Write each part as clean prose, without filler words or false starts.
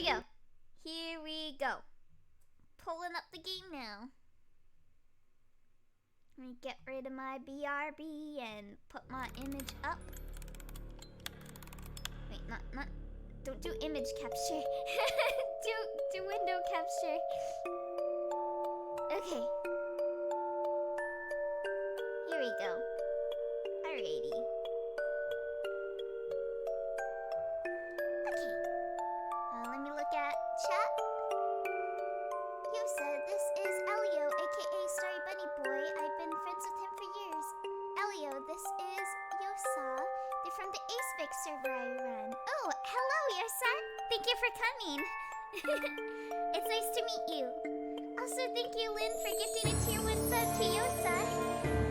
we go. Here we go. Pulling up the game now. Let me get rid of my BRB and put my image up. Wait, not. Don't do image capture. do window capture. Okay. Here we go. Alrighty. Okay. Let me look at chat. You said this is Elio, aka starrybunnieboy. I've been friends with him for years. Elio, this is Yosa. They're from the Acebix server I run. Oh, hello, Yosa. Thank you for coming. It's nice to meet you. Also, thank you, Lynn, for gifting a tier 1 sub to Yosa.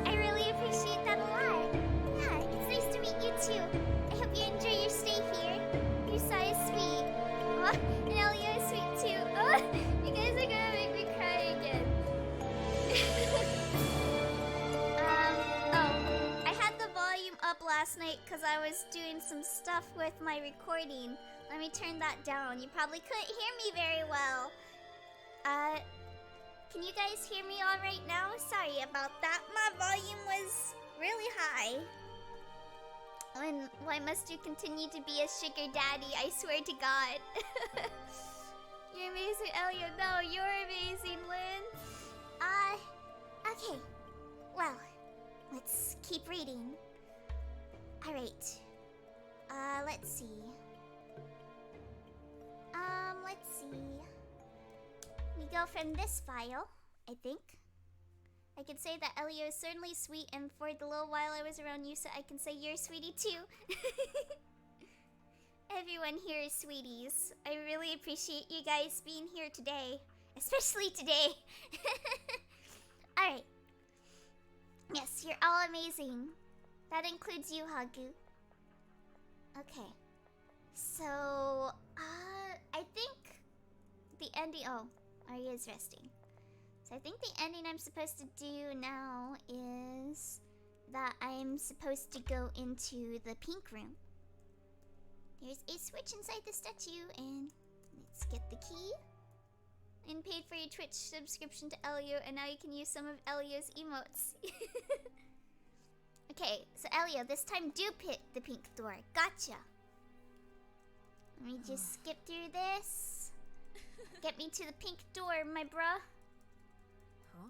I really appreciate that a lot. Yeah, it's nice to meet you too. I hope you enjoy your stay here. Yosa is sweet. Oh, and Elio is sweet too. Oh, you guys are gonna make me cry again. I had the volume up last night because I was doing some stuff with my recording. Let me turn that down. You probably couldn't hear me very well. Can you guys hear me all right now? Sorry about that. My volume was really high. And why must you continue to be a sugar daddy? I swear to God. You're amazing, Elio. No, you're amazing, Lynn. Okay. Well, let's keep reading. Alright. Let's see. Let's see. We go from this file, I think. I can say that Elio is certainly sweet, and for the little while I was around you, so I can say you're a sweetie too. Everyone here is sweeties. I really appreciate you guys being here today. Especially today. Alright. Yes, you're all amazing. That includes you, Hagu. Okay. So, I think the ending... Oh, Aria's resting. So I think the ending I'm supposed to do now is that I'm supposed to go into the pink room. There's a switch inside the statue, and let's get the key. And paid for your Twitch subscription to Elio, and now you can use some of Elio's emotes. Okay, so Elio, this time do pick the pink door. Gotcha. Let me just skip through this. Get me to the pink door, my bruh. Huh?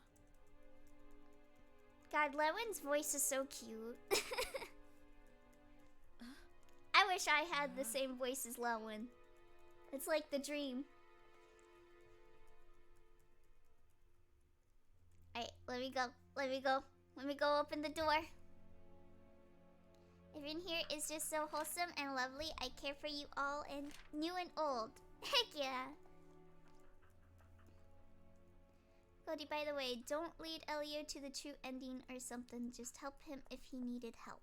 God, Lewen's voice is so cute. I wish I had the same voice as Lewen. It's like the dream. Alright, let me go. Let me go. Let me go open the door. Everyone here is just so wholesome and lovely. I care for you all, and new and old. Heck yeah. Cody, by the way, don't lead Elio to the true ending or something. Just help him if he needed help.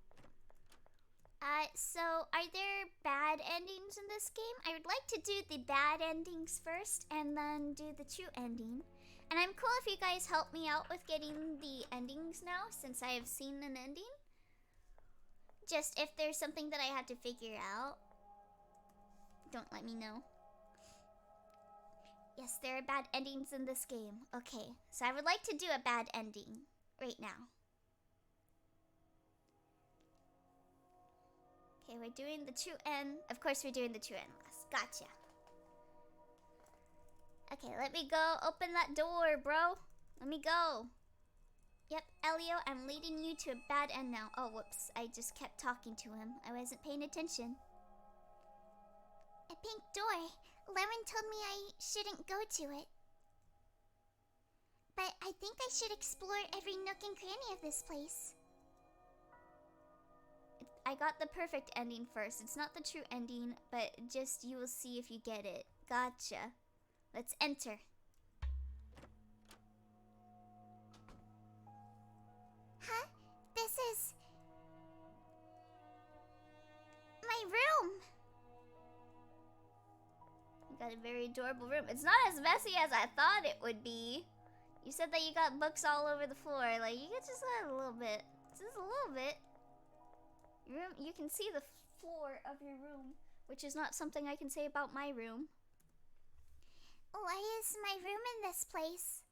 So are there bad endings in this game? I would like to do the bad endings first and then do the true ending. And I'm cool if you guys help me out with getting the endings now, since I have seen an ending. Just if there's something that I have to figure out, don't let me know. Yes, there are bad endings in this game. Okay, so I would like to do a bad ending right now. Okay, we're doing the true end. Of course we're doing the true end last. Gotcha. Okay, let me go open that door, bro. Let me go. Yep, Elio, I'm leading you to a bad end now. Oh, whoops. I just kept talking to him. I wasn't paying attention. A pink door. Lemon told me I shouldn't go to it. But I think I should explore every nook and cranny of this place. I got the perfect ending first. It's not the true ending, but just you will see if you get it. Gotcha. Let's enter. Huh? This is... my room! You got a very adorable room. It's not as messy as I thought it would be. You said that you got books all over the floor. Like, you could just add a little bit. Just a little bit. Your room, you can see the floor of your room, which is not something I can say about my room. Why is my room in this place?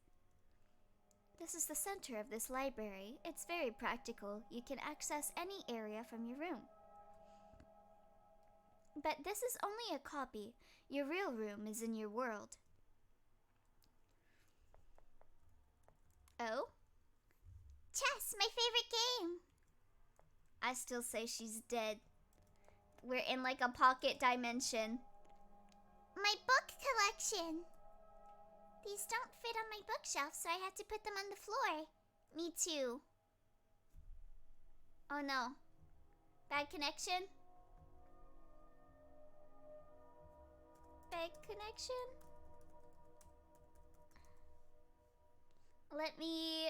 This is the center of this library. It's very practical. You can access any area from your room. But this is only a copy. Your real room is in your world. Oh? Chess, my favorite game. I still say she's dead. We're in like a pocket dimension. My book collection. These don't fit on my bookshelf, so I have to put them on the floor. Me too. Oh no. Bad connection? Bad connection? Let me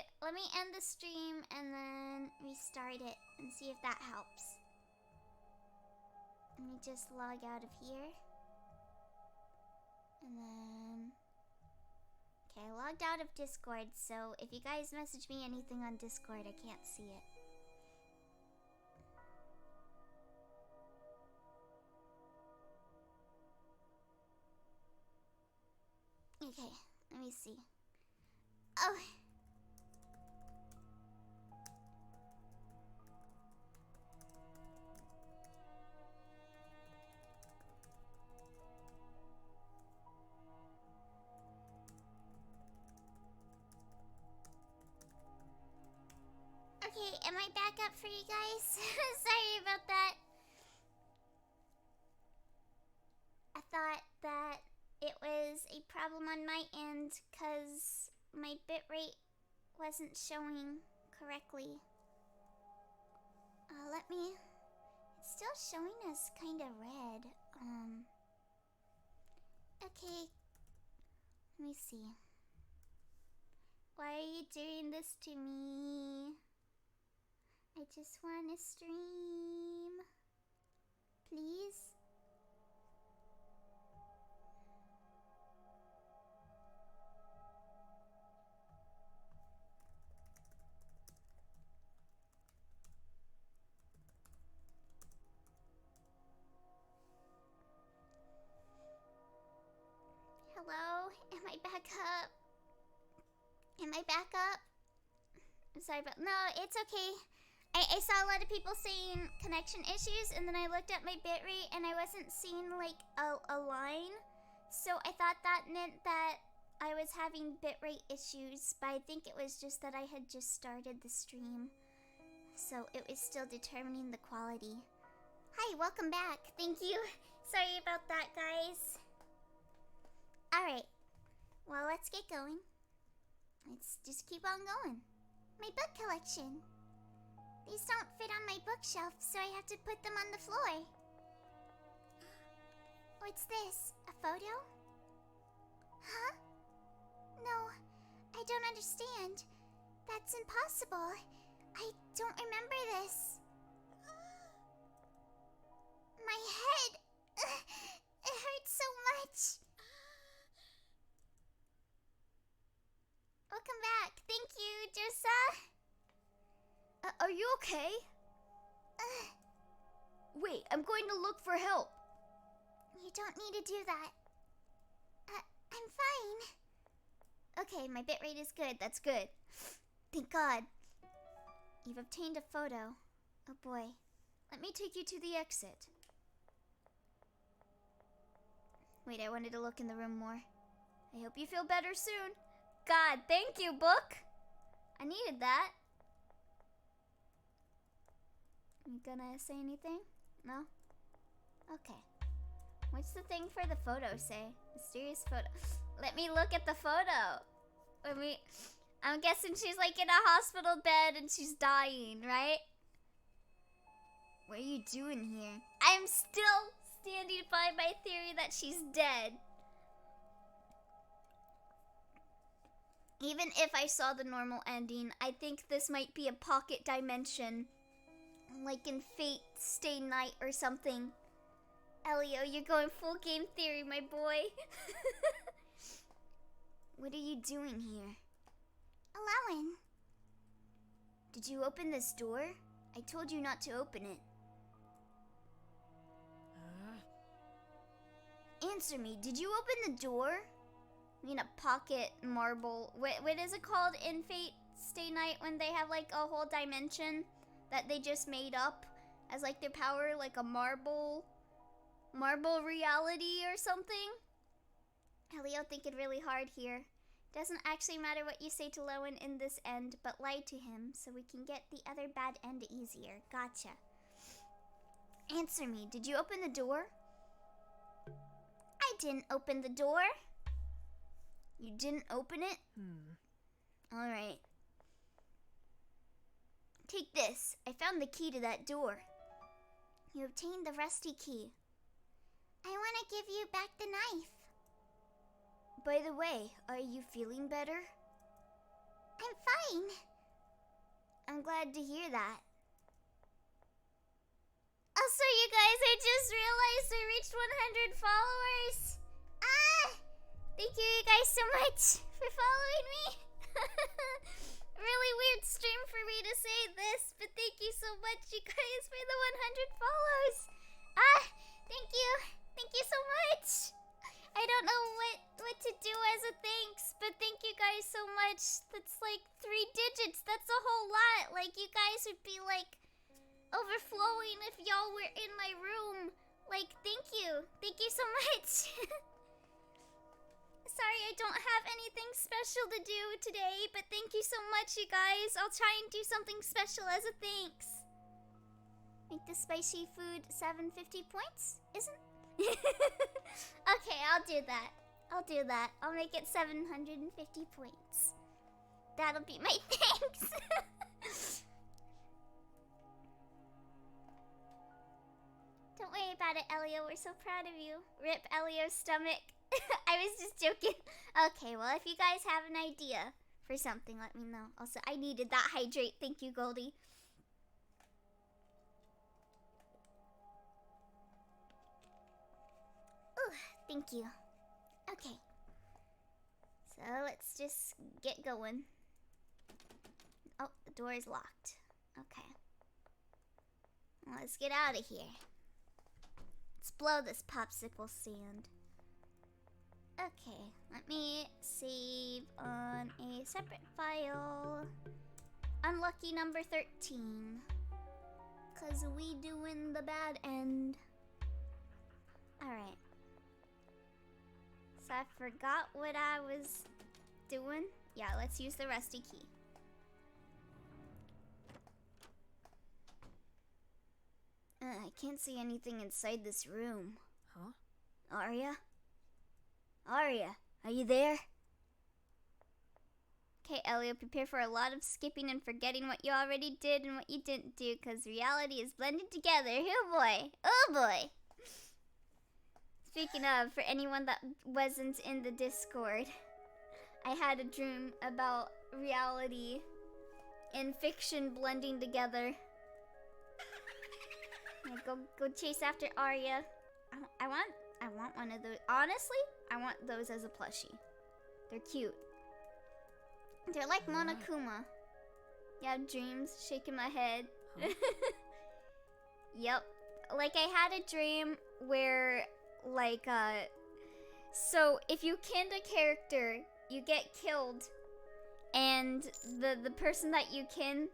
end the stream and then restart it and see if that helps. Let me just log out of here. And then... Okay, I logged out of Discord, so if you guys message me anything on Discord, I can't see it. Okay, let me see. Oh! Okay, am I back up for you guys? Sorry about that. I thought that it was a problem on my end because my bitrate wasn't showing correctly. It's still showing us kind of red. Okay. Let me see. Why are you doing this to me? I just want to stream. Please? Hello? Am I back up? Am I back up? I'm sorry, but no, it's okay. I saw a lot of people saying connection issues, and then I looked at my bitrate and I wasn't seeing like a line. So I thought that meant that I was having bitrate issues, but I think it was just that I had just started the stream. So it was still determining the quality. Hi, welcome back. Thank you. Sorry about that, guys. Alright. Well, let's get going. Let's just keep on going. My book collection. These don't fit on my bookshelf, so I have to put them on the floor. What's this? A photo? Huh? No, I don't understand. That's impossible. I don't remember this. My head! It hurts so much. Welcome back. Thank you, Josa. Are you okay? Wait, I'm going to look for help. You don't need to do that. I'm fine. Okay, my bitrate is good. That's good. Thank God. You've obtained a photo. Oh boy. Let me take you to the exit. Wait, I wanted to look in the room more. I hope you feel better soon. God, thank you, book. I needed that. You gonna say anything? No? Okay. What's the thing for the photo say? Mysterious photo. Let me look at the photo. I'm guessing she's like in a hospital bed and she's dying, right? What are you doing here? I'm still standing by my theory that she's dead. Even if I saw the normal ending, I think this might be a pocket dimension. Like in Fate Stay Night or something. Elio, you're going full game theory, my boy. What are you doing here? Alone. Did you open this door? I told you not to open it. Answer me, did you open the door? I mean, a pocket marble. What is it called in Fate Stay Night when they have like a whole dimension that they just made up as like their power, like a marble reality or something? Elio thinking really hard here. Doesn't actually matter what you say to Lowen in this end, but lie to him so we can get the other bad end easier. Gotcha. Answer me, did you open the door? I didn't open the door. You didn't open it? Alright. Take this. I found the key to that door. You obtained the rusty key. I want to give you back the knife. By the way, are you feeling better? I'm fine. I'm glad to hear that. Also, you guys, I just realized I reached 100 followers. Thank you guys so much for following me. Really weird stream for me to say this, but thank you so much, you guys, for the 100 follows. Thank you. Thank you so much. I don't know what to do as a thanks, but thank you guys so much. That's like 3 digits. That's a whole lot. Like, you guys would be like overflowing if y'all were in my room. Like, thank you. Thank you so much. Sorry I don't have anything special to do today, but thank you so much, you guys. I'll try and do something special as a thanks. Make the spicy food 750 points? Isn't? Okay, I'll do that. I'll make it 750 points. That'll be my thanks. Don't worry about it, Elio. We're so proud of you. Rip Elio's stomach. I was just joking. Okay, well, if you guys have an idea for something, let me know. Also, I needed that hydrate. Thank you, Goldie. Ooh, thank you. Okay. So, let's just get going. Oh, the door is locked. Okay. Let's get out of here. Let's blow this popsicle stand. Okay, let me save on a separate file. Unlucky number 13. 'Cause we doing the bad end. Alright. So I forgot what I was doing. Yeah, let's use the rusty key. I can't see anything inside this room. Huh? Aria? Aria, are you there? Okay, Elio, prepare for a lot of skipping and forgetting what you already did and what you didn't do, because reality is blended together. Oh boy. Oh boy. Speaking of, for anyone that wasn't in the Discord, I had a dream about reality and fiction blending together. Yeah, go chase after Aria. I want one of those. Honestly, I want those as a plushie. They're cute. They're like Monokuma. You have dreams, shaking my head. Huh? Yep. Like, I had a dream where, like, so if you kinned a character, you get killed, and the person that you kin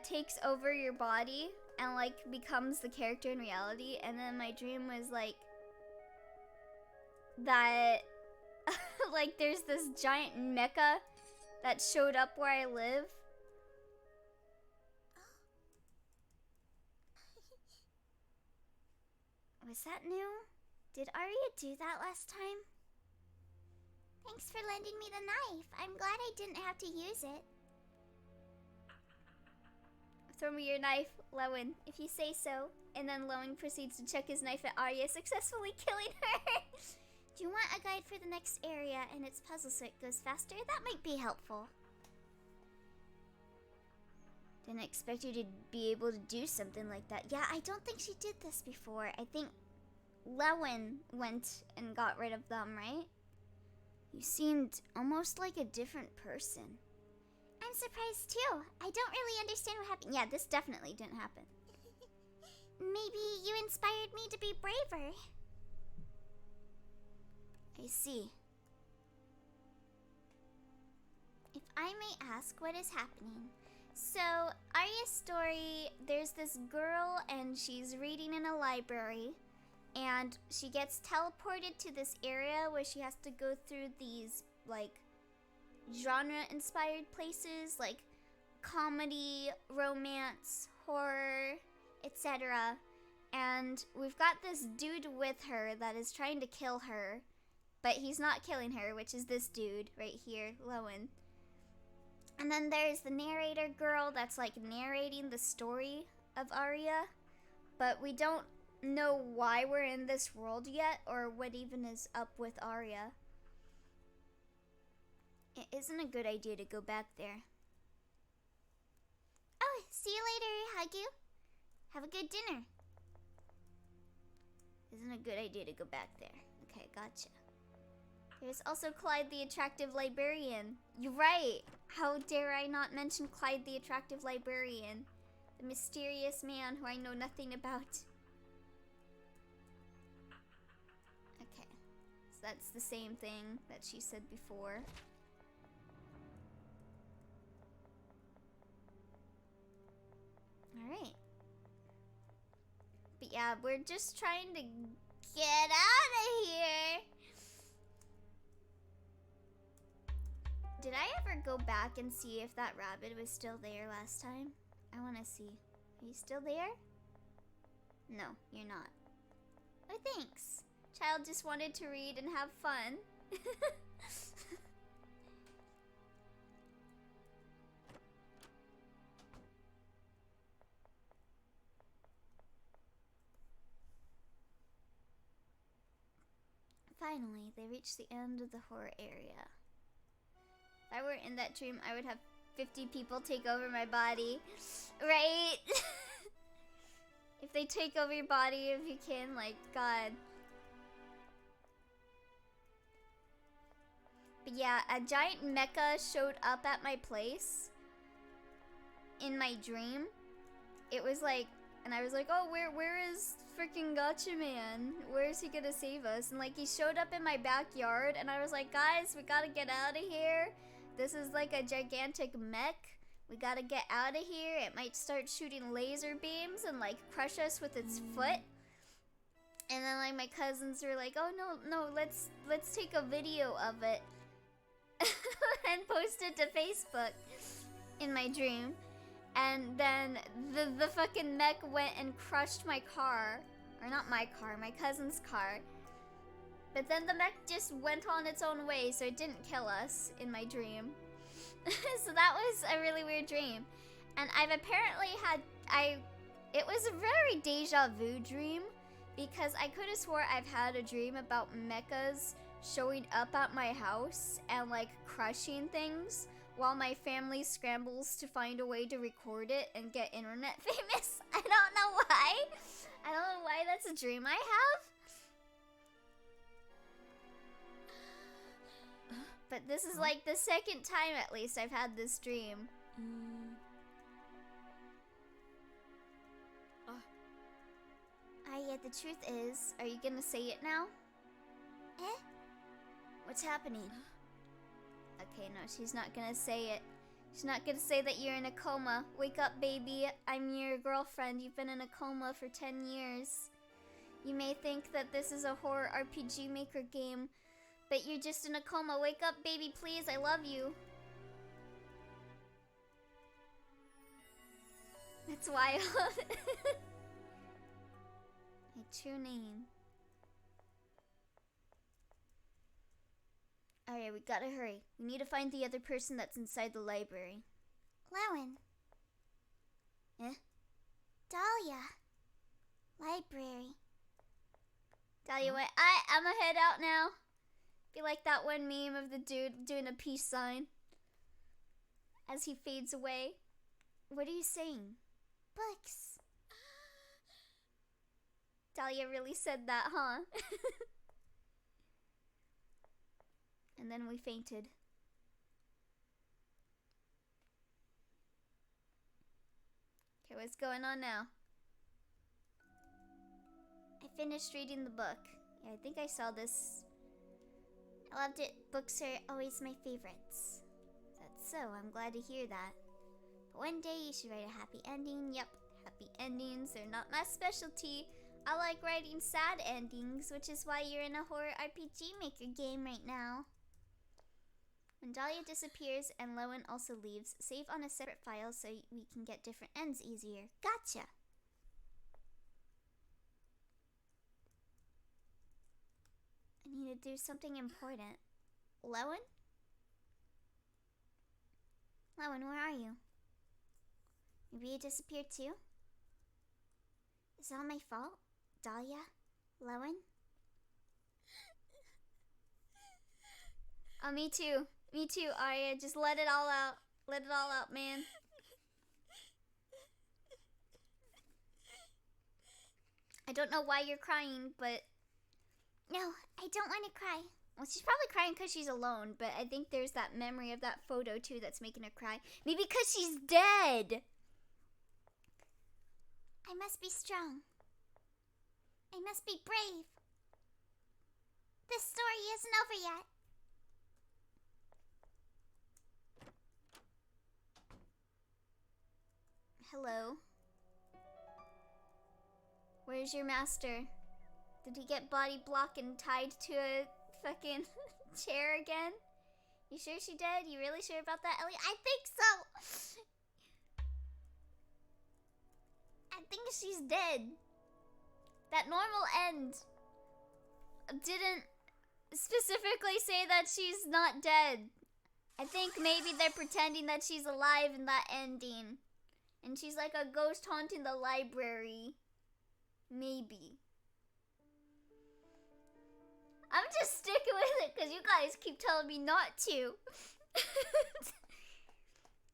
takes over your body and, like, becomes the character in reality. And then my dream was, like, that, like, there's this giant mecha that showed up where I live. Was that new? Did Aria do that last time? Thanks for lending me the knife. I'm glad I didn't have to use it. Throw me your knife, Lowen, if you say so. And then Lowen proceeds to chuck his knife at Aria, successfully killing her. Do you want a guide for the next area and its puzzle so it goes faster? That might be helpful. Didn't expect you to be able to do something like that. Yeah, I don't think she did this before. I think Lowen went and got rid of them, right? You seemed almost like a different person. I'm surprised too. I don't really understand what happened. Yeah, this definitely didn't happen. Maybe you inspired me to be braver. I see. I may ask what is happening. So, Aria's story, there's this girl and she's reading in a library. And she gets teleported to this area where she has to go through these, like, genre-inspired places, like comedy, romance, horror, etc. And we've got this dude with her that is trying to kill her, but he's not killing her, which is this dude right here, Lowen. And then there's the narrator girl that's like narrating the story of Aria, but we don't know why we're in this world yet or what even is up with Aria. It isn't a good idea to go back there. Oh, see you later, hug you. Have a good dinner. Isn't a good idea to go back there. Okay, gotcha. There's also Clyde the attractive librarian. You're right. How dare I not mention Clyde the attractive librarian? The mysterious man who I know nothing about. Okay, so that's the same thing that she said before. Alright. But yeah, we're just trying to get out of here. Did I ever go back and see if that rabbit was still there last time? I want to see. Are you still there? No, you're not. Oh, thanks. Child just wanted to read and have fun. Finally, they reached the end of the horror area. If I were in that dream, I would have 50 people take over my body. Right? If they take over your body, if you can, like, God. But yeah, a giant mecha showed up at my place in my dream. It was like, and I was like, oh, where is freaking Gotcha Man? Where is he gonna save us? And like, he showed up in my backyard, and I was like, guys, we gotta get out of here. This is like a gigantic mech. We gotta get out of here. It might start shooting laser beams and like crush us with its foot. And then like my cousins were like, oh no, let's take a video of it and post it to Facebook in my dream. And then the fucking mech went and crushed my car. Or not my car, my cousin's car. But then the mech just went on its own way, so it didn't kill us in my dream. So that was a really weird dream. And I've apparently had, it was a very deja vu dream, because I could have swore I've had a dream about mechas showing up at my house and like crushing things while my family scrambles to find a way to record it and get internet famous. I don't know why. I don't know why that's a dream I have. But this is like the second time at least I've had this dream. Aria, the truth is, are you gonna say it now? Eh? What's happening? Okay, no, she's not gonna say it. She's not gonna say that you're in a coma. Wake up, baby. I'm your girlfriend. You've been in a coma for 10 years. You may think that this is a horror RPG Maker game, but you're just in a coma. Wake up, baby, please. I love you. That's wild. My true name. Alright, we gotta hurry. We need to find the other person that's inside the library. Lowen. Eh? Dahlia. Library. Dahlia went, I'm gonna head out now. Be like that one meme of the dude doing a peace sign as he fades away. What are you saying? Books. Dahlia really said that, huh? And then we fainted. Okay, what's going on now? I finished reading the book. Yeah, I think I saw this. I loved it. Books are always my favorites. That's so. I'm glad to hear that. But one day you should write a happy ending. Yep, happy endings are not my specialty. I like writing sad endings, which is why you're in a horror RPG Maker game right now. When Dahlia disappears and Lowen also leaves, save on a separate file so we can get different ends easier. Gotcha! I need to do something important. Lowen? Lowen, where are you? Maybe you disappeared too? Is it all my fault? Dahlia? Lowen? Oh, me too. Me too, Aria. Just let it all out. Let it all out, man. I don't know why you're crying, but... No, I don't want to cry. Well, she's probably crying because she's alone, but I think there's that memory of that photo, too, that's making her cry. Maybe because she's dead! I must be strong. I must be brave. This story isn't over yet. Hello? Where's your master? Did he get body blocked and tied to a fucking chair again? You sure she did? You really sure about that, Ellie? I think so! I think she's dead. That normal end didn't specifically say that she's not dead. I think maybe they're pretending that she's alive in that ending. And she's like a ghost haunting the library. Maybe. I'm just sticking with it because you guys keep telling me not to.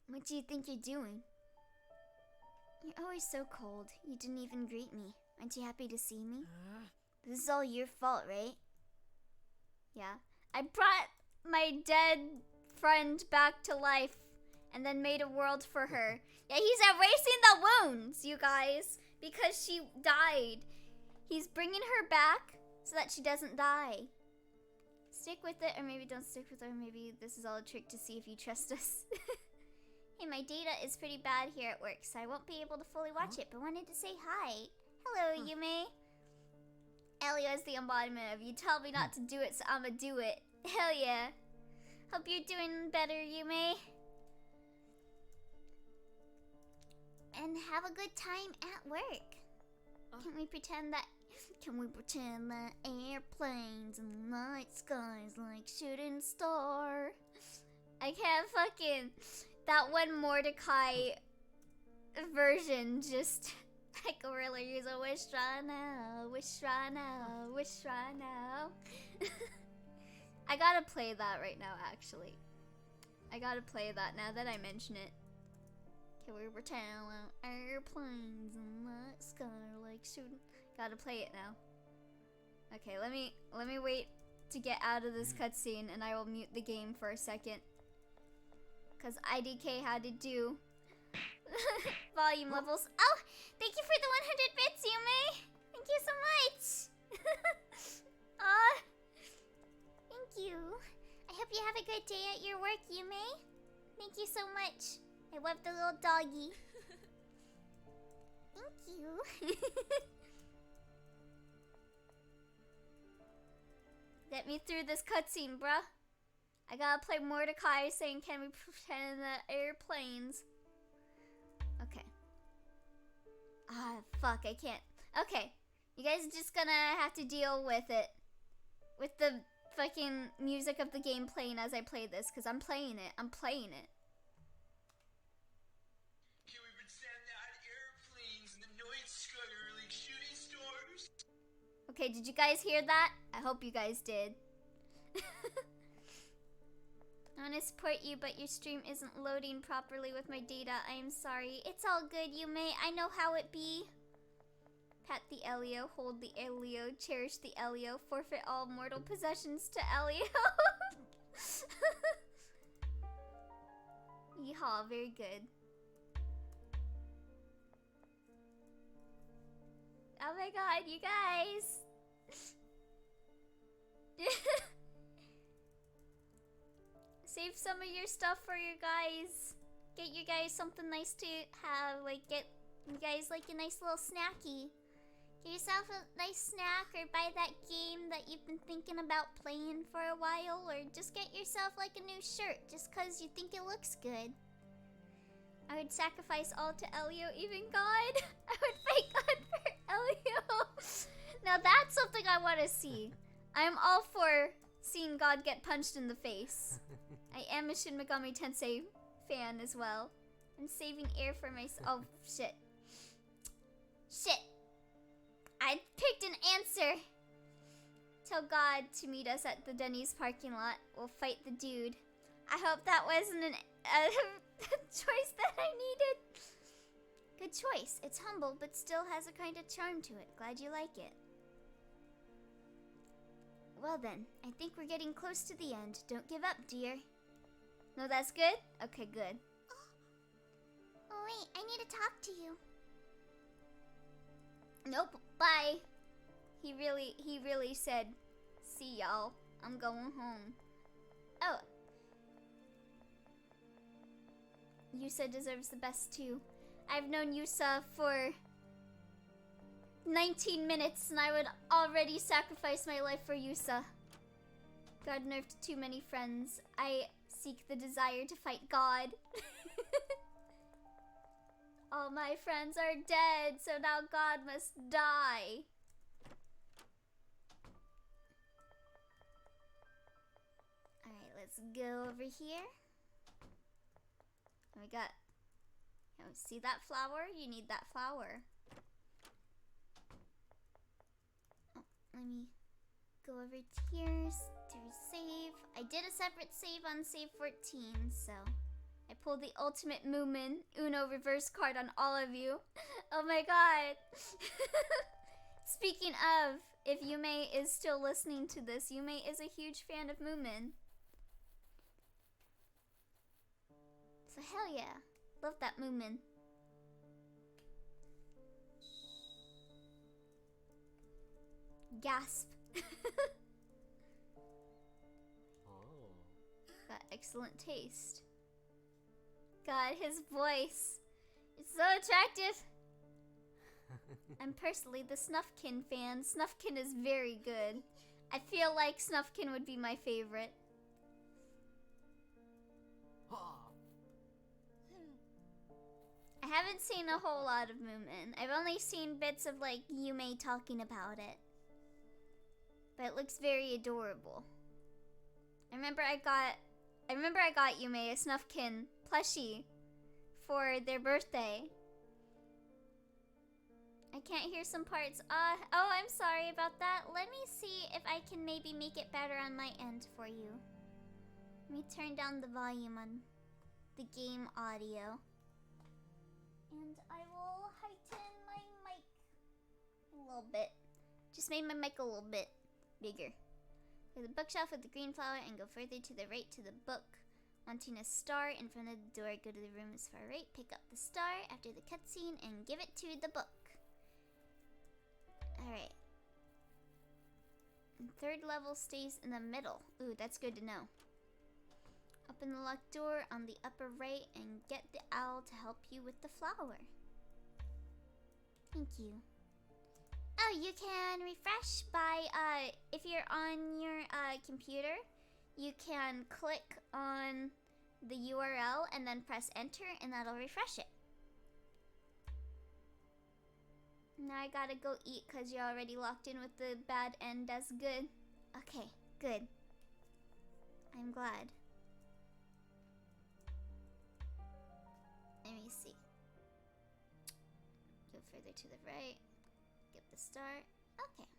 What do you think you're doing? You're always so cold. You didn't even greet me. Aren't you happy to see me? This is all your fault, right? Yeah. I brought my dead friend back to life and then made a world for her. Yeah, he's erasing the wounds, you guys, because she died. He's bringing her back so that she doesn't die. Stick with it, or maybe don't stick with it, or maybe this is all a trick to see if you trust us. Hey, my data is pretty bad here at work, so I won't be able to fully watch it, but wanted to say hi. Hello, Yume. Elio is the embodiment of you tell me not to do it, so I'ma do it. Hell yeah. Hope you're doing better, Yume. And have a good time at work. Can we pretend that airplanes and the night skies like shooting star? I can't fucking... That one Mordecai version just... Like a really use a wish right now, wish right now, wish right now. I gotta play that right now, actually. I gotta play that now that I mention it. Can we pretend airplanes in the night sky like shooting? Gotta play it now. Okay, let me wait to get out of this cutscene, and I will mute the game for a second. Cause IDK had to do volume levels. Oh, thank you for the 100 bits, Yume. Thank you so much. Thank you. I hope you have a good day at your work, Yume. Thank you so much. I love the little doggy. Thank you. Get me through this cutscene, bruh. I gotta play Mordecai saying, can we pretend the airplanes? Okay. Ah, fuck, I can't. Okay, you guys are just gonna have to deal with it. With the fucking music of the game playing as I play this, because I'm playing it. I'm playing it. Can we pretend that airplanes in the night sky are like shooting stars? Okay, did you guys hear that? I hope you guys did. I want to support you, but your stream isn't loading properly with my data. I am sorry. It's all good, Yume. I know how it be. Pat the Elio, hold the Elio, cherish the Elio, forfeit all mortal possessions to Elio. Yeehaw, very good. Oh my god, you guys! save some of your stuff for your guys. Get you guys something nice to have. Like, get you guys like a nice little snacky. Get yourself a nice snack, or buy that game that you've been thinking about playing for a while, or just get yourself like a new shirt just cause you think it looks good. I would sacrifice all to Elio, even God. I would fight God for Elio. Now that's something I want to see. I'm all for seeing God get punched in the face. I am a Shin Megami Tensei fan as well. I'm saving air for myself. Oh, shit. Shit. I picked an answer. Tell God to meet us at the Denny's parking lot. We'll fight the dude. I hope that wasn't a choice that I needed. Good choice. It's humble, but still has a kind of charm to it. Glad you like it. Well then, I think we're getting close to the end. Don't give up, dear. No, that's good? Okay, good. Oh wait, I need to talk to you. Nope, bye. He really said, see y'all. I'm going home. Oh. Yusa deserves the best too. I've known Yusa for 19 minutes and I would already sacrifice my life for Yusa. God nerfed too many friends. I seek the desire to fight God. All my friends are dead, so now God must die. Alright, let's go over here. We got... Oh, see that flower? You need that flower. Oh, let me go over here, do save. I did a separate save on save 14, so... I pulled the ultimate Moomin Uno reverse card on all of you. Oh my god. Speaking of, if Yume is still listening to this, Yume is a huge fan of Moomin. So hell yeah. Love that Moomin. Gasp. Oh. Got excellent taste. God, his voice. It's so attractive. I'm personally the Snufkin fan. Snufkin is very good. I feel like Snufkin would be my favorite. I haven't seen a whole lot of Moomin. I've only seen bits of like Yume talking about it. But it looks very adorable. I remember I got Yume a Snufkin plushie for their birthday. I can't hear some parts. Oh, I'm sorry about that. Let me see if I can maybe make it better on my end for you. Let me turn down the volume on the game audio. And I will heighten my mic a little bit. Just made my mic a little bit bigger. Go to the bookshelf with the green flower and go further to the right to the book. Wanting a star in front of the door, go to the room's far right, pick up the star after the cutscene, and give it to the book. Alright. And third level stays in the middle. Ooh, that's good to know. Open the locked door on the upper right and get the owl to help you with the flower. Thank you. Oh, you can refresh by, if you're on your computer, you can click on the URL and then press enter and that'll refresh it. Now I gotta go eat because you're already locked in with the bad end. That's good. Okay, good. I'm glad. Let me see. Go further to the right. Get the start. Okay.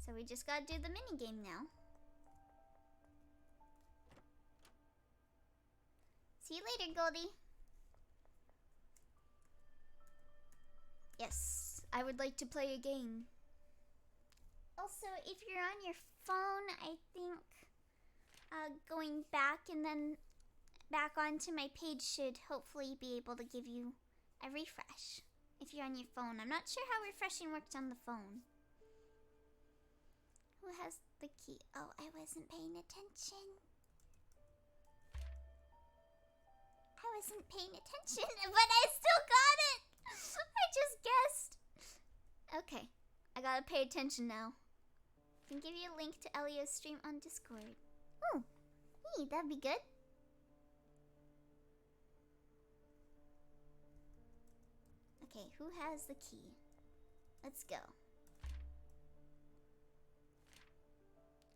So we just gotta do the minigame now. See you later, Goldie. Yes, I would like to play a game. Also, if you're on your phone, I think going back and then back onto my page should hopefully be able to give you a refresh. If you're on your phone. I'm not sure how refreshing works on the phone. Who has the key? Oh, I wasn't paying attention. I wasn't paying attention, but I still got it. I just guessed. Okay, I gotta pay attention now. I can give you a link to Elio's stream on Discord. Ooh, that'd be good. Okay, who has the key? Let's go.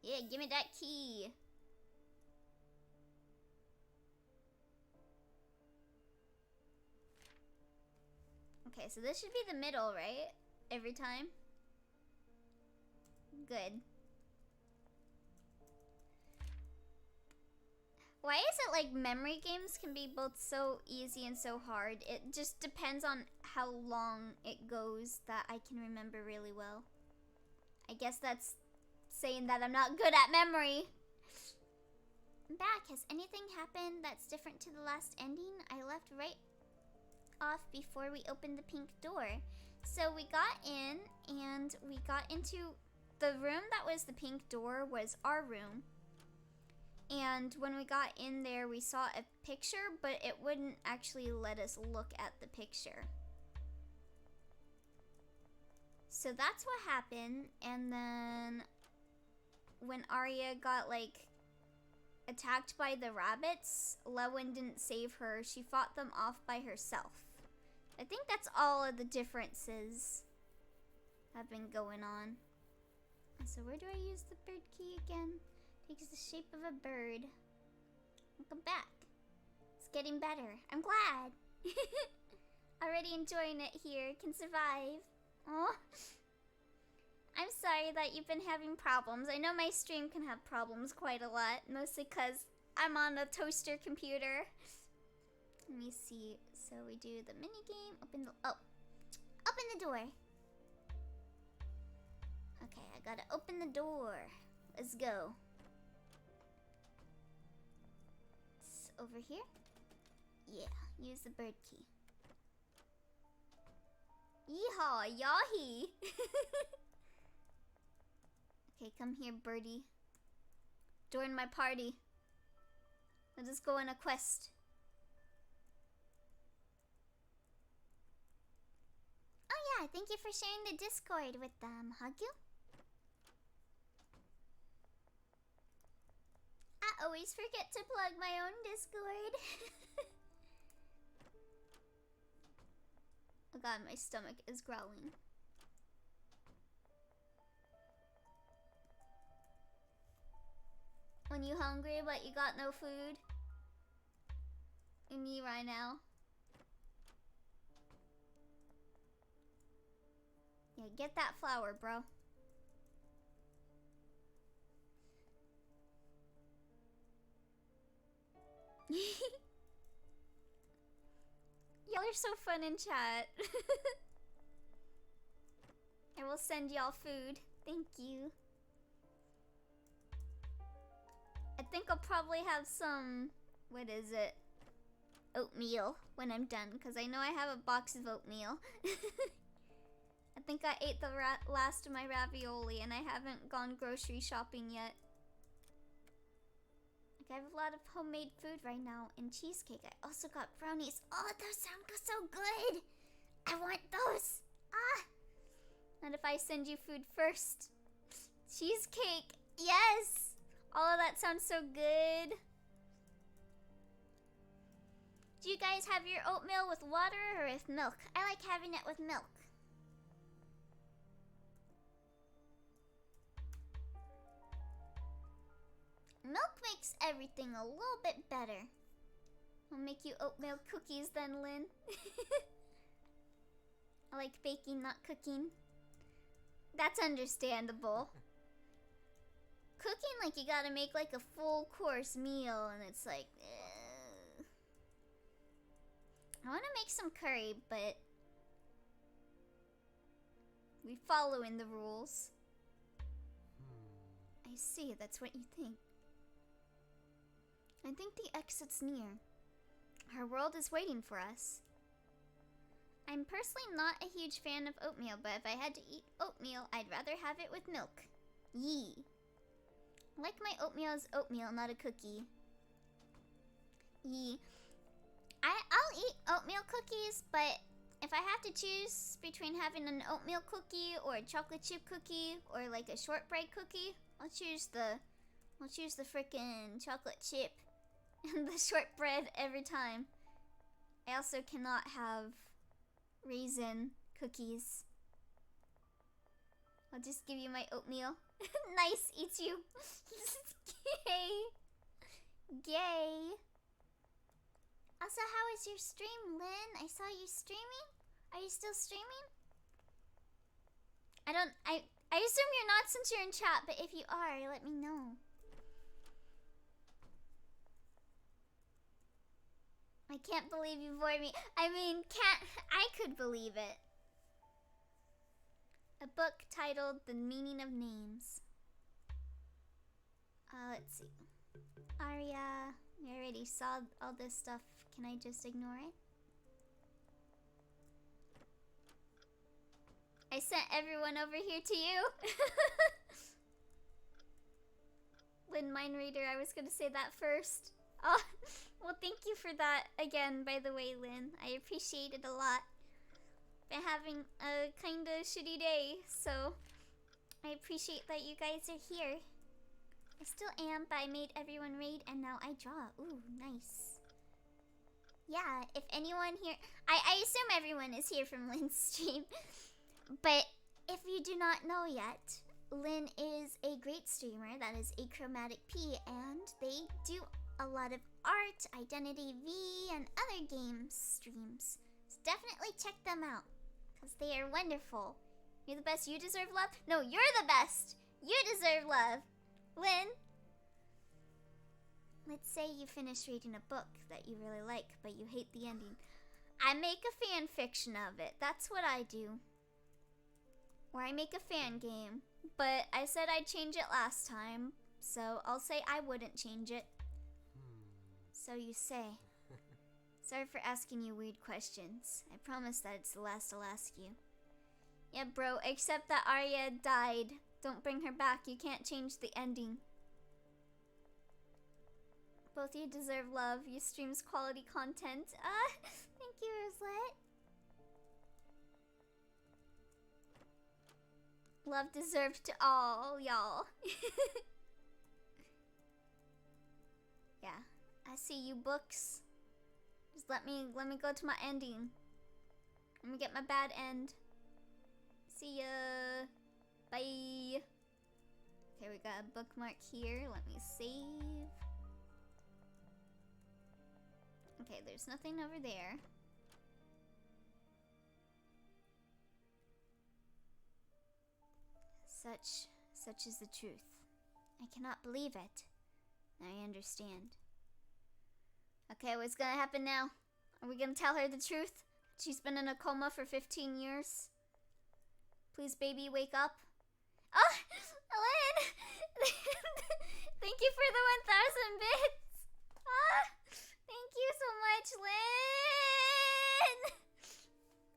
Yeah, give me that key. Okay, so this should be the middle, right? Every time? Good. Why is it like memory games can be both so easy and so hard? It just depends on how long it goes that I can remember really well. I guess that's saying that I'm not good at memory. I'm back. Has anything happened that's different to the last ending? I left right off before we opened the pink door. So we got in and we got into the room that was the pink door was our room. And when we got in there, we saw a picture, but it wouldn't actually let us look at the picture. So that's what happened. And then when Aria got like attacked by the rabbits, Lewin didn't save her. She fought them off by herself. I think that's all of the differences have been going on. So where do I use the bird key again? Takes the shape of a bird. Welcome back. It's getting better. I'm glad. Already enjoying it here. Can survive. Oh, I'm sorry that you've been having problems. I know my stream can have problems quite a lot, mostly because I'm on a toaster computer. Let me see. So we do the mini game. Open the door. Okay, I gotta open the door. Let's go. It's over here. Yeah, use the bird key. Yeehaw, yahi. Okay, come here, birdie. Join my party. Let us go on a quest. Oh yeah, thank you for sharing the Discord with them, Hugyu. I always forget to plug my own Discord. Oh god, my stomach is growling. When you hungry but you got no food? Me right now. Yeah, get that flower, bro. Y'all are so fun in chat. I will send y'all food. Thank you. I think I'll probably have some, what is it? Oatmeal when I'm done, because I know I have a box of oatmeal. I think I ate the last of my ravioli and I haven't gone grocery shopping yet. Like, I have a lot of homemade food right now and cheesecake. I also got brownies. Oh, those sound so good. I want those. Ah. And if I send you food first? Cheesecake. Yes. All of that sounds so good. Do you guys have your oatmeal with water or with milk? I like having it with milk. Milk makes everything a little bit better. I'll make you oatmeal cookies then, Lynn. I like baking, not cooking. That's understandable. Cooking, like, you gotta make like a full course meal and it's like, I wanna make some curry, but we following the rules. I see, that's what you think. I think the exit's near. Our world is waiting for us. I'm personally not a huge fan of oatmeal, but if I had to eat oatmeal, I'd rather have it with milk. Yee. I like my oatmeal as oatmeal, not a cookie. Yee. I'll eat oatmeal cookies, but if I have to choose between having an oatmeal cookie or a chocolate chip cookie or like a shortbread cookie, I'll choose the frickin' chocolate chip and the shortbread every time. I also cannot have raisin cookies. I'll just give you my oatmeal. Nice, eats you. Gay. Gay. Also, how is your stream, Lynn? I saw you streaming. Are you still streaming? I assume you're not since you're in chat, but if you are, let me know. I can't believe you void me. I could believe it. A book titled The Meaning of Names. Let's see. Aria, we already saw all this stuff. Can I just ignore it? I sent everyone over here to you. Lynn Mind Reader, I was gonna say that first. Oh, well, thank you for that again, by the way, Lynn. I appreciate it a lot. Been having a kinda shitty day, so I appreciate that you guys are here. I still am, but I made everyone raid and now I draw. Ooh, nice. Yeah, if anyone here... I assume everyone is here from Lynn's stream. But if you do not know yet, Lynn is a great streamer. That is Achromatic P, and they do a lot of art, Identity V, and other game streams. So definitely check them out, because they are wonderful. You're the best. You deserve love? No, you're the best. You deserve love. Lynn, let's say you finish reading a book that you really like, but you hate the ending. I make a fan fiction of it. That's what I do. Or I make a fan game. But I said I'd change it last time, so I'll say I wouldn't change it. So you say. Sorry for asking you weird questions. I promise that it's the last I'll ask you. Yeah, bro, except that Aria died. Don't bring her back. You can't change the ending. Both you deserve love. You stream's quality content. Thank you, Rosette. Love deserved to all, y'all. Yeah, I see you, books. Just let me go to my ending. Let me get my bad end. See ya. Bye. Okay, we got a bookmark here. Let me save. Okay, there's nothing over there. Such is the truth. I cannot believe it. I understand. Okay, what's gonna happen now? Are we gonna tell her the truth? She's been in a coma for 15 years. Please, baby, wake up. Oh, Lynn! Thank you for the 1,000 bits. Thank you so much, Lynn.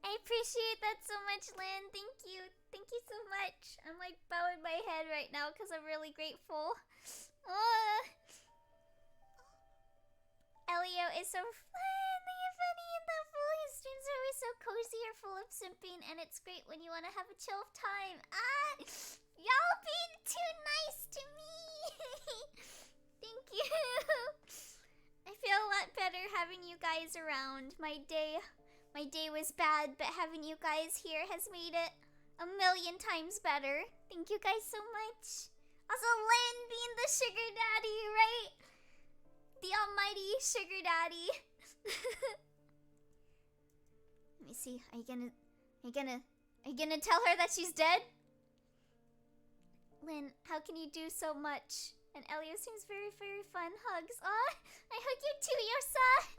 I appreciate that so much, Lynn. Thank you. Thank you so much. I'm like bowing my head right now because I'm really grateful. Elio is so funny and thoughtful. His streams are always so cozy or full of simping, and it's great when you want to have a chill time. Y'all being too nice to me. Thank you. I feel a lot better having you guys around. My day was bad, but having you guys here has made it 1,000,000 times better. Thank you guys so much. Also, Lynn being the sugar daddy, right? The almighty sugar daddy. Let me see. Are you gonna tell her that she's dead? Lynn, how can you do so much? And Elio seems very, very fun. Hugs. I hug you too, Yosa.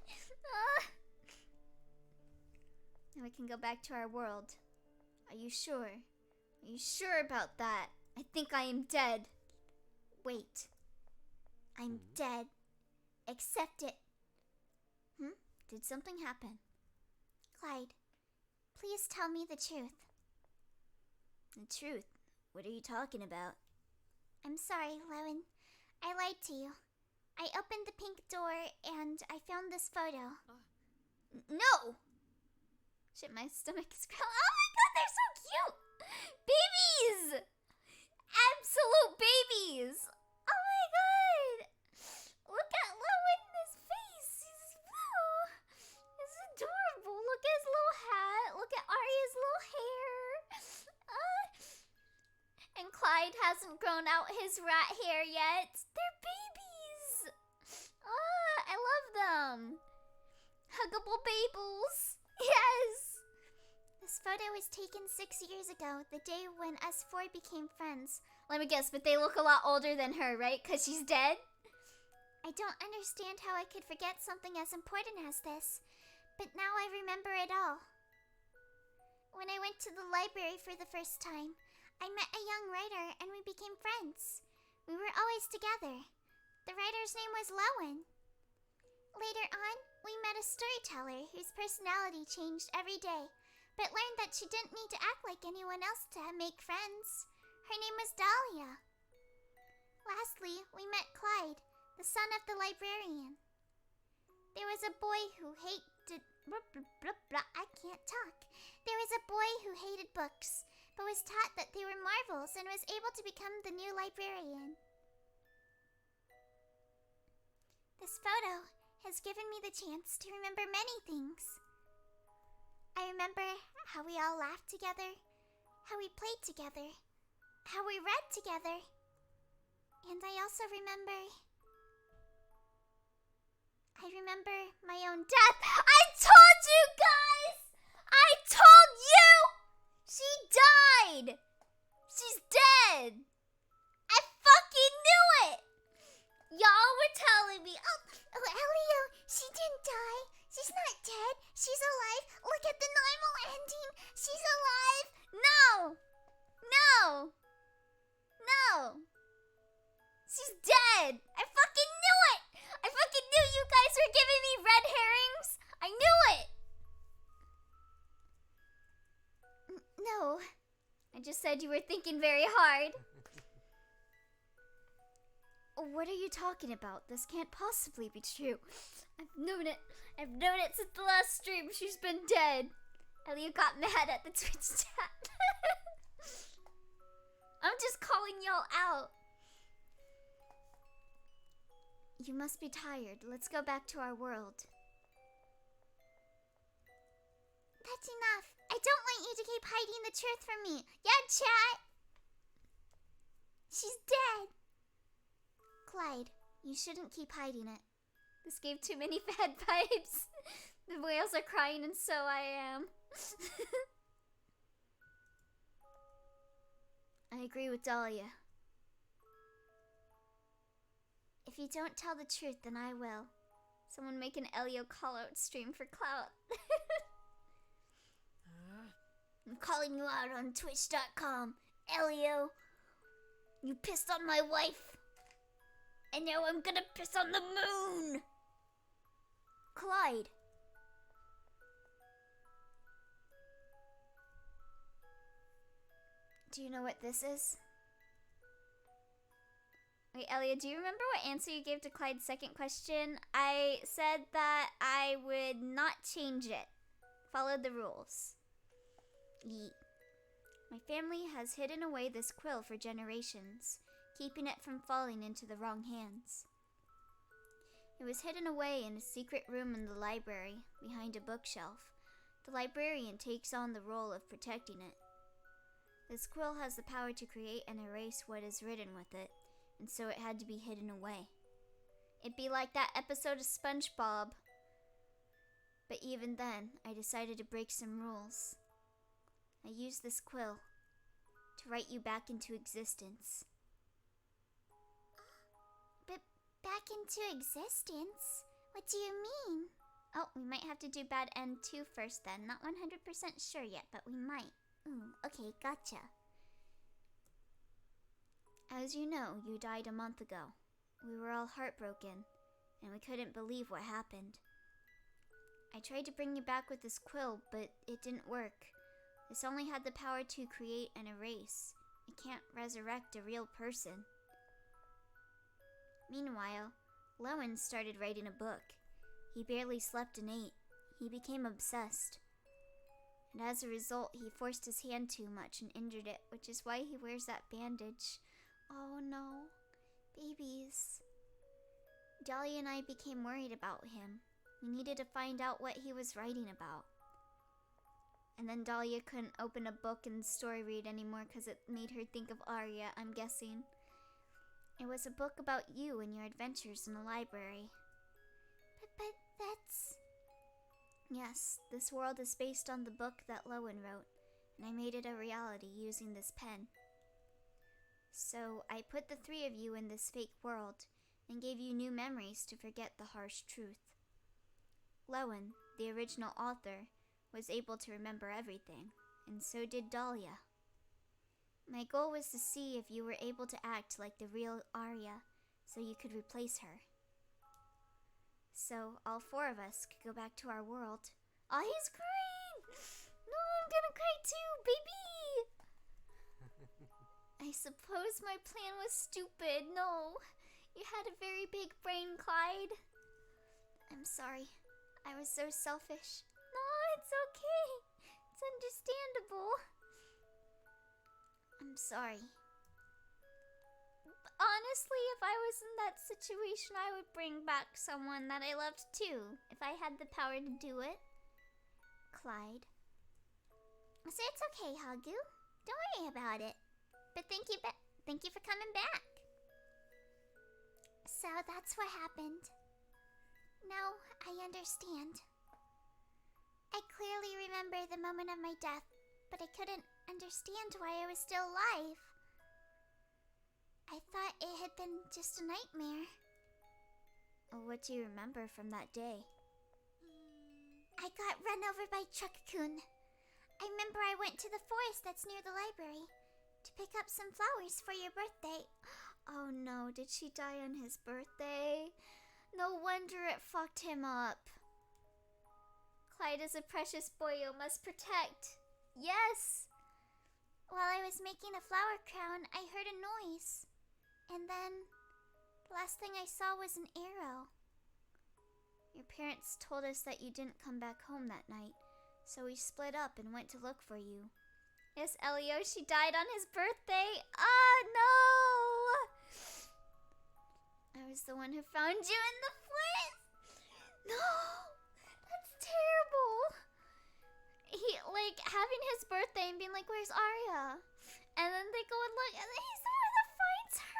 Now we can go back to our world. Are you sure? Are you sure about that? I think I am dead. Wait. I'm dead. Accept it. Did something happen? Clyde, please tell me the truth. The truth? What are you talking about? I'm sorry, Lowen. I lied to you. I opened the pink door and I found this photo. No! Shit, my stomach is growling. Oh my god, they're so cute! Babies! Absolute babies! Oh my god! Look at Lowen's face. He's adorable. Look at his little hat. Look at Aria's little hair. And Clyde hasn't grown out his rat hair yet. They're babies. I love them. Huggable bables. Yes. This photo was taken 6 years ago, the day when us four became friends. Let me guess, but they look a lot older than her, right? Because she's dead? I don't understand how I could forget something as important as this, but now I remember it all. When I went to the library for the first time, I met a young writer and we became friends. We were always together. The writer's name was Lowen. Later on, we met a storyteller whose personality changed every day, but learned that she didn't need to act like anyone else to make friends. Her name was Dahlia. Lastly, we met Clyde, the son of the librarian. There was a boy who hated... I can't talk. There was a boy who hated books, but was taught that they were marvels and was able to become the new librarian. This photo has given me the chance to remember many things. I remember how we all laughed together, how we played together, how we read together, and I also remember my own death. I told you guys! I told you! She died! She's dead! I fucking knew it! Y'all were telling me, oh, Elio, she didn't die. She's not dead. She's alive. Look at the normal ending. She's alive. No! No! No! She's dead! I fucking knew it! I fucking knew you guys were giving me red herrings! I knew it! No. I just said you were thinking very hard. What are you talking about? This can't possibly be true. I've known it. I've known it since the last stream. She's been dead. Elliot got mad at the Twitch chat. I'm just calling y'all out. You must be tired. Let's go back to our world. That's enough. I don't want you to keep hiding the truth from me. Yeah, chat? She's dead. Clyde, you shouldn't keep hiding it. This gave too many bad vibes. The whales are crying and so I am. I agree with Dahlia. If you don't tell the truth, then I will. Someone make an Elio call-out stream for clout. I'm calling you out on Twitch.com. Elio, you pissed on my wife. And now I'm gonna piss on the moon. Clyde. Do you know what this is? Wait, Elliot, do you remember what answer you gave to Clyde's second question? I said that I would not change it. Follow the rules. Yeet. My family has hidden away this quill for generations, keeping it from falling into the wrong hands. It was hidden away in a secret room in the library, behind a bookshelf. The librarian takes on the role of protecting it. This quill has the power to create and erase what is written with it, and so it had to be hidden away. It'd be like that episode of SpongeBob. But even then, I decided to break some rules. I used this quill to write you back into existence. But back into existence? What do you mean? Oh, we might have to do bad end 2 first then. Not 100% sure yet, but we might. Okay, gotcha. As you know, you died a month ago. We were all heartbroken, and we couldn't believe what happened. I tried to bring you back with this quill, but it didn't work. This only had the power to create and erase. It can't resurrect a real person. Meanwhile, Lowen started writing a book. He barely slept and ate. he became obsessed. And as a result, he forced his hand too much and injured it, which is why he wears that bandage. Oh no. Babies. Dahlia and I became worried about him. We needed to find out what he was writing about. And then Dahlia couldn't open a book and story read anymore because it made her think of Aria, I'm guessing. It was a book about you and your adventures in the library. But that's... Yes, this world is based on the book that Lowen wrote, and I made it a reality using this pen. So I put the three of you in this fake world and gave you new memories to forget the harsh truth. Lowen, the original author, was able to remember everything, and so did Dahlia. My goal was to see if you were able to act like the real Aria, so you could replace her. So all four of us could go back to our world. Oh, he's crying! No, I'm gonna cry too, baby! I suppose my plan was stupid. No, you had a very big brain, Clyde. I'm sorry. I was so selfish. No, it's okay. It's understandable. I'm sorry. Honestly, if I was in that situation, I would bring back someone that I loved too, if I had the power to do it. Clyde. So it's okay, Hagu. Don't worry about it. But thank you for coming back. So that's what happened. Now I understand. I clearly remember the moment of my death, but I couldn't understand why I was still alive. I thought it had been just a nightmare. What do you remember from that day? I got run over by Truck-kun. I remember I went to the forest that's near the library to pick up some flowers for your birthday. Oh no, did she die on his birthday? No wonder it fucked him up. Clyde is a precious boy you must protect. Yes! While I was making a flower crown, I heard a noise. And then, the last thing I saw was an arrow. Your parents told us that you didn't come back home that night, so we split up and went to look for you. Yes, Elio, she died on his birthday. Ah, no! I was the one who found you in the forest. No! That's terrible. He, having his birthday and being like, where's Aria? And then they go and look, and then he's the one that finds her.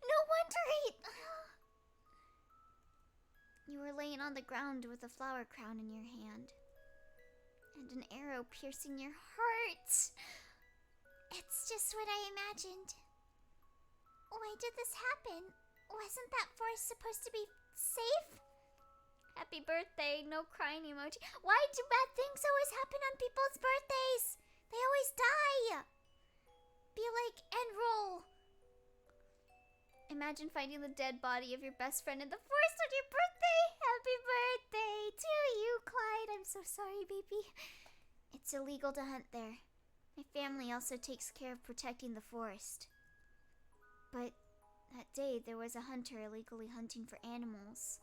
No wonder You were laying on the ground with a flower crown in your hand. And an arrow piercing your heart. It's just what I imagined. Why did this happen? Wasn't that forest supposed to be safe? Happy birthday, no crying emoji. Why do bad things always happen on people's birthdays? They always die. Be like, end roll. Imagine finding the dead body of your best friend in the forest on your birthday. Happy birthday to you, Clyde. I'm so sorry, baby. It's illegal to hunt there. My family also takes care of protecting the forest. But that day, there was a hunter illegally hunting for animals.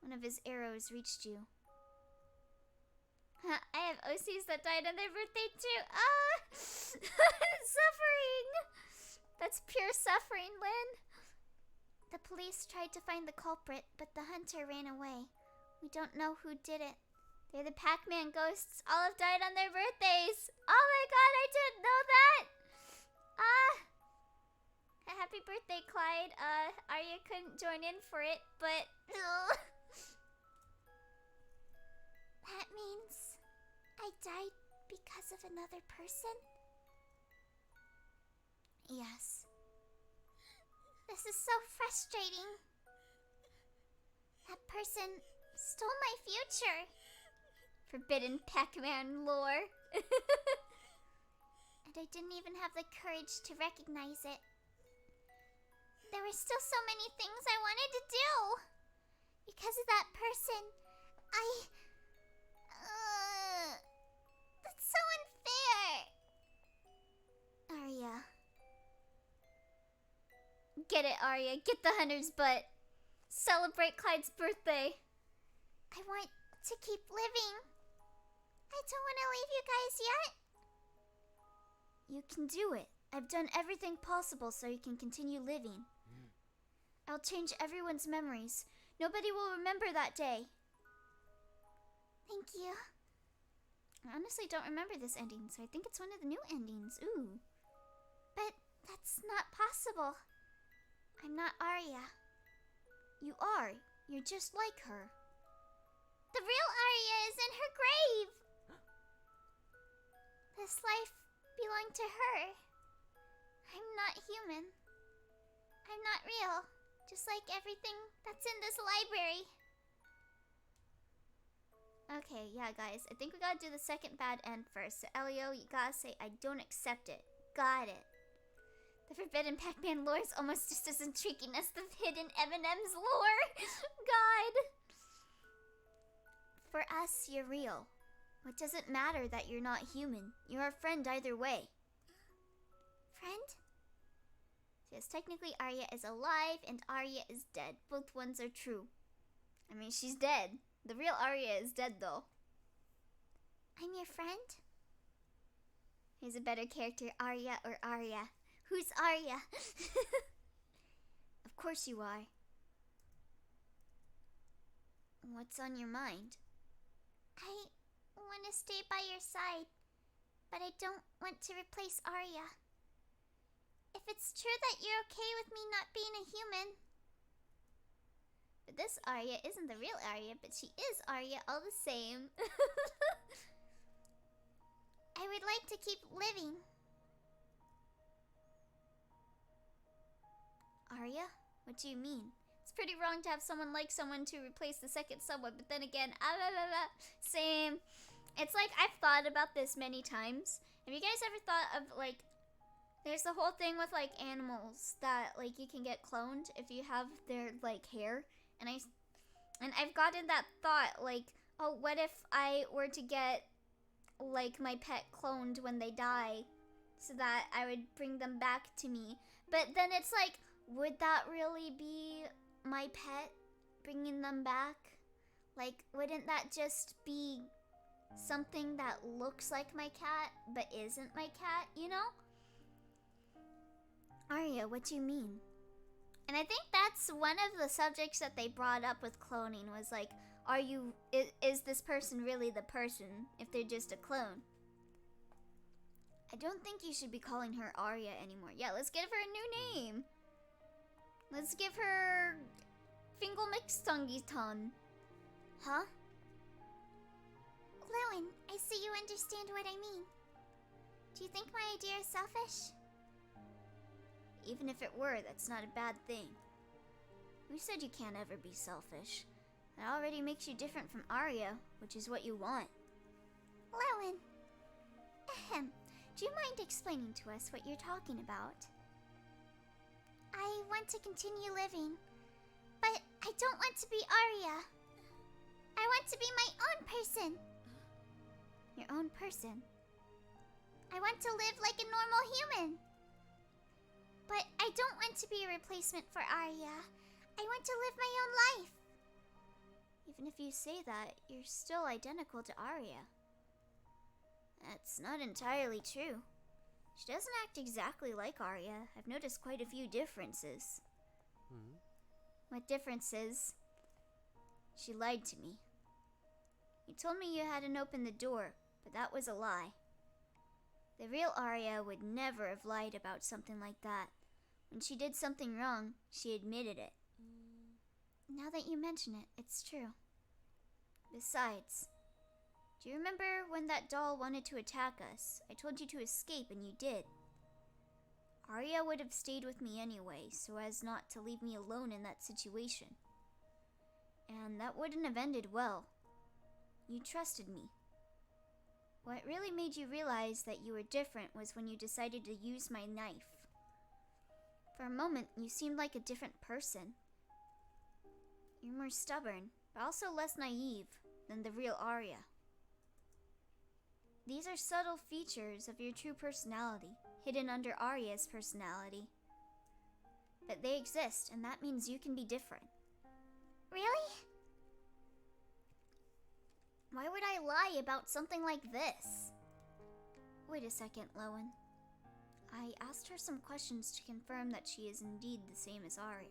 One of his arrows reached you. I have OCs that died on their birthday too. Ah! Suffering! That's pure suffering, Lynn. The police tried to find the culprit, but the hunter ran away. We don't know who did it. They're the Pac-Man ghosts. All have died on their birthdays. Oh my god, I didn't know that! Happy birthday, Clyde. Aria couldn't join in for it, but... That means I died because of another person? Yes. This is so frustrating. That person stole my future. Forbidden Pac-Man lore. And I didn't even have the courage to recognize it. There were still so many things I wanted to do. Because of that person, that's so unfair. Aria. Get it, Aria. Get the hunter's butt. Celebrate Clyde's birthday. I want to keep living. I don't want to leave you guys yet. You can do it. I've done everything possible so you can continue living. I'll change everyone's memories. Nobody will remember that day. Thank you. I honestly don't remember this ending, so I think it's one of the new endings. Ooh. But that's not possible. I'm not Aria. You are. You're just like her. The real Aria is in her grave. This life belonged to her. I'm not human. I'm not real. Just like everything that's in this library. Okay, yeah, guys. I think we gotta do the second bad end first. So, Elio, you gotta say, I don't accept it. Got it. The Forbidden Pac-Man lore is almost just as intriguing as the hidden M&M's lore. God. For us, you're real. What does it matter that you're not human? You're our friend either way. Friend? Yes, technically Aria is alive and Aria is dead. Both ones are true. I mean, she's dead. The real Aria is dead, though. I'm your friend? Here's a better character, Aria or Aria. Who's Aria? Of course you are. What's on your mind? I want to stay by your side, but I don't want to replace Aria. If it's true that you're okay with me not being a human. But this Aria isn't the real Aria, but she is Aria all the same. I would like to keep living. Aria? What do you mean? It's pretty wrong to have someone like someone to replace the second someone, but then again, same. It's like, I've thought about this many times. Have you guys ever thought of, like, there's the whole thing with, like, animals that, like, you can get cloned if you have their, like, hair. And I've gotten that thought, like, oh, what if I were to get, like, my pet cloned when they die so that I would bring them back to me? But then it's like, would that really be my pet bringing them back? Like, wouldn't that just be something that looks like my cat but isn't my cat, you know? Aria, what do you mean? And I think that's one of the subjects that they brought up with cloning was like, is this person really the person if they're just a clone? I don't think you should be calling her Aria anymore. Yeah, let's give her a new name. Let's give her Fingelmixtungiton. Huh? Lewin, I see you understand what I mean. Do you think my idea is selfish? Even if it were, that's not a bad thing. Who said you can't ever be selfish? That already makes you different from Aria, which is what you want. Lewin. Ahem. Do you mind explaining to us what you're talking about? I want to continue living, but I don't want to be Aria. I want to be my own person. Your own person? I want to live like a normal human. But I don't want to be a replacement for Aria. I want to live my own life. Even if you say that, you're still identical to Aria. That's not entirely true. She doesn't act exactly like Aria. I've noticed quite a few differences. What differences? She lied to me. You told me you hadn't opened the door, but that was a lie. The real Aria would never have lied about something like that. When she did something wrong, she admitted it. Now that you mention it, it's true. Besides, do you remember when that doll wanted to attack us? I told you to escape and you did. Aria would have stayed with me anyway, so as not to leave me alone in that situation. And that wouldn't have ended well. You trusted me. What really made you realize that you were different was when you decided to use my knife. For a moment, you seemed like a different person. You're more stubborn, but also less naive than the real Aria. These are subtle features of your true personality, hidden under Aria's personality. But they exist, and that means you can be different. Really? Why would I lie about something like this? Wait a second, Lowen. I asked her some questions to confirm that she is indeed the same as Aria.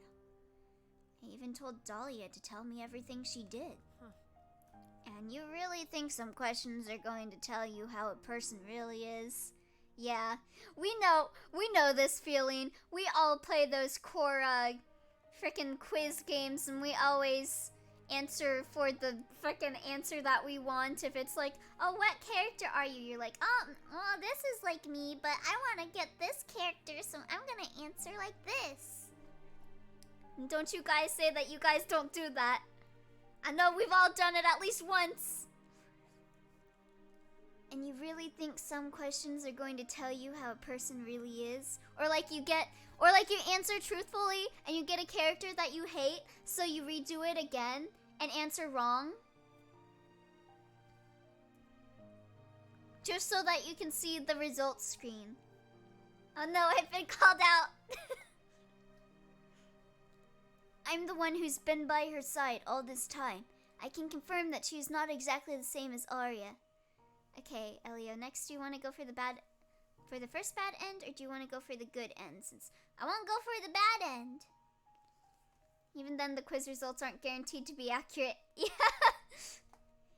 I even told Dahlia to tell me everything she did. And you really think some questions are going to tell you how a person really is? Yeah, we know this feeling. We all play those Quora frickin' quiz games and we always answer for the frickin' answer that we want. If it's like, oh, what character are you? You're like, oh, well, this is like me, but I want to get this character, so I'm gonna answer like this. And don't you guys say that you guys don't do that. I know we've all done it at least once. And you really think some questions are going to tell you how a person really is? Or like you answer truthfully and you get a character that you hate, so you redo it again and answer wrong? Just so that you can see the results screen. Oh no, I've been called out. I'm the one who's been by her side all this time. I can confirm that she's not exactly the same as Aria. Okay, Elio, next do you want to go for the first bad end, or do you want to go for the good end? Since I won't go for the bad end. Even then, the quiz results aren't guaranteed to be accurate. Yeah.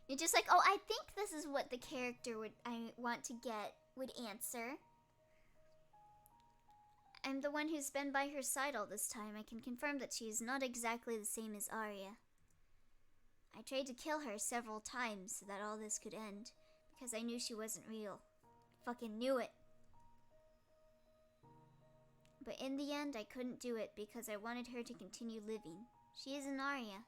You're just like, oh, I think this is what the character I want to get would answer. I'm the one who's been by her side all this time. I can confirm that she is not exactly the same as Aria. I tried to kill her several times so that all this could end, because I knew she wasn't real. Fucking knew it. But in the end, I couldn't do it because I wanted her to continue living. She is an Aria.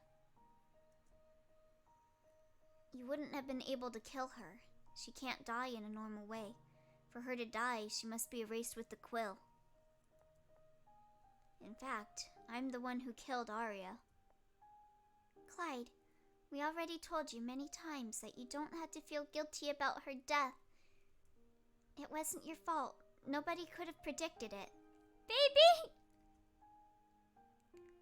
You wouldn't have been able to kill her. She can't die in a normal way. For her to die, she must be erased with the quill. In fact, I'm the one who killed Aria. Clyde, we already told you many times that you don't have to feel guilty about her death. It wasn't your fault. Nobody could have predicted it. Baby!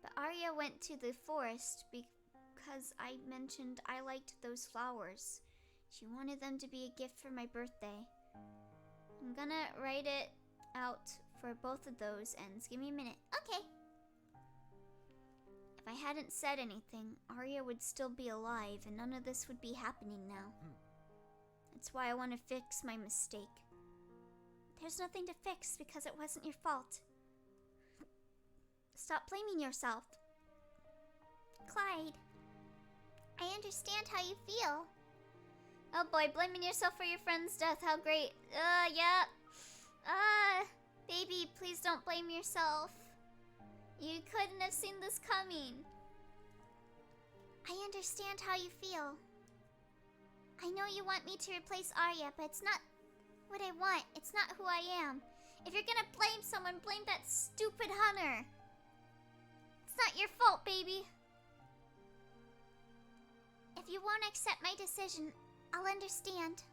But Aria went to the forest because I mentioned I liked those flowers. She wanted them to be a gift for my birthday. I'm gonna write it out for both of those ends. Give me a minute. Okay. If I hadn't said anything, Aria would still be alive and none of this would be happening now. That's why I want to fix my mistake. There's nothing to fix because it wasn't your fault. Stop blaming yourself. Clyde, I understand how you feel. Oh boy, blaming yourself for your friend's death. How great. Yeah. Baby, please don't blame yourself. You couldn't have seen this coming. I understand how you feel. I know you want me to replace Aria, but it's not what I want. It's not who I am. If you're gonna blame someone, blame that stupid hunter. It's not your fault, baby. If you won't accept my decision, I'll understand.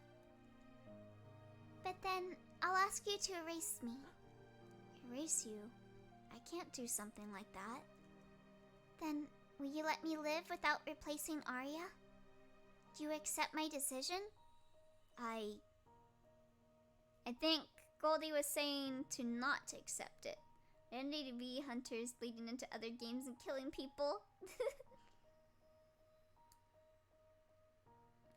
But then I'll ask you to erase me. Erase you? I can't do something like that. Then will you let me live without replacing Aria? Do you accept my decision? I think Goldie was saying to not accept it. There need to be hunters bleeding into other games and killing people.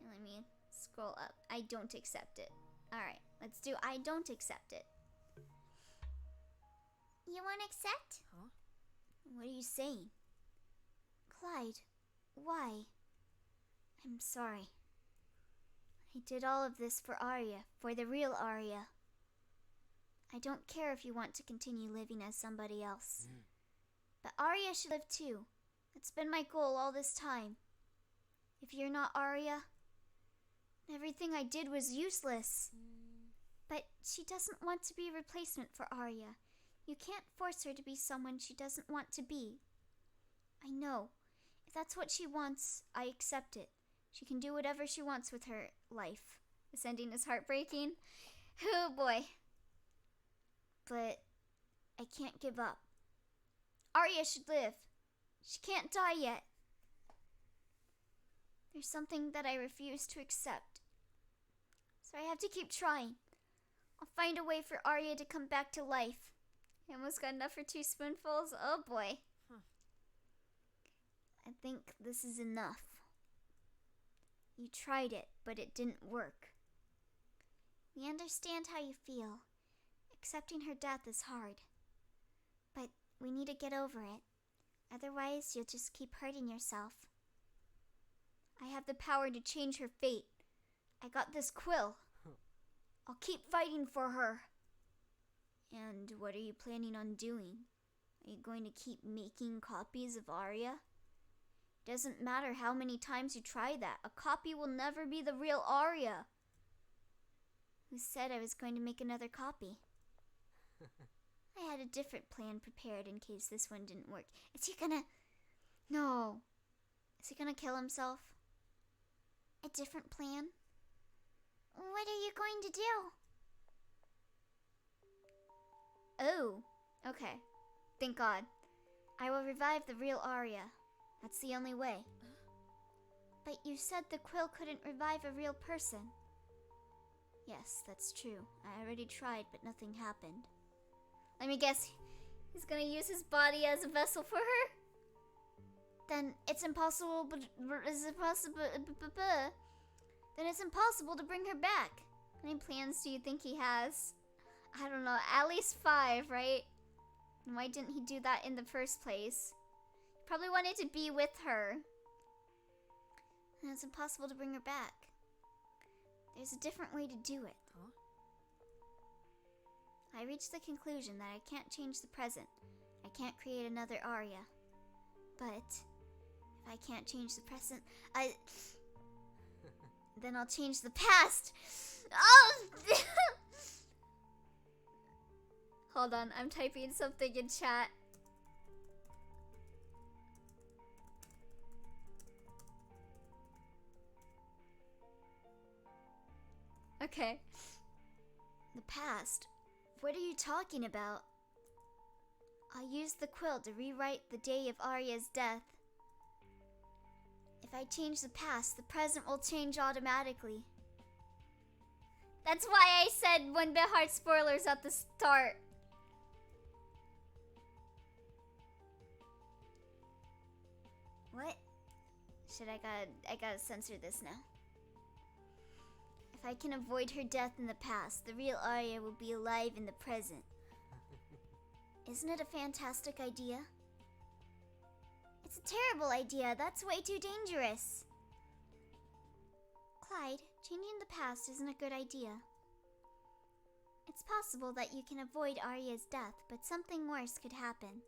Let me scroll up. I don't accept it. Alright, let's do I don't accept it. You won't accept? Huh? What are you saying? Clyde, why? I'm sorry. I did all of this for Aria, for the real Aria. I don't care if you want to continue living as somebody else. But Aria should live too. That's been my goal all this time. If you're not Aria, everything I did was useless. But she doesn't want to be a replacement for Aria. You can't force her to be someone she doesn't want to be. I know. If that's what she wants, I accept it. She can do whatever she wants with her life. This ending is heartbreaking. Oh boy. But I can't give up. Aria should live. She can't die yet. There's something that I refuse to accept. So I have to keep trying. I'll find a way for Aria to come back to life. I almost got enough for 2 spoonfuls. Oh boy. I think this is enough. You tried it, but it didn't work. We understand how you feel. Accepting her death is hard. But we need to get over it. Otherwise, you'll just keep hurting yourself. I have the power to change her fate. I got this quill. I'll keep fighting for her. And what are you planning on doing? Are you going to keep making copies of Aria? Doesn't matter how many times you try that. A copy will never be the real Aria. Who said I was going to make another copy? I had a different plan prepared in case this one didn't work. Is he gonna... No. Is he gonna kill himself? A different plan? What are you going to do? Oh, okay. Thank God. I will revive the real Aria. That's the only way. But you said the quill couldn't revive a real person. Yes, that's true. I already tried, but nothing happened. Let me guess. He's gonna use his body as a vessel for her? Then it's impossible, then it's impossible to bring her back. How many plans do you think he has? I don't know, at least 5, right? And why didn't he do that in the first place? He probably wanted to be with her. And it's impossible to bring her back. There's a different way to do it. Huh? I reached the conclusion that I can't change the present. I can't create another Aria. But if I can't change the present, then I'll change the past. Oh! Hold on, I'm typing something in chat. Okay. The past? What are you talking about? I'll use the quill to rewrite the day of Aria's death. If I change the past, the present will change automatically. That's why I said 1-bit heart spoilers at the start. What? I gotta censor this now. If I can avoid her death in the past, the real Aria will be alive in the present. Isn't it a fantastic idea? It's a terrible idea. That's way too dangerous. Clyde, changing the past isn't a good idea. It's possible that you can avoid Aria's death, but something worse could happen.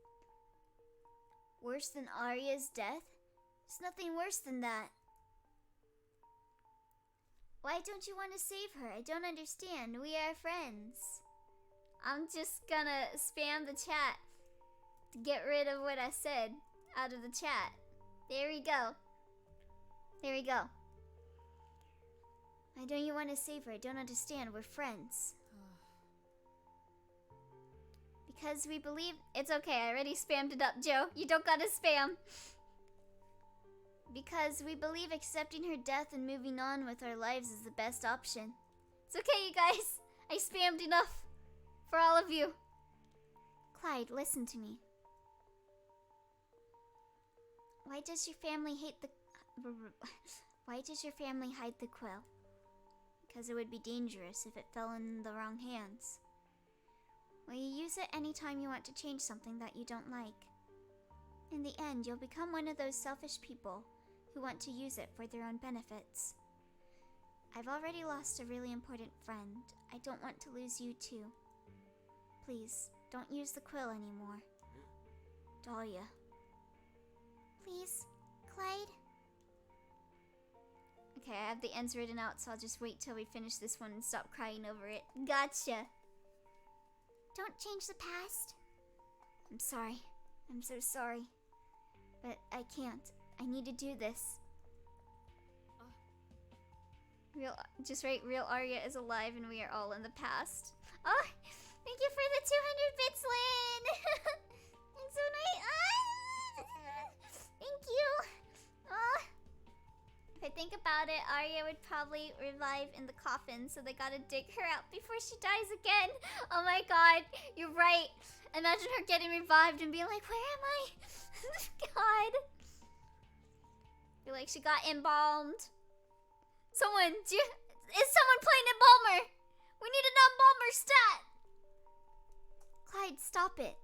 Worse than Aria's death? There's nothing worse than that. Why don't you want to save her? I don't understand. We are friends. I'm just gonna spam the chat to get rid of what I said out of the chat. There we go. There we go. Why don't you want to save her? I don't understand. We're friends. Because we believe... It's okay, I already spammed it up, Joe. You don't gotta spam. Because we believe accepting her death and moving on with our lives is the best option. It's okay, you guys. I spammed enough for all of you. Clyde, listen to me. Why does your family hate the... Why does your family hide the quill? Because it would be dangerous if it fell in the wrong hands. Will you use it anytime you want to change something that you don't like? In the end, you'll become one of those selfish people who want to use it for their own benefits. I've already lost a really important friend. I don't want to lose you too. Please, don't use the quill anymore. Dahlia. Please, Clyde? Okay, I have the ends written out, so I'll just wait till we finish this one and stop crying over it. Gotcha! Don't change the past. I'm sorry. I'm so sorry. But I can't. I need to do this. Just write, real Aria is alive and we are all in the past. Oh, thank you for the 200 bits, Lynn! It's so nice. Ah, thank you. Oh. If I think think about it, Aria would probably revive in the coffin, so they gotta dig her out before she dies again. Oh my god, you're right. Imagine her getting revived and being like, where am I? God. Be like, she got embalmed. Is someone playing embalmer? We need an embalmer stat. Clyde, stop it.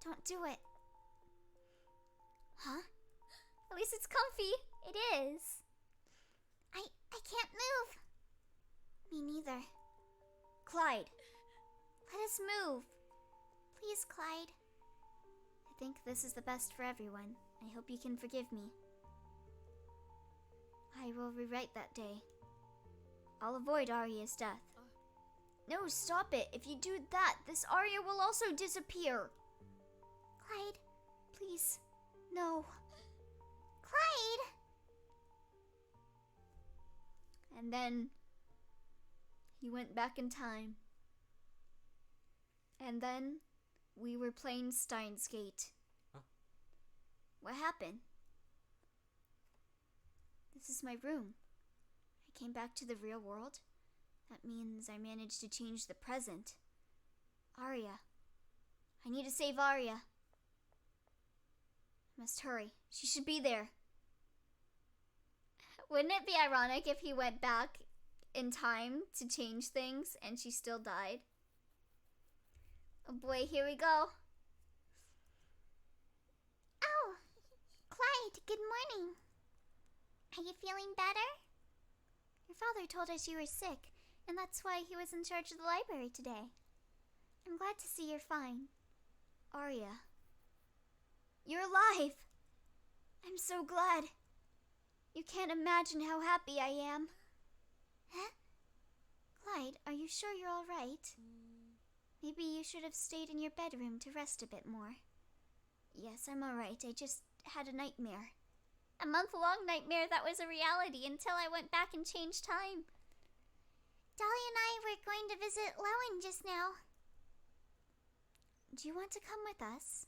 Don't do it. Huh? At least it's comfy. It is. I can't move. Me neither. Clyde, let us move. Please, Clyde. I think this is the best for everyone. I hope you can forgive me. I will rewrite that day. I'll avoid Aria's death. No, stop it. If you do that, this Aria will also disappear. Clyde, please, no. Clyde! And then he went back in time. And then we were playing Steins Gate. Huh? What happened? This is my room. I came back to the real world. That means I managed to change the present. Aria. I need to save Aria. I must hurry. She should be there. Wouldn't it be ironic if he went back in time to change things and she still died? Oh boy, here we go. Oh, Clyde, good morning. Are you feeling better? Your father told us you were sick, and that's why he was in charge of the library today. I'm glad to see you're fine. Aria. You're alive! I'm so glad. You can't imagine how happy I am. Huh? Clyde, are you sure you're all right? Maybe you should have stayed in your bedroom to rest a bit more. Yes, I'm all right. I just had a nightmare. A month-long nightmare that was a reality until I went back and changed time. Dolly and I were going to visit Lowen just now. Do you want to come with us?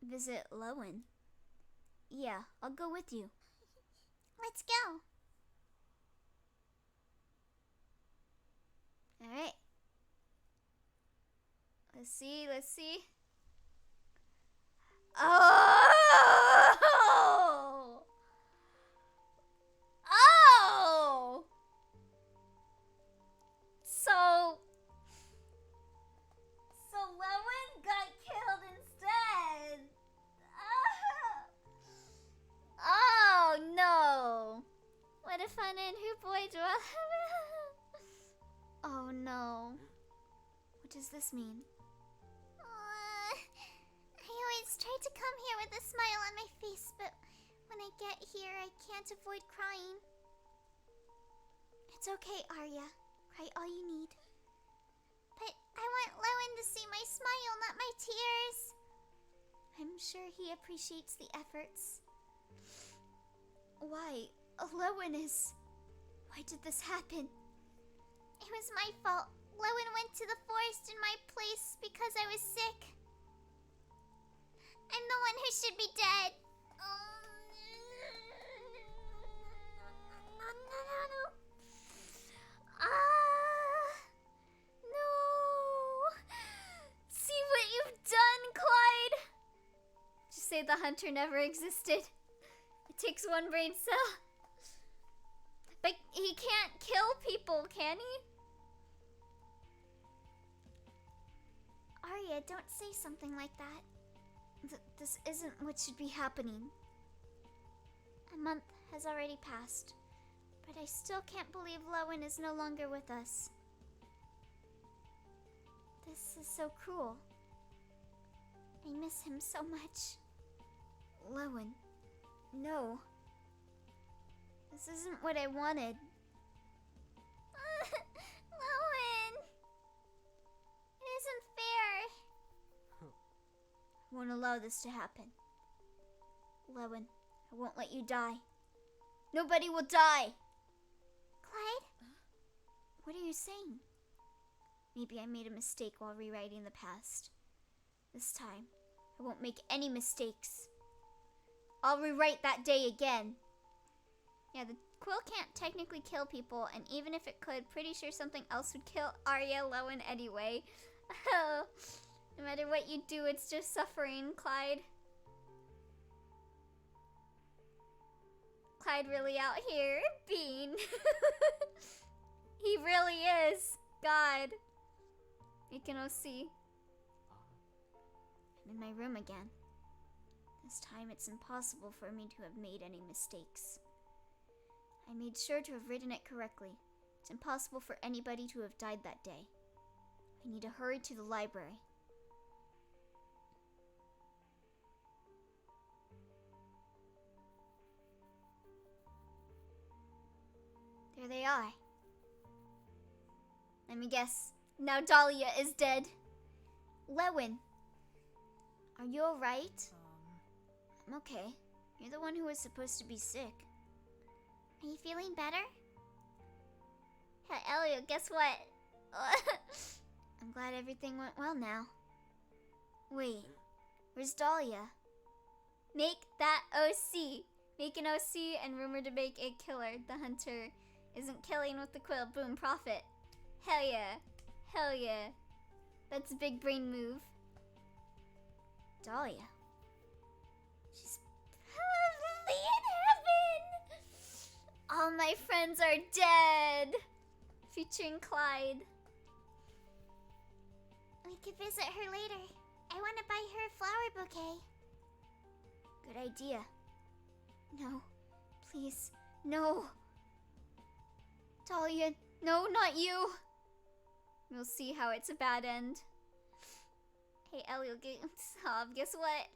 Visit Lowen? Yeah, I'll go with you. Let's go. Alright. Let's see. Oh! Oh! So Lowen got killed instead. Oh no! What a fun and who boy do I have? Oh no. What does this mean? I always try to come here with a smile on my face, but when I get here, I can't avoid crying. It's okay, Aria. Cry all you need. But I want Lowen to see my smile, not my tears. I'm sure he appreciates the efforts. Why? Why did this happen? It was my fault. Lowen went to the forest in my place because I was sick. I'm the one who should be dead. No. See what you've done, Clyde. Just say the hunter never existed. It takes one brain cell. But he can't kill people, can he? Aria, don't say something like that. This isn't what should be happening. A month has already passed, but I still can't believe Lowen is no longer with us. This is so cruel. I miss him so much. Lowen, no. This isn't what I wanted. Lowen! It isn't fair. I won't allow this to happen. Lowen, I won't let you die. Nobody will die! Clyde? What are you saying? Maybe I made a mistake while rewriting the past. This time, I won't make any mistakes. I'll rewrite that day again. Yeah, the quill can't technically kill people, and even if it could, pretty sure something else would kill Aria, Lowen anyway. No matter what you do, it's just suffering, Clyde. Clyde really out here being. He really is. God. You can all see. I'm in my room again. This time it's impossible for me to have made any mistakes. I made sure to have written it correctly. It's impossible for anybody to have died that day. I need to hurry to the library. There they are. Let me guess. Now Dahlia is dead. Lowen, are you alright? I'm okay. You're the one who was supposed to be sick. Are you feeling better? Hey, Elio, guess what? I'm glad everything went well now. Wait, where's Dahlia? Make that OC. Make an OC and rumored to make a killer. The hunter isn't killing with the quill. Boom, profit. Hell yeah. Hell yeah. That's a big brain move. Dahlia. She's probably in heaven. All my friends are dead. Featuring Clyde. We could visit her later. I want to buy her a flower bouquet. Good idea. No. Please. No. Dahlia. No, not you. We'll see how it's a bad end. Hey, Elio, stop. Guess what?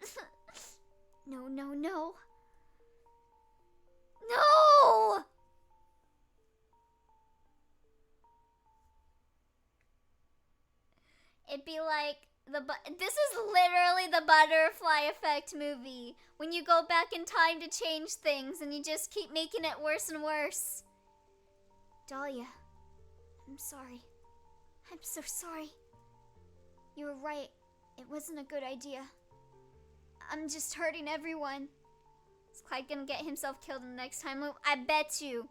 No, no, no. No! It'd be like this is literally the butterfly effect movie. When you go back in time to change things and you just keep making it worse and worse. Dahlia, I'm sorry. I'm so sorry. You were right. It wasn't a good idea. I'm just hurting everyone. Is Clyde gonna get himself killed in the next time loop? I bet you.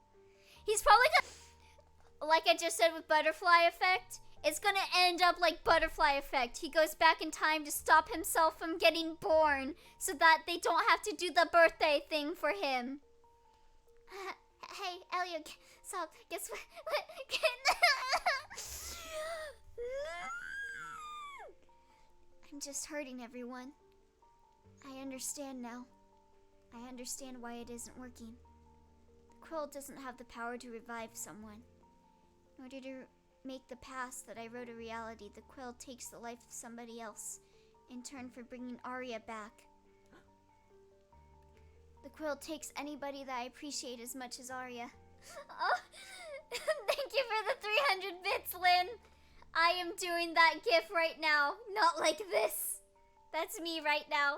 He's probably gonna, like I just said with butterfly effect, it's gonna end up like butterfly effect. He goes back in time to stop himself from getting born so that they don't have to do the birthday thing for him. Hey, Elio, stop. Guess what? I'm just hurting everyone. I understand now. I understand why it isn't working. The quill doesn't have the power to revive someone. In order to make the past that I wrote a reality, the quill takes the life of somebody else, in turn for bringing Aria back. The quill takes anybody that I appreciate as much as Aria. Oh, thank you for the 300 bits, Lynn. I am doing that gif right now, not like this. That's me right now.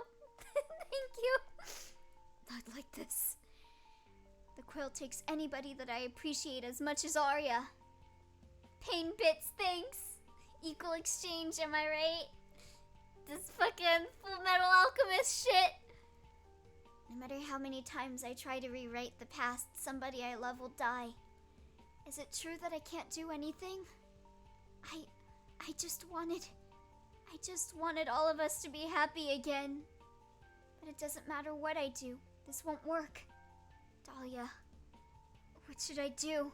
Thank you. Not like this. The quill takes anybody that I appreciate as much as Aria. Pain bits, thanks. Equal exchange, am I right? This fucking Full Metal Alchemist shit. No matter how many times I try to rewrite the past, somebody I love will die. Is it true that I can't do anything? I just wanted all of us to be happy again. But it doesn't matter what I do. This won't work. Dahlia, what should I do?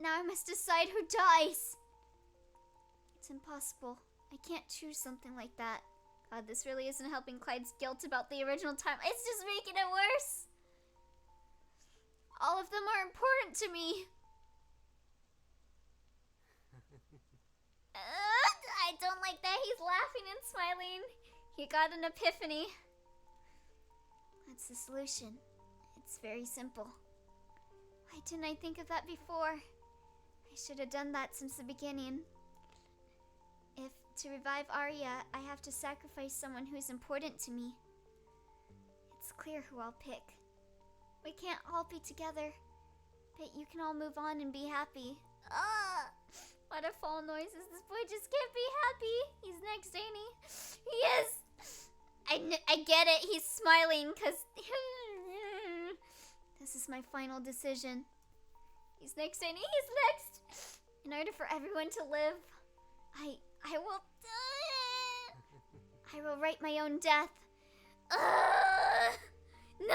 Now I must decide who dies. It's impossible. I can't choose something like that. God, this really isn't helping Clyde's guilt about the original time. It's just making it worse. All of them are important to me. I don't like that he's laughing and smiling. He got an epiphany. That's the solution. It's very simple. Why didn't I think of that before? I should have done that since the beginning. If to revive Aria, I have to sacrifice someone who's important to me. It's clear who I'll pick. We can't all be together, but you can all move on and be happy. Waterfall noises. This boy just can't be happy. He's next, ain't he? He is. I get it. He's smiling because This is my final decision. He's next, Annie. He's next. In order for everyone to live, I will. I will write my own death. No!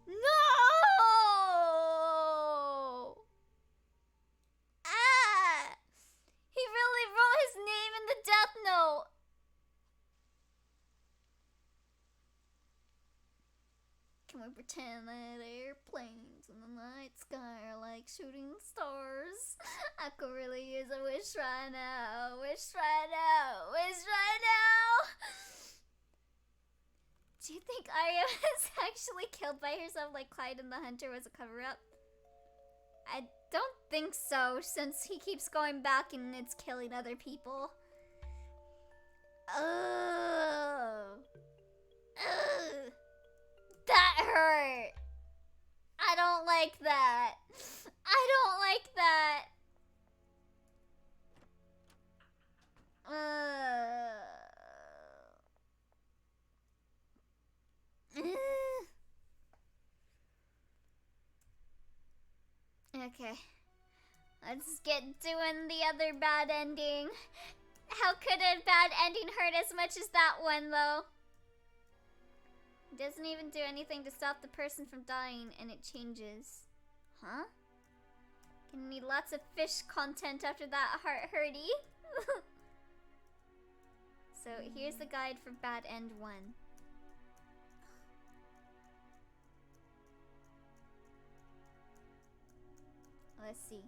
No! Ah! He really wrote his name in the death note. Can we pretend that airplanes in the night sky are like shooting stars? I could really use a wish right now. Wish right now. Wish right now. Do you think Aria was actually killed by herself like Clyde and the Hunter was a cover-up? I don't think so, since he keeps going back and it's killing other people. Ugh. Ugh. That hurt. I don't like that. I don't like that. Okay. Let's get doing the other bad ending. How could a bad ending hurt as much as that one, though? It doesn't even do anything to stop the person from dying, and it changes. Huh? Gonna need lots of fish content after that heart hurty. So here's the guide for Bad End 1. Let's see.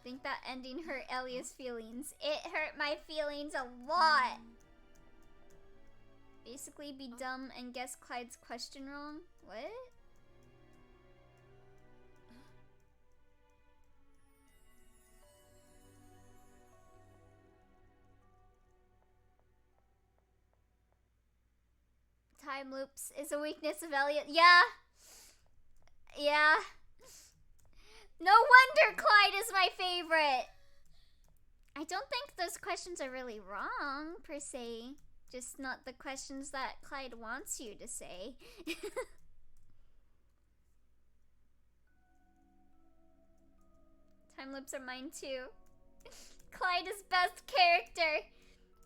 Think that ending hurt Elia's feelings. It hurt my feelings a lot. Basically be dumb and guess Clyde's question wrong. What? Time loops is a weakness of Elliot. Yeah. Yeah. No wonder Clyde is my favorite. I don't think those questions are really wrong, per se. Just not the questions that Clyde wants you to say. Time loops are mine too. Clyde is best character.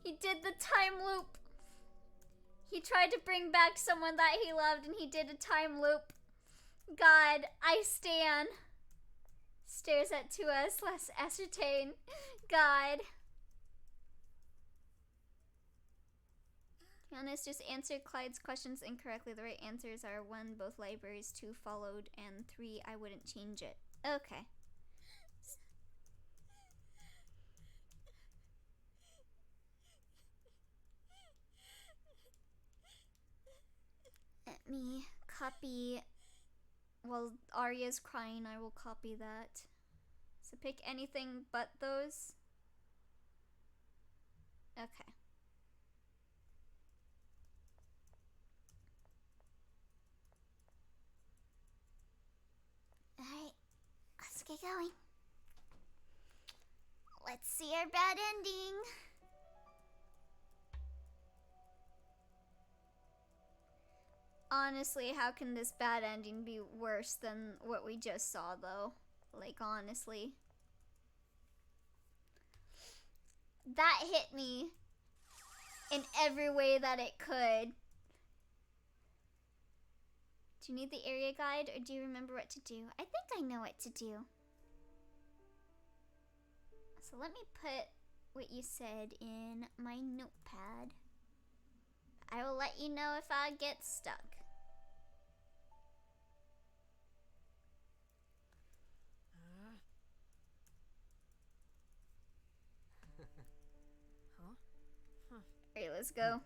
He did the time loop. He tried to bring back someone that he loved and he did a time loop. God, I stan. Stares at to us, less ascertain. God. To be honest, just answered Clyde's questions incorrectly. The right answers are 1, both libraries, 2, followed, and 3, I wouldn't change it. Okay. Let me copy. While Aria's crying, I will copy that. So pick anything but those. Okay. Alright, let's get going. Let's see our bad ending. Honestly, how can this bad ending be worse than what we just saw, though? Like, honestly. That hit me in every way that it could. Do you need the area guide, or do you remember what to do? I think I know what to do. So let me put what you said in my notepad. I will let you know if I get stuck. Alright, let's go.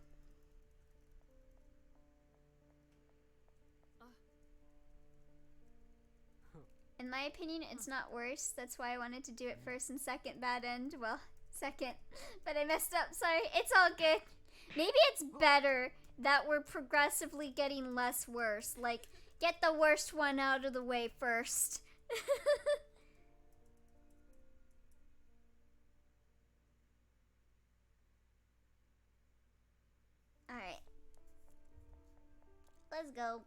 In my opinion, it's not worse. That's why I wanted to do it first and second bad end. Well, second. But I messed up. Sorry. It's all good. Maybe it's better that we're progressively getting less worse. Like, get the worst one out of the way first. Alright. Let's go.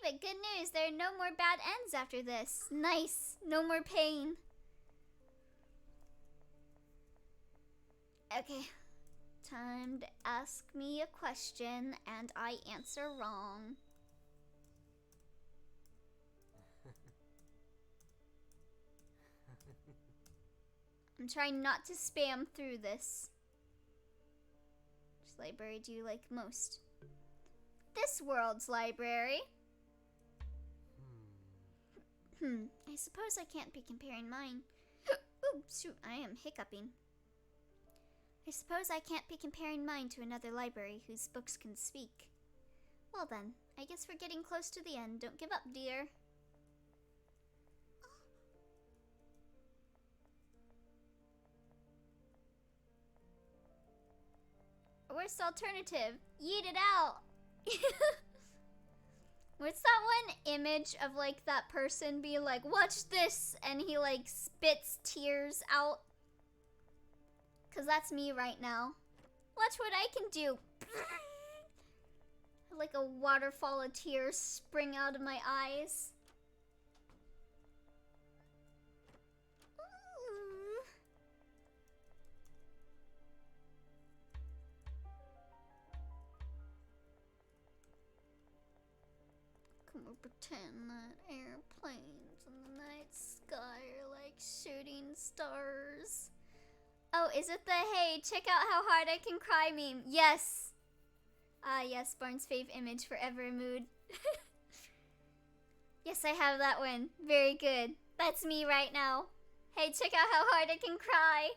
but good news. There are no more bad ends after this. Nice. No more pain. Okay. Time to ask me a question and I answer wrong. I'm trying not to spam through this. Which library do you like most? This world's library. I suppose I can't be comparing mine. Ooh, shoot, I am hiccuping. I suppose I can't be comparing mine to another library whose books can speak. Well then, I guess we're getting close to the end. Don't give up, dear. Worst alternative, yeet it out. What's that one image of like that person being like, watch this, and he like spits tears out? Cause that's me right now. Watch what I can do. Like a waterfall of tears spring out of my eyes. Come on, pretend that airplanes in the night sky are like shooting stars. Oh, is it the hey, check out how hard I can cry meme? Yes. Ah, yes, Barnes' fave image, forever mood. Yes, I have that one. Very good. That's me right now. Hey, check out how hard I can cry.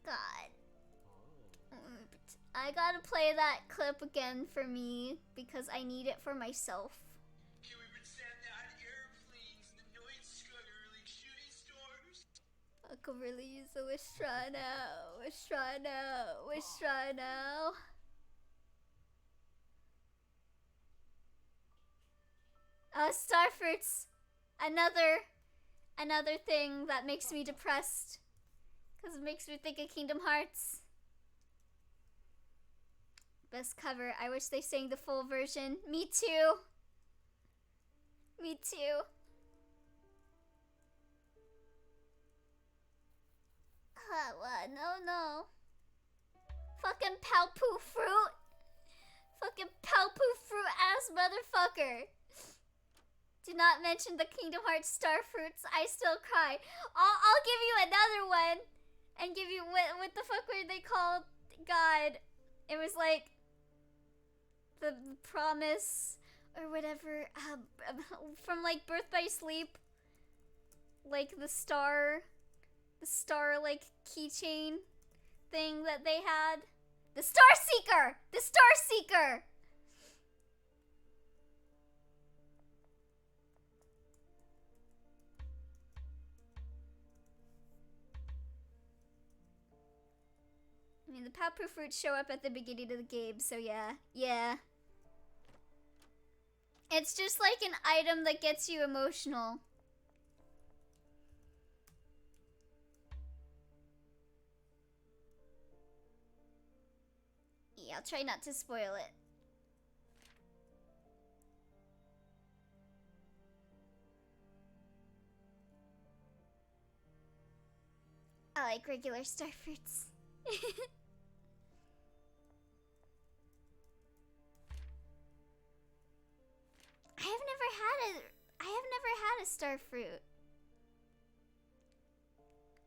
God. I gotta play that clip again for me because I need it for myself. Can we pretend that airplanes in the night sky are like shooting stars? I could really use a wish right now. Wish right now. Wish right now. Starfruits. Another thing that makes me depressed. Because it makes me think of Kingdom Hearts. Best cover. I wish they sang the full version. Me too. Me too. No. Fucking Palpoo fruit. Fucking Palpoo fruit ass motherfucker. Do not mention the Kingdom Hearts Starfruits. I still cry. I'll give you another one. And give you, what the fuck were they called? God. It was like the promise or whatever. From like Birth by Sleep. Like the star like keychain thing that they had. The Star Seeker! The Star Seeker! I mean, the Palpoo fruits show up at the beginning of the game, so yeah. Yeah. It's just like an item that gets you emotional. Yeah, I'll try not to spoil it. I like regular starfruits. I have never had a starfruit.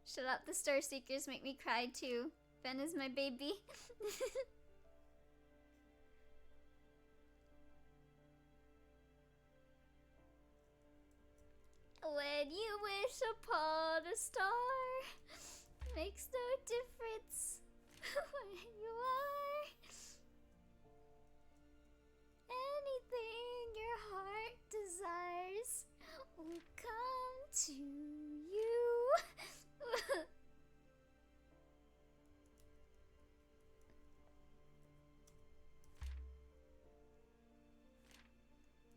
Shut up, the Star Seekers make me cry too. Ben is my baby. When you wish upon a star, makes no difference where you are. Anything your heart desires will come to you.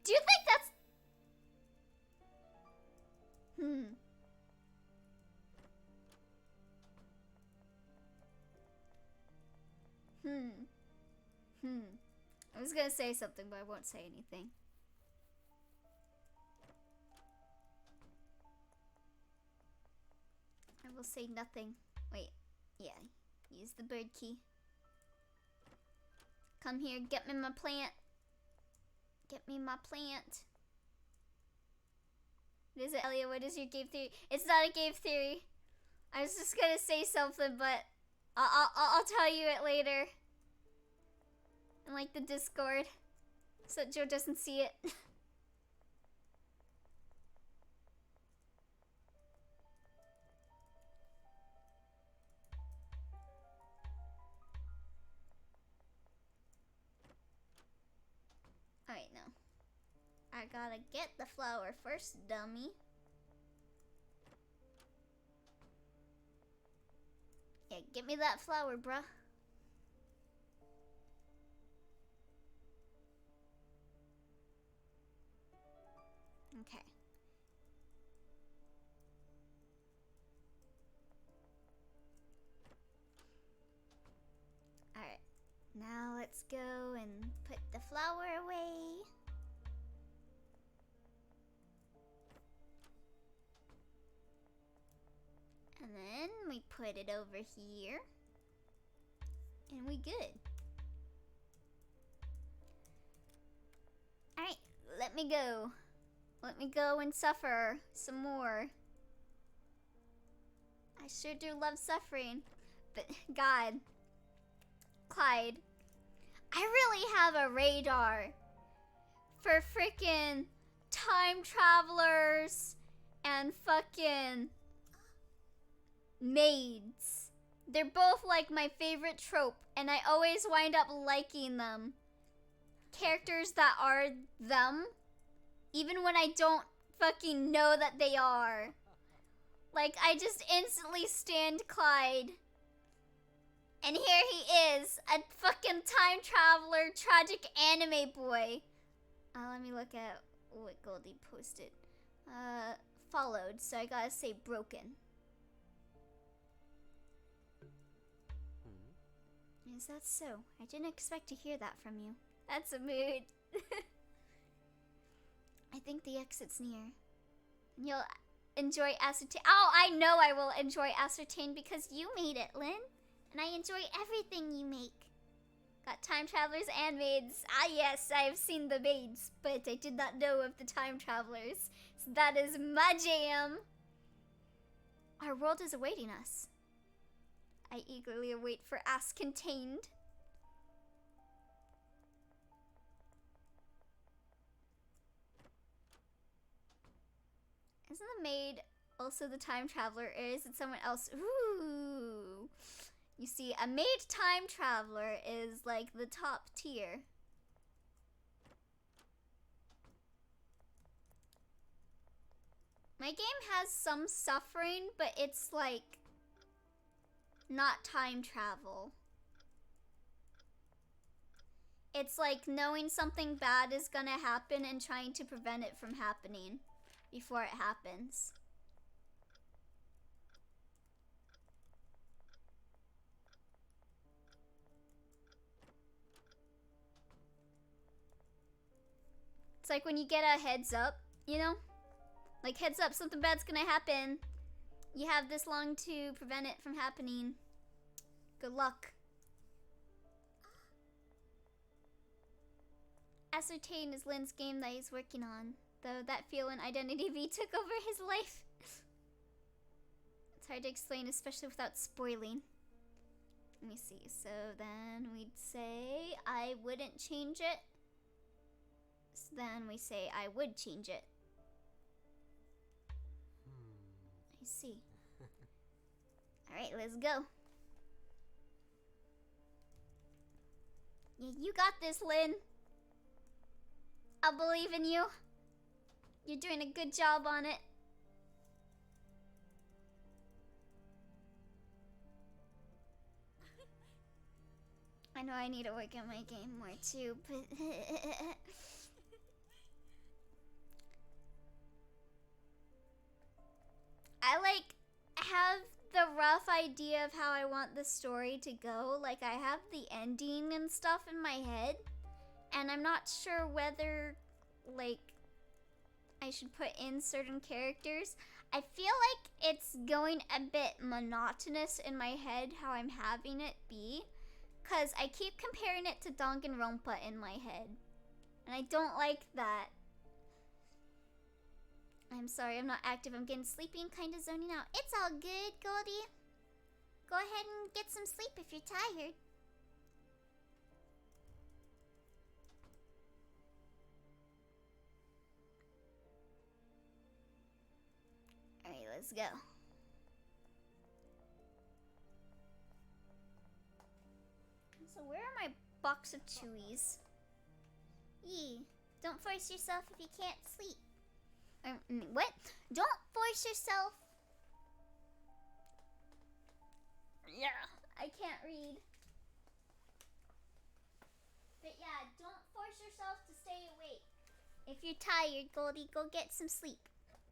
Do you think that's... I was gonna say something, but I won't say anything. I will say nothing. Wait, yeah, use the bird key. Come here, get me my plant. Get me my plant. What is it, Elliot? What is your game theory? It's not a game theory. I was just gonna say something, but I'll tell you it later. In like the Discord, so that Joe doesn't see it. Alright, no. I gotta get the flower first, dummy. Yeah, get me that flower, bruh. Okay. Alright. Now let's go and put the flower away. And then we put it over here. And we good. Alright, let me go. Let me go and suffer some more. I sure do love suffering. But God, Clyde, I really have a radar for freaking time travelers and fucking maids. They're both like my favorite trope, and I always wind up liking them. Characters that are them, even when I don't fucking know that they are. Like, I just instantly stand Clyde. And here he is, a fucking time traveler, tragic anime boy. Let me look at what Goldie posted. Followed, so I gotta say broken. Is that so? I didn't expect to hear that from you. That's a mood. I think the exit's near. And you'll enjoy Ascertain. Oh, I know I will enjoy Ascertain because you made it, Lynn. And I enjoy everything you make. Got time travelers and maids. Ah yes, I have seen the maids, but I did not know of the time travelers. So that is my jam. Our world is awaiting us. I eagerly await for Ass Contained. Isn't the maid also the time traveler, or is it someone else? Ooh. You see, a maid time traveler is like the top tier. My game has some suffering, but it's like not time travel. It's like knowing something bad is gonna happen and trying to prevent it from happening before it happens. It's like when you get a heads up, you know? Like, heads up, something bad's gonna happen. You have this long to prevent it from happening. Good luck. Ascertain is Lynn's game that he's working on, though that feel and identity V took over his life. It's hard to explain, especially without spoiling. Let me see, so then we'd say I wouldn't change it. So then we say I would change it. I see. Alright, let's go. Yeah, you got this, Lynn. I believe in you. You're doing a good job on it. I know I need to work on my game more too, but I like have the rough idea of how I want the story to go. Like, I have the ending and stuff in my head, and I'm not sure whether, like, I should put in certain characters. I feel like it's going a bit monotonous in my head how I'm having it be, because I keep comparing it to Danganronpa in my head, and I don't like that. I'm sorry, I'm not active. I'm getting sleepy and kind of zoning out. It's all good, Goldie. Go ahead and get some sleep if you're tired. Alright, let's go. So where are my box of chewies? Yee, don't force yourself if you can't sleep. What? Don't force yourself. Yeah, I can't read. But yeah, don't force yourself to stay awake. If you're tired, Goldie, go get some sleep.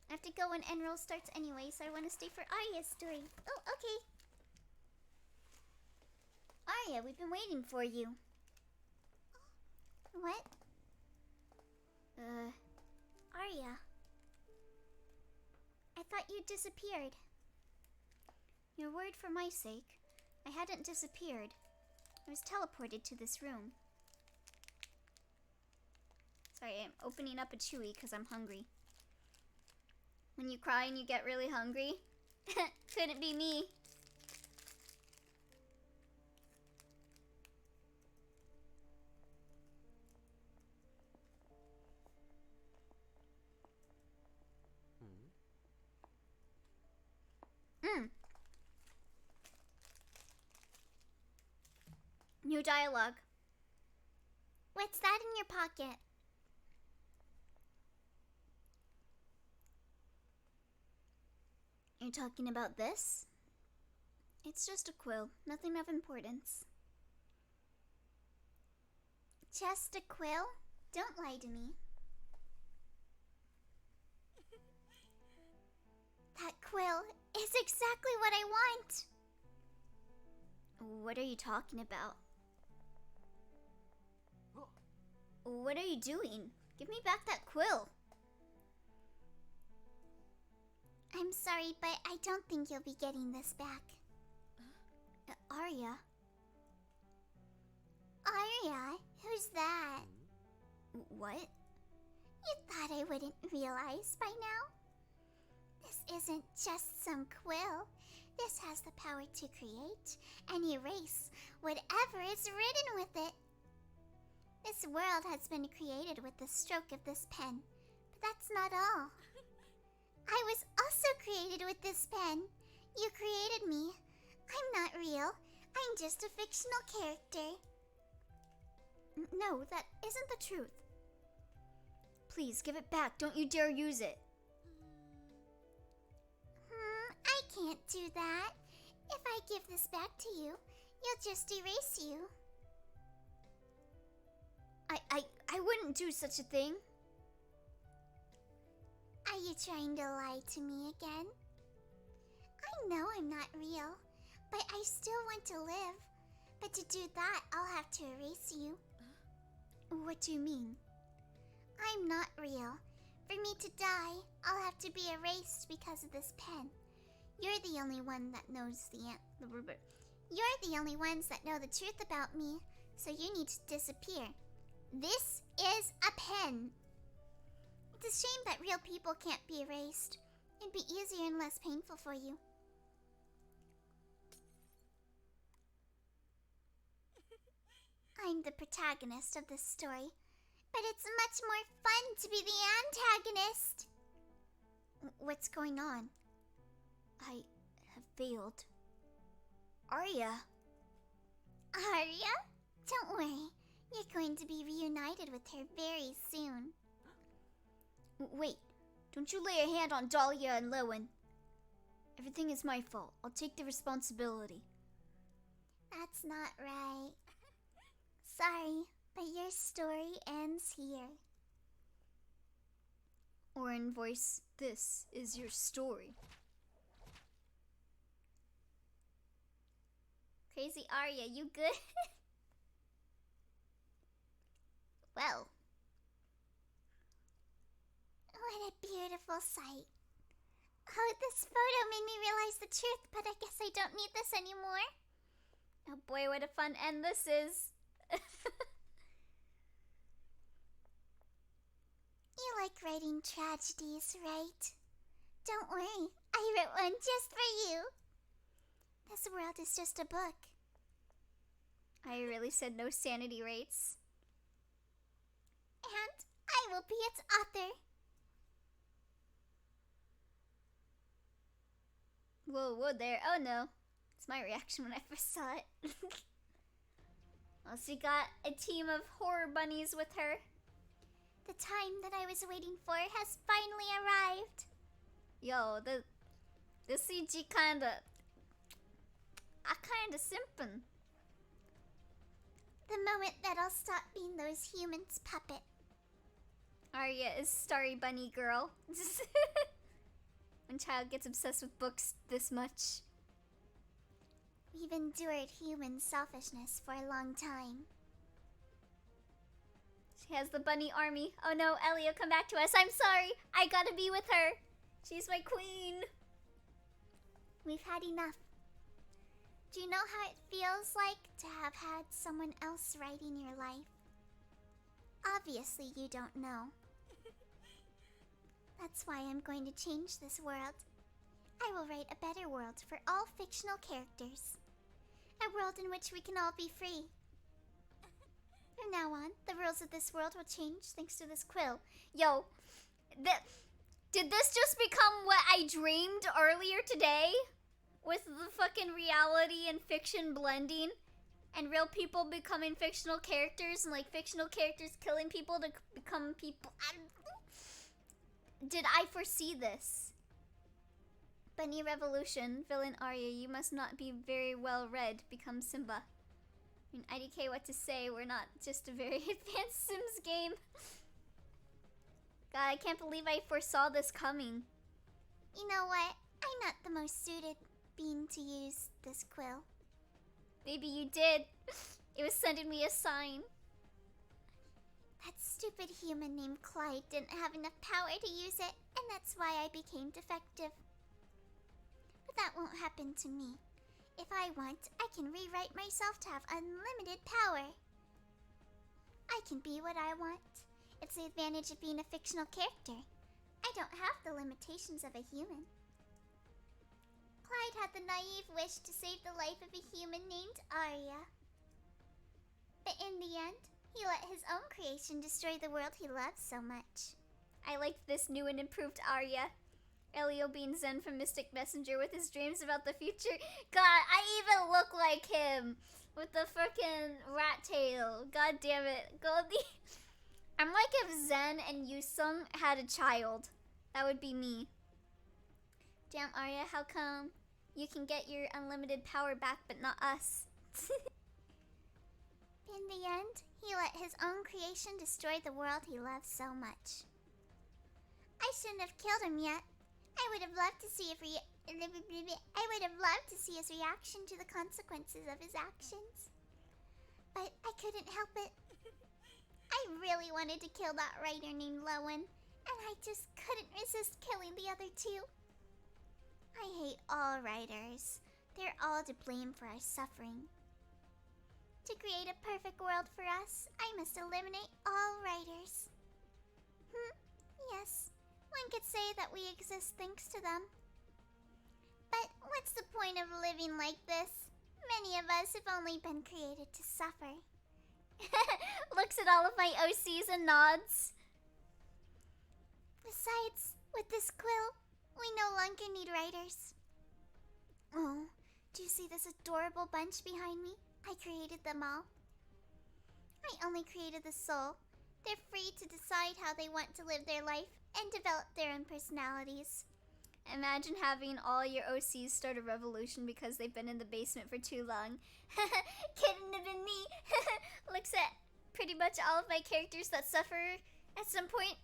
I have to go when Enroll starts anyway, so I want to stay for Aria's story. Oh, okay. Aria, we've been waiting for you. What? Aria. I thought you disappeared. You're worried for my sake. I hadn't disappeared. I was teleported to this room. Sorry, I'm opening up a chewy because I'm hungry. When you cry and you get really hungry? Couldn't be me. New dialogue. What's that in your pocket? You're talking about this? It's just a quill, nothing of importance. Just a quill? Don't lie to me. That quill is exactly what I want. What are you talking about? What are you doing? Give me back that quill. I'm sorry, but I don't think you'll be getting this back. Aria? Aria? Who's that? What? You thought I wouldn't realize by now? This isn't just some quill. This has the power to create and erase whatever is written with it. This world has been created with the stroke of this pen, but that's not all. I was also created with this pen. You created me. I'm not real. I'm just a fictional character. No, that isn't the truth. Please, give it back. Don't you dare use it. I can't do that. If I give this back to you, you'll just erase you. I wouldn't do such a thing. Are you trying to lie to me again? I know I'm not real, but I still want to live. But to do that, I'll have to erase you. What do you mean? I'm not real. For me to die, I'll have to be erased because of this pen. You're the only one that knows You're the only ones that know the truth about me, so you need to disappear. This is a pen. It's a shame that real people can't be erased. It'd be easier and less painful for you. I'm the protagonist of this story, but it's much more fun to be the antagonist. What's going on? I have failed. Aria? Aria? Don't worry. You're going to be reunited with her very soon. Wait, don't you lay a hand on Dahlia and Lowen. Everything is my fault. I'll take the responsibility. That's not right. Sorry, but your story ends here. Orin voice, this is your story. Crazy Aria, you good? Well. What a beautiful sight. Oh, this photo made me realize the truth, but I guess I don't need this anymore. Oh boy, what a fun end this is. You like writing tragedies, right? Don't worry, I wrote one just for you. This world is just a book. I really said no sanity rates. And I will be its author. Whoa there. Oh no. It's my reaction when I first saw it. Well, she got a team of horror bunnies with her. The time that I was waiting for has finally arrived. Yo, the CG I kinda simpin'. The moment that I'll stop being those humans' puppet. Aria is Starry Bunny Girl. When child gets obsessed with books this much. We've endured human selfishness for a long time. She has the bunny army. Oh no, Elio, come back to us. I'm sorry. I gotta be with her. She's my queen. We've had enough. Do you know how it feels like to have had someone else write in your life? Obviously, you don't know. That's why I'm going to change this world. I will write a better world for all fictional characters. A world in which we can all be free. From now on, the rules of this world will change thanks to this quill. Yo, did this just become what I dreamed earlier today? With the fucking reality and fiction blending? And real people becoming fictional characters and like fictional characters killing people to become people. Did I foresee this? Bunny Revolution, villain Aria, you must not be very well read. Become Simba. I mean, IDK, what to say? We're not just a very advanced Sims game. God, I can't believe I foresaw this coming. You know what? I'm not the most suited being to use this quill. Maybe you did. It was sending me a sign. That stupid human named Clyde didn't have enough power to use it, and that's why I became defective. But that won't happen to me. If I want, I can rewrite myself to have unlimited power. I can be what I want. It's the advantage of being a fictional character. I don't have the limitations of a human. Clyde had the naive wish to save the life of a human named Aria. But in the end, he let his own creation destroy the world he loved so much. I liked this new and improved Aria. Elio being Zen from Mystic Messenger with his dreams about the future. God, I even look like him with the frickin' rat tail. God damn it. Goldie. I'm like if Zen and Yusung had a child. That would be me. Damn, Aria, how come you can get your unlimited power back but not us? In the end, he let his own creation destroy the world he loved so much. I shouldn't have killed him yet. I would have loved to see his reaction to the consequences of his actions. But I couldn't help it. I really wanted to kill that writer named Lowen, and I just couldn't resist killing the other two. I hate all writers. They're all to blame for our suffering. To create a perfect world for us, I must eliminate all writers. Yes, one could say that we exist thanks to them. But what's the point of living like this? Many of us have only been created to suffer. Looks at all of my OCs and nods. Besides, with this quill, we no longer need writers. Oh, do you see this adorable bunch behind me? I created them all. I only created the soul. They're free to decide how they want to live their life and develop their own personalities. Imagine having all your OCs start a revolution because they've been in the basement for too long. Couldn't have been me. Looks at pretty much all of my characters that suffer at some point.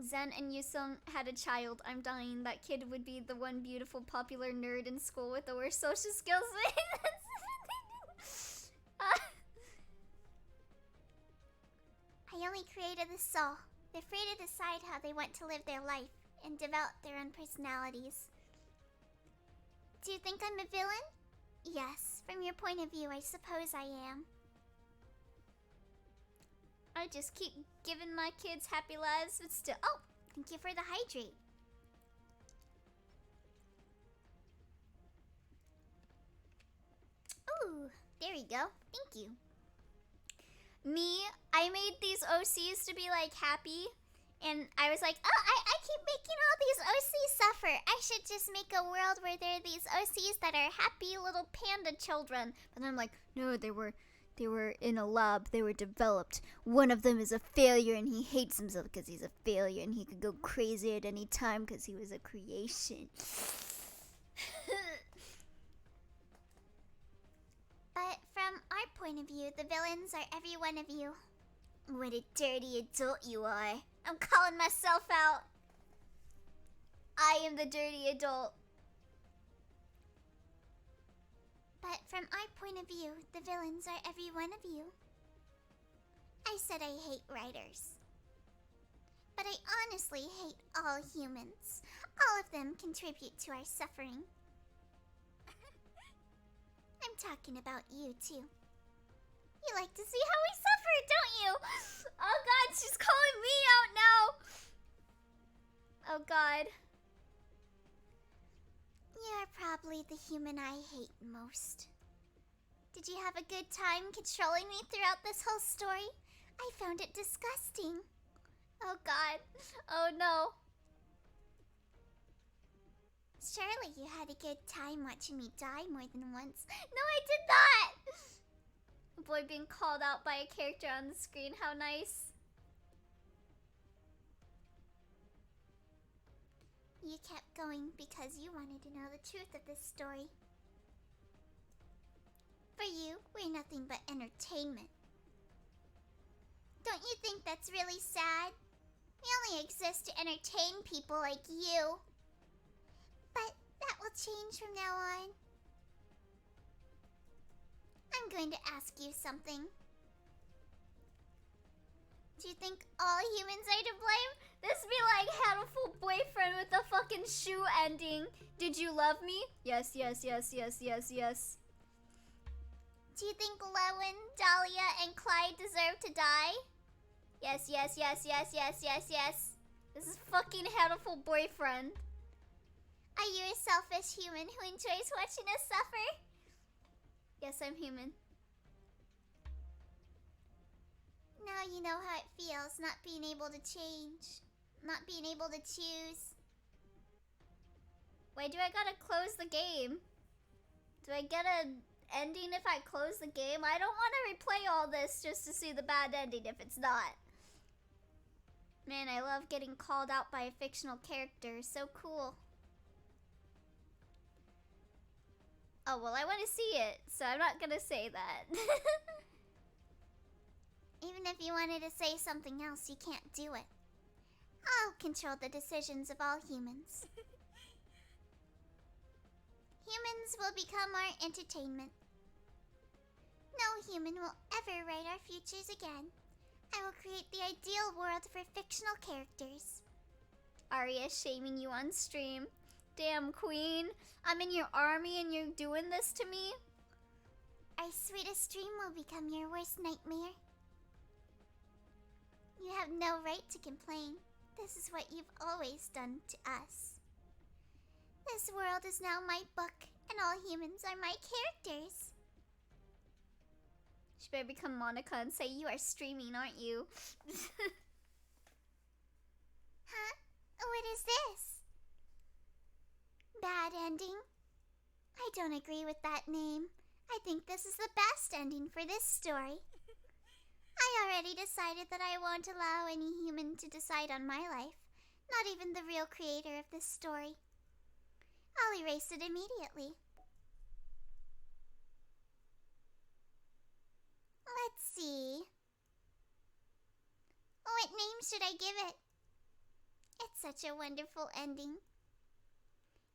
Zen and Yusung had a child. I'm dying. That kid would be the one beautiful, popular nerd in school with the worst social skills. I only created the soul. They're free to decide how they want to live their life and develop their own personalities. Do you think I'm a villain? Yes, from your point of view, I suppose I am. I just keep giving my kids happy lives, but still. Oh, Thank you for the hydrate. Ooh, there we go. Thank you. me, I made these OCs to be like happy, and I was like, oh, I keep making all these OCs suffer. I should just make a world where there are these OCs that are happy little panda children. but then I'm like, no, they were in a lab. They were developed. One of them is a failure, and he hates himself because he's a failure, and he could go crazy at any time because he was a creation. But from our point of view, the villains are every one of you. What a dirty adult you are. I'm calling myself out. I am the dirty adult. But from our point of view, the villains are every one of you. I said I hate writers. But I honestly hate all humans. All of them contribute to our suffering. I'm talking about you, too. You like to see how we suffer, don't you? Oh god, she's calling me out now. Oh god. You're probably the human I hate most. Did you have a good time controlling me throughout this whole story? I found it disgusting. Oh god. Oh no. Surely you had a good time watching me die more than once. No, I did not. A boy being called out by a character on the screen. How nice. You kept going because you wanted to know the truth of this story. For you, we're nothing but entertainment. Don't you think that's really sad? We only exist to entertain people like you. But that will change from now on. I'm going to ask you something. Do you think all humans are to blame? This be like hateful boyfriend with the fucking shoe ending. Did you love me? Yes, yes, yes, yes, yes, yes. Do you think Lowen, Dahlia, and Clyde deserve to die? Yes, yes, yes, yes, yes, yes, yes. This is fucking hateful boyfriend. Are you a selfish human who enjoys watching us suffer? Yes, I'm human. Now you know how it feels not being able to change, not being able to choose. Why do I gotta close the game? Do I get an ending if I close the game? I don't want to replay all this just to see the bad ending if it's not. Man, I love getting called out by a fictional character. So cool. Oh, well, I want to see it, so I'm not gonna say that. Even if you wanted to say something else, you can't do it. I'll control the decisions of all humans. Humans will become our entertainment. No human will ever write our futures again. I will create the ideal world for fictional characters. Aria shaming you on stream. Damn, queen. I'm in your army and you're doing this to me? Our sweetest dream will become your worst nightmare. You have no right to complain. This is what you've always done to us. This world is now my book, and all humans are my characters. She better become Monica and say, you are streaming, aren't you? Huh? What is this? Bad ending? I don't agree with that name. I think this is the best ending for this story. I already decided that I won't allow any human to decide on my life, not even the real creator of this story. I'll erase it immediately. Let's see. What name should I give it? Such a wonderful ending.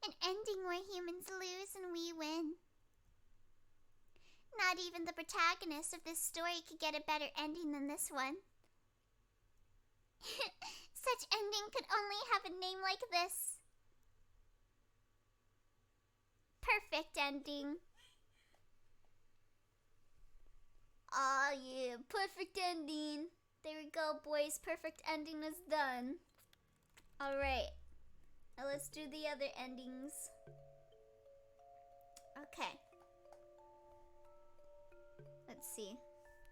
An ending where humans lose and we win. Not even the protagonist of this story could get a better ending than this one. Such ending could only have a name like this. Perfect ending. Aw, yeah, perfect ending. There we go, boys. Perfect ending is done. Alright. Now let's do the other endings. Okay. Let's see.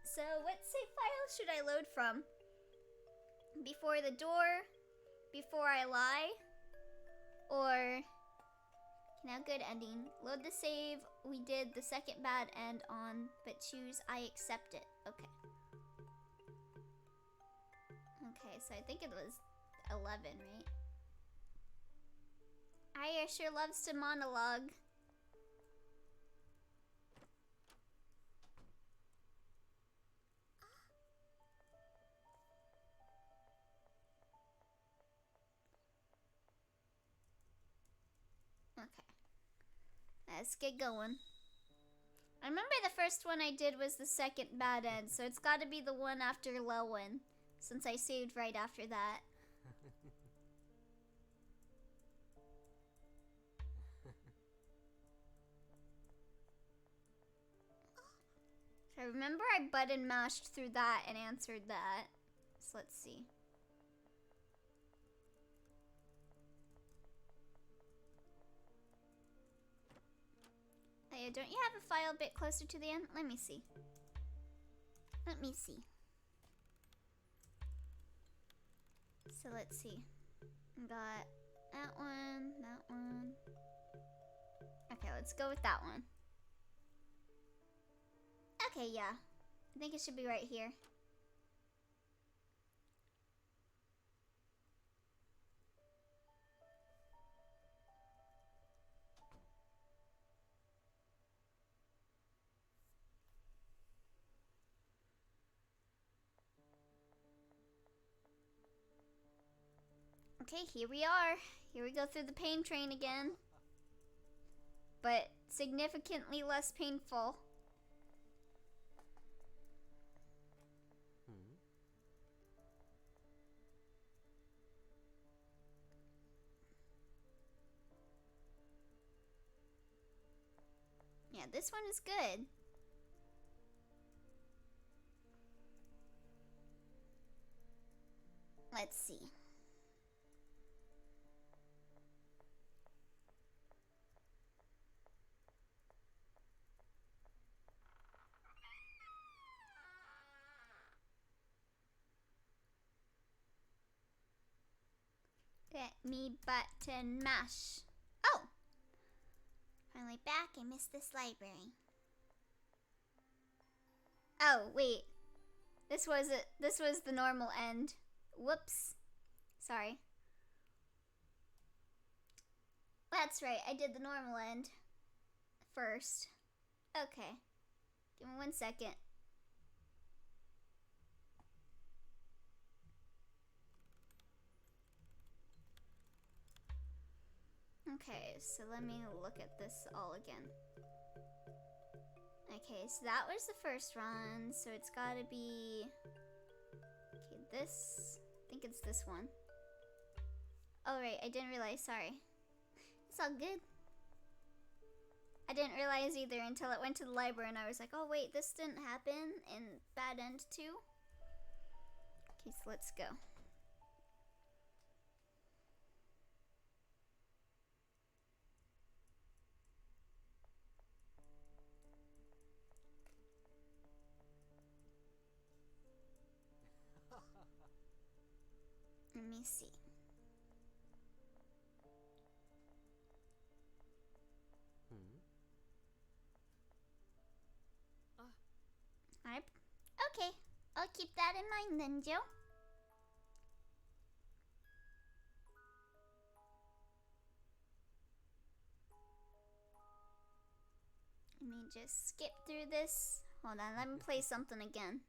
So, what save file should I load from? Before the door? Before I lie? Or... Now, good ending. Load the save we did the second bad end on, but choose I accept it. Okay. Okay, so I think it was 11, right? Aria sure loves to monologue. Okay. Let's get going. I remember the first one I did was the second bad end, so it's gotta be the one after Lelwyn, since I saved right after that. I remember I button mashed through that and answered that. So let's see. Hey, don't you have a file a bit closer to the end? Let me see. Let me see. So let's see. Got that one, that one. Okay, let's go with that one. Okay, yeah. I think it should be right here. Okay, here we are. Here we go through the pain train again. But significantly less painful. Yeah, this one is good. Let's see. Let me button mash. Oh! Finally back. I missed this library. Oh, wait. This was the normal end. Whoops. Sorry. That's right. I did the normal end first. Okay. Give me 1 second. Okay, so let me look at this all again. Okay, so that was the first run, so it's gotta be... Okay, this... I think it's this one. Oh, right, I didn't realize, sorry. It's all good. I didn't realize either until it went to the library and I was like, oh wait, this didn't happen in Bad End 2. Okay, so let's go. Let me see. Okay, I'll keep that in mind then, Joe. Let me just skip through this. Hold on, let me play something again.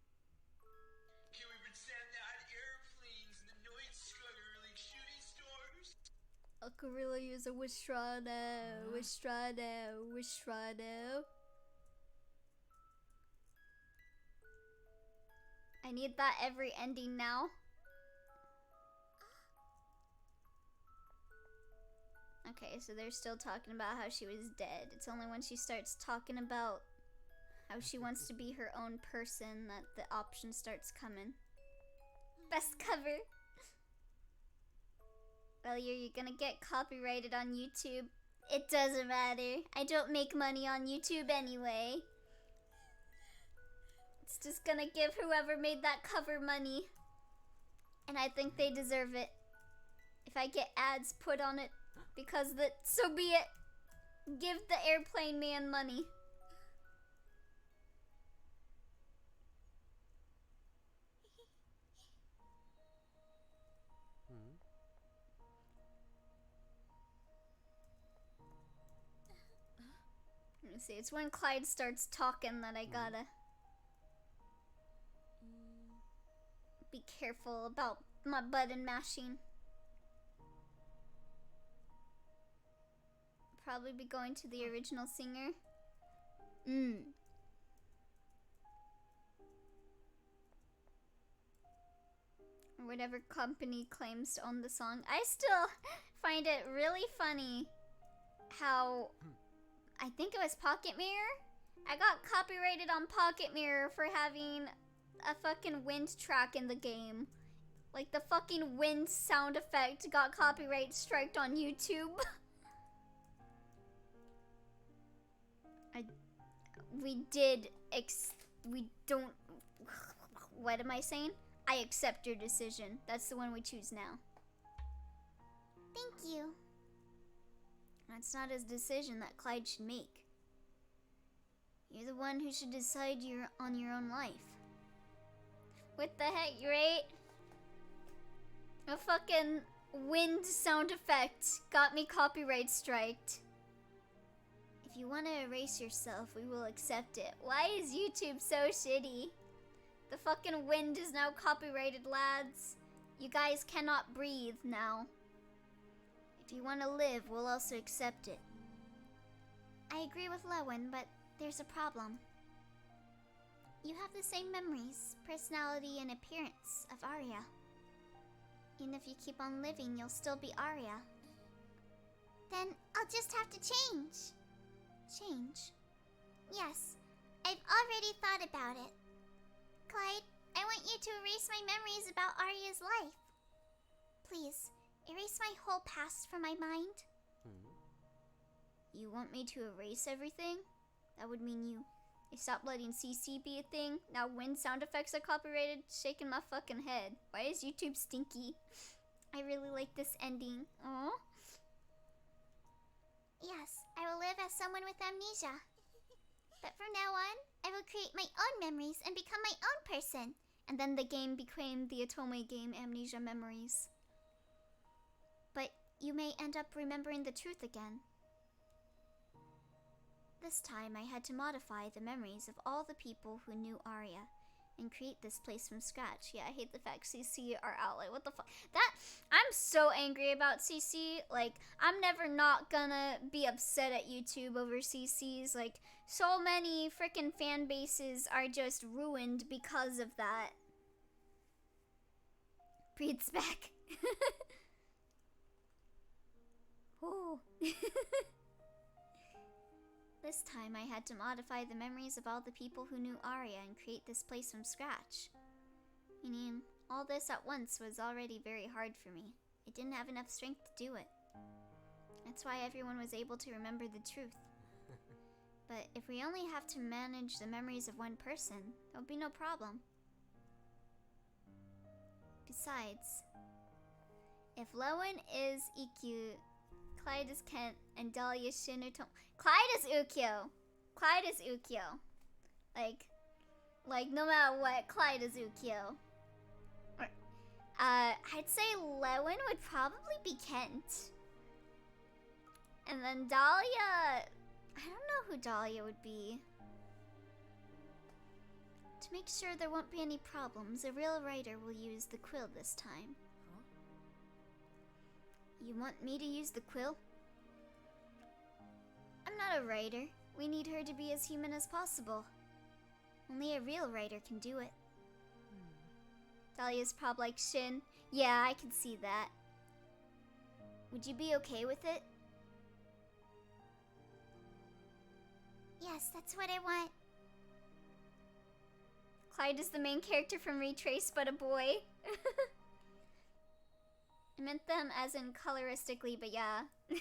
Okay, we've been sending out airplanes in the night sky early shooting star. I could really use a Wistrano. I need that every ending now. Okay, so they're still talking about how she was dead. It's only when she starts talking about how she wants to be her own person that the option starts coming. Best cover. Well, you're gonna get copyrighted on YouTube. It doesn't matter. I don't make money on YouTube anyway. It's just gonna give whoever made that cover money. And I think they deserve it. If I get ads put on it because that, so be it. Give the airplane man money. Let me see, it's when Clyde starts talking that I gotta be careful about my button mashing. Probably be going to the original singer. Or whatever company claims to own the song. I still find it really funny how I think it was Pocket Mirror. I got copyrighted on Pocket Mirror for having a fucking wind track in the game. Like the fucking wind sound effect got copyright striked on YouTube. We don't, what am I saying? I accept your decision. That's the one we choose now. Thank you. That's not his decision that Clyde should make. You're the one who should decide on your own life. What the heck, right? A fucking wind sound effect got me copyright striked. If you want to erase yourself, we will accept it. Why is YouTube so shitty? The fucking wind is now copyrighted, lads. You guys cannot breathe now. If you want to live, we'll also accept it. I agree with Lowen, but there's a problem. You have the same memories, personality, and appearance of Aria. Even if you keep on living, you'll still be Aria. Then I'll just have to change. Change? Yes, I've already thought about it. Clyde, I want you to erase my memories about Aria's life. Please, erase my whole past from my mind. You want me to erase everything? That would mean you stop letting CC be a thing. Now wind sound effects are copyrighted. Shaking my fucking head. Why is YouTube stinky? I really like this ending. Aww. Yes, I will live as someone with amnesia. But from now on, I will create my own memories and become my own person. And then the game became the otome game, Amnesia Memories. But you may end up remembering the truth again. This time I had to modify the memories of all the people who knew Aria and create this place from scratch. Yeah, I hate the fact CC are out. Like, what the fuck? I'm so angry about CC. Like, I'm never not gonna be upset at YouTube over CCs. Like, so many freaking fan bases are just ruined because of that. Breed's back. Oh. This time I had to modify the memories of all the people who knew Aria and create this place from scratch. Meaning, all this at once was already very hard for me. I didn't have enough strength to do it. That's why everyone was able to remember the truth. But if we only have to manage the memories of one person, there'll be no problem. Besides, if Lowen is Ikkyu, Clyde is Kent, and Dahlia is Shin or Tom. Clyde is Ukyo. Clyde is Ukyo. Like no matter what, Clyde is Ukyo. I'd say Lowen would probably be Kent. And then Dahlia, I don't know who Dahlia would be. To make sure there won't be any problems, a real writer will use the quill this time. You want me to use the quill? I'm not a writer. We need her to be as human as possible. Only a real writer can do it. Dahlia's prob like Shin. Yeah, I can see that. Would you be okay with it? Yes, that's what I want. Clyde is the main character from Retrace, but a boy. I meant them as in coloristically, but yeah. But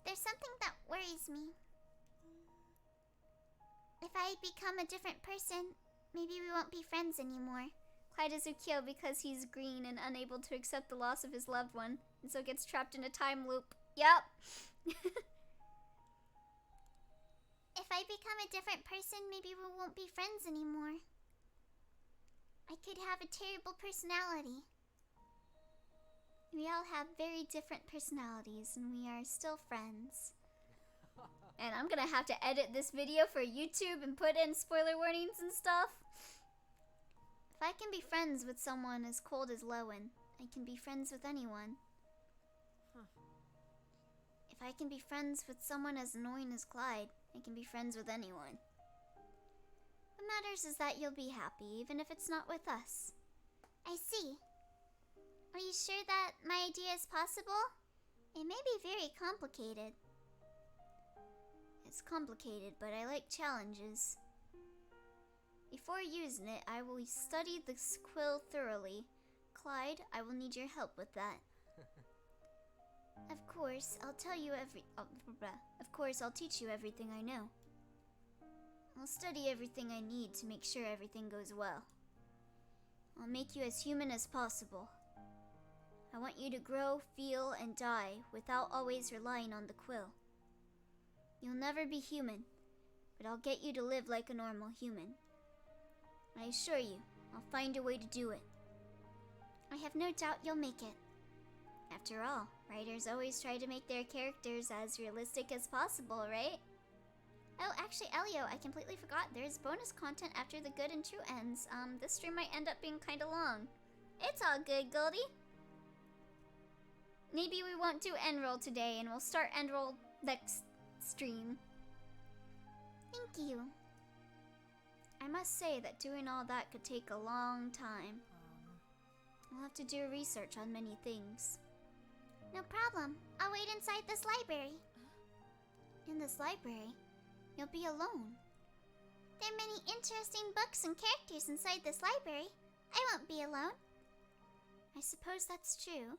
there's something that worries me. If I become a different person, maybe we won't be friends anymore. Clyde is Ukyo because he's green and unable to accept the loss of his loved one, and so gets trapped in a time loop. Yep. If I become a different person, maybe we won't be friends anymore. I could have a terrible personality. We all have very different personalities, and we are still friends. And I'm gonna have to edit this video for YouTube and put in spoiler warnings and stuff. If I can be friends with someone as cold as Lowen, I can be friends with anyone. If I can be friends with someone as annoying as Clyde, I can be friends with anyone. What matters is that you'll be happy, even if it's not with us. I see. Are you sure that my idea is possible? It may be very complicated. It's complicated, but I like challenges. Before using it, I will study the quill thoroughly. Clyde, I will need your help with that. Of course, I'll teach you everything I know. I'll study everything I need to make sure everything goes well. I'll make you as human as possible. I want you to grow, feel, and die without always relying on the quill. You'll never be human, but I'll get you to live like a normal human. I assure you, I'll find a way to do it. I have no doubt you'll make it. After all, writers always try to make their characters as realistic as possible, right? Oh, actually, Elio, I completely forgot. There's bonus content after the good and true ends. This stream might end up being kinda long. It's all good, Goldie. Maybe we won't do end roll today, and we'll start end roll next stream. Thank you. I must say that doing all that could take a long time. I'll have to do research on many things. No problem. I'll wait inside this library. In this library, you'll be alone. There are many interesting books and characters inside this library. I won't be alone. I suppose that's true.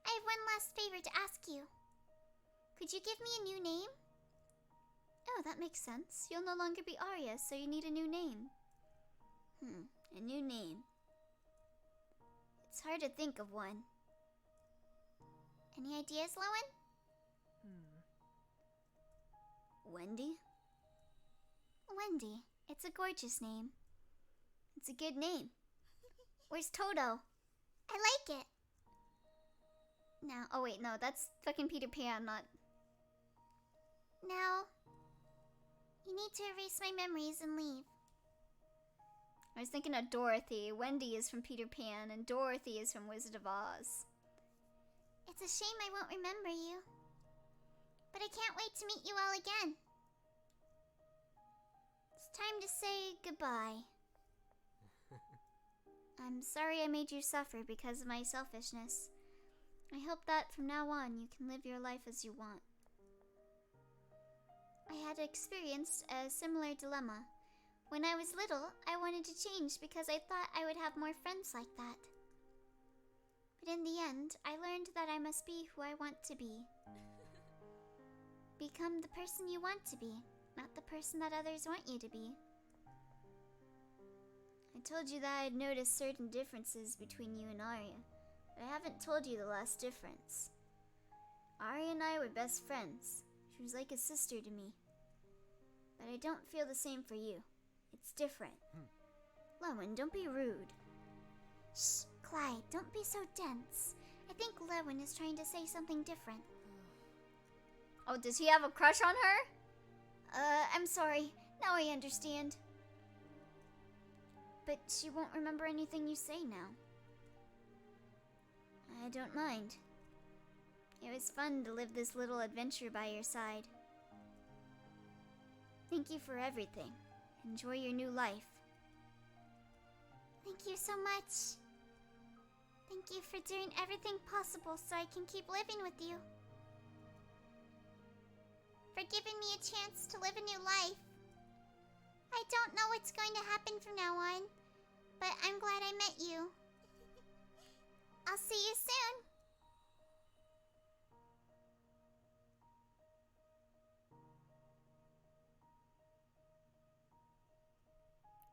I have one last favor to ask you. Could you give me a new name? Oh, that makes sense. You'll no longer be Aria, so you need a new name. A new name. It's hard to think of one. Any ideas, Lowen? Wendy? Wendy. It's a gorgeous name. It's a good name. Where's Toto? I like it. No, oh wait, no, that's fucking Peter Pan, not... Now, you need to erase my memories and leave. I was thinking of Dorothy. Wendy is from Peter Pan, and Dorothy is from Wizard of Oz. It's a shame I won't remember you. But I can't wait to meet you all again. It's time to say goodbye. I'm sorry I made you suffer because of my selfishness. I hope that from now on you can live your life as you want. I had experienced a similar dilemma. When I was little, I wanted to change because I thought I would have more friends like that. But in the end, I learned that I must be who I want to be. Become the person you want to be, not the person that others want you to be. I told you that I had noticed certain differences between you and Aria, but I haven't told you the last difference. Aria and I were best friends. She was like a sister to me. But I don't feel the same for you. It's different. Lowen, don't be rude. Shh, Clyde, don't be so dense. I think Lowen is trying to say something different. Oh, does he have a crush on her? I'm sorry. Now I understand. But she won't remember anything you say now. I don't mind. It was fun to live this little adventure by your side. Thank you for everything. Enjoy your new life. Thank you so much. Thank you for doing everything possible so I can keep living with you. For giving me a chance to live a new life. I don't know what's going to happen from now on, but I'm glad I met you. I'll see you soon.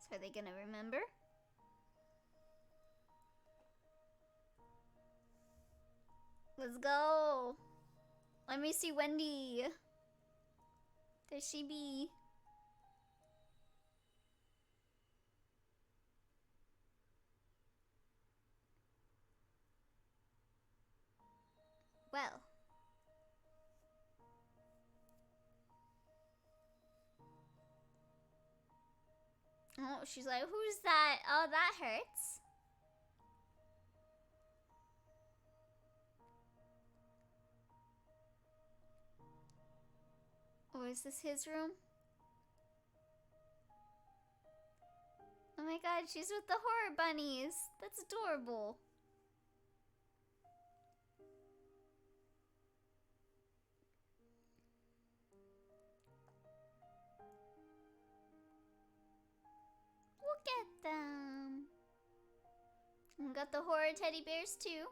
So are they gonna remember? Let's go. Let me see Wendy. There she be. Well. Oh, she's like, who's that? Oh, that hurts. Oh, is this his room? Oh my god, she's with the horror bunnies. That's adorable. Look at them. We got the horror teddy bears too.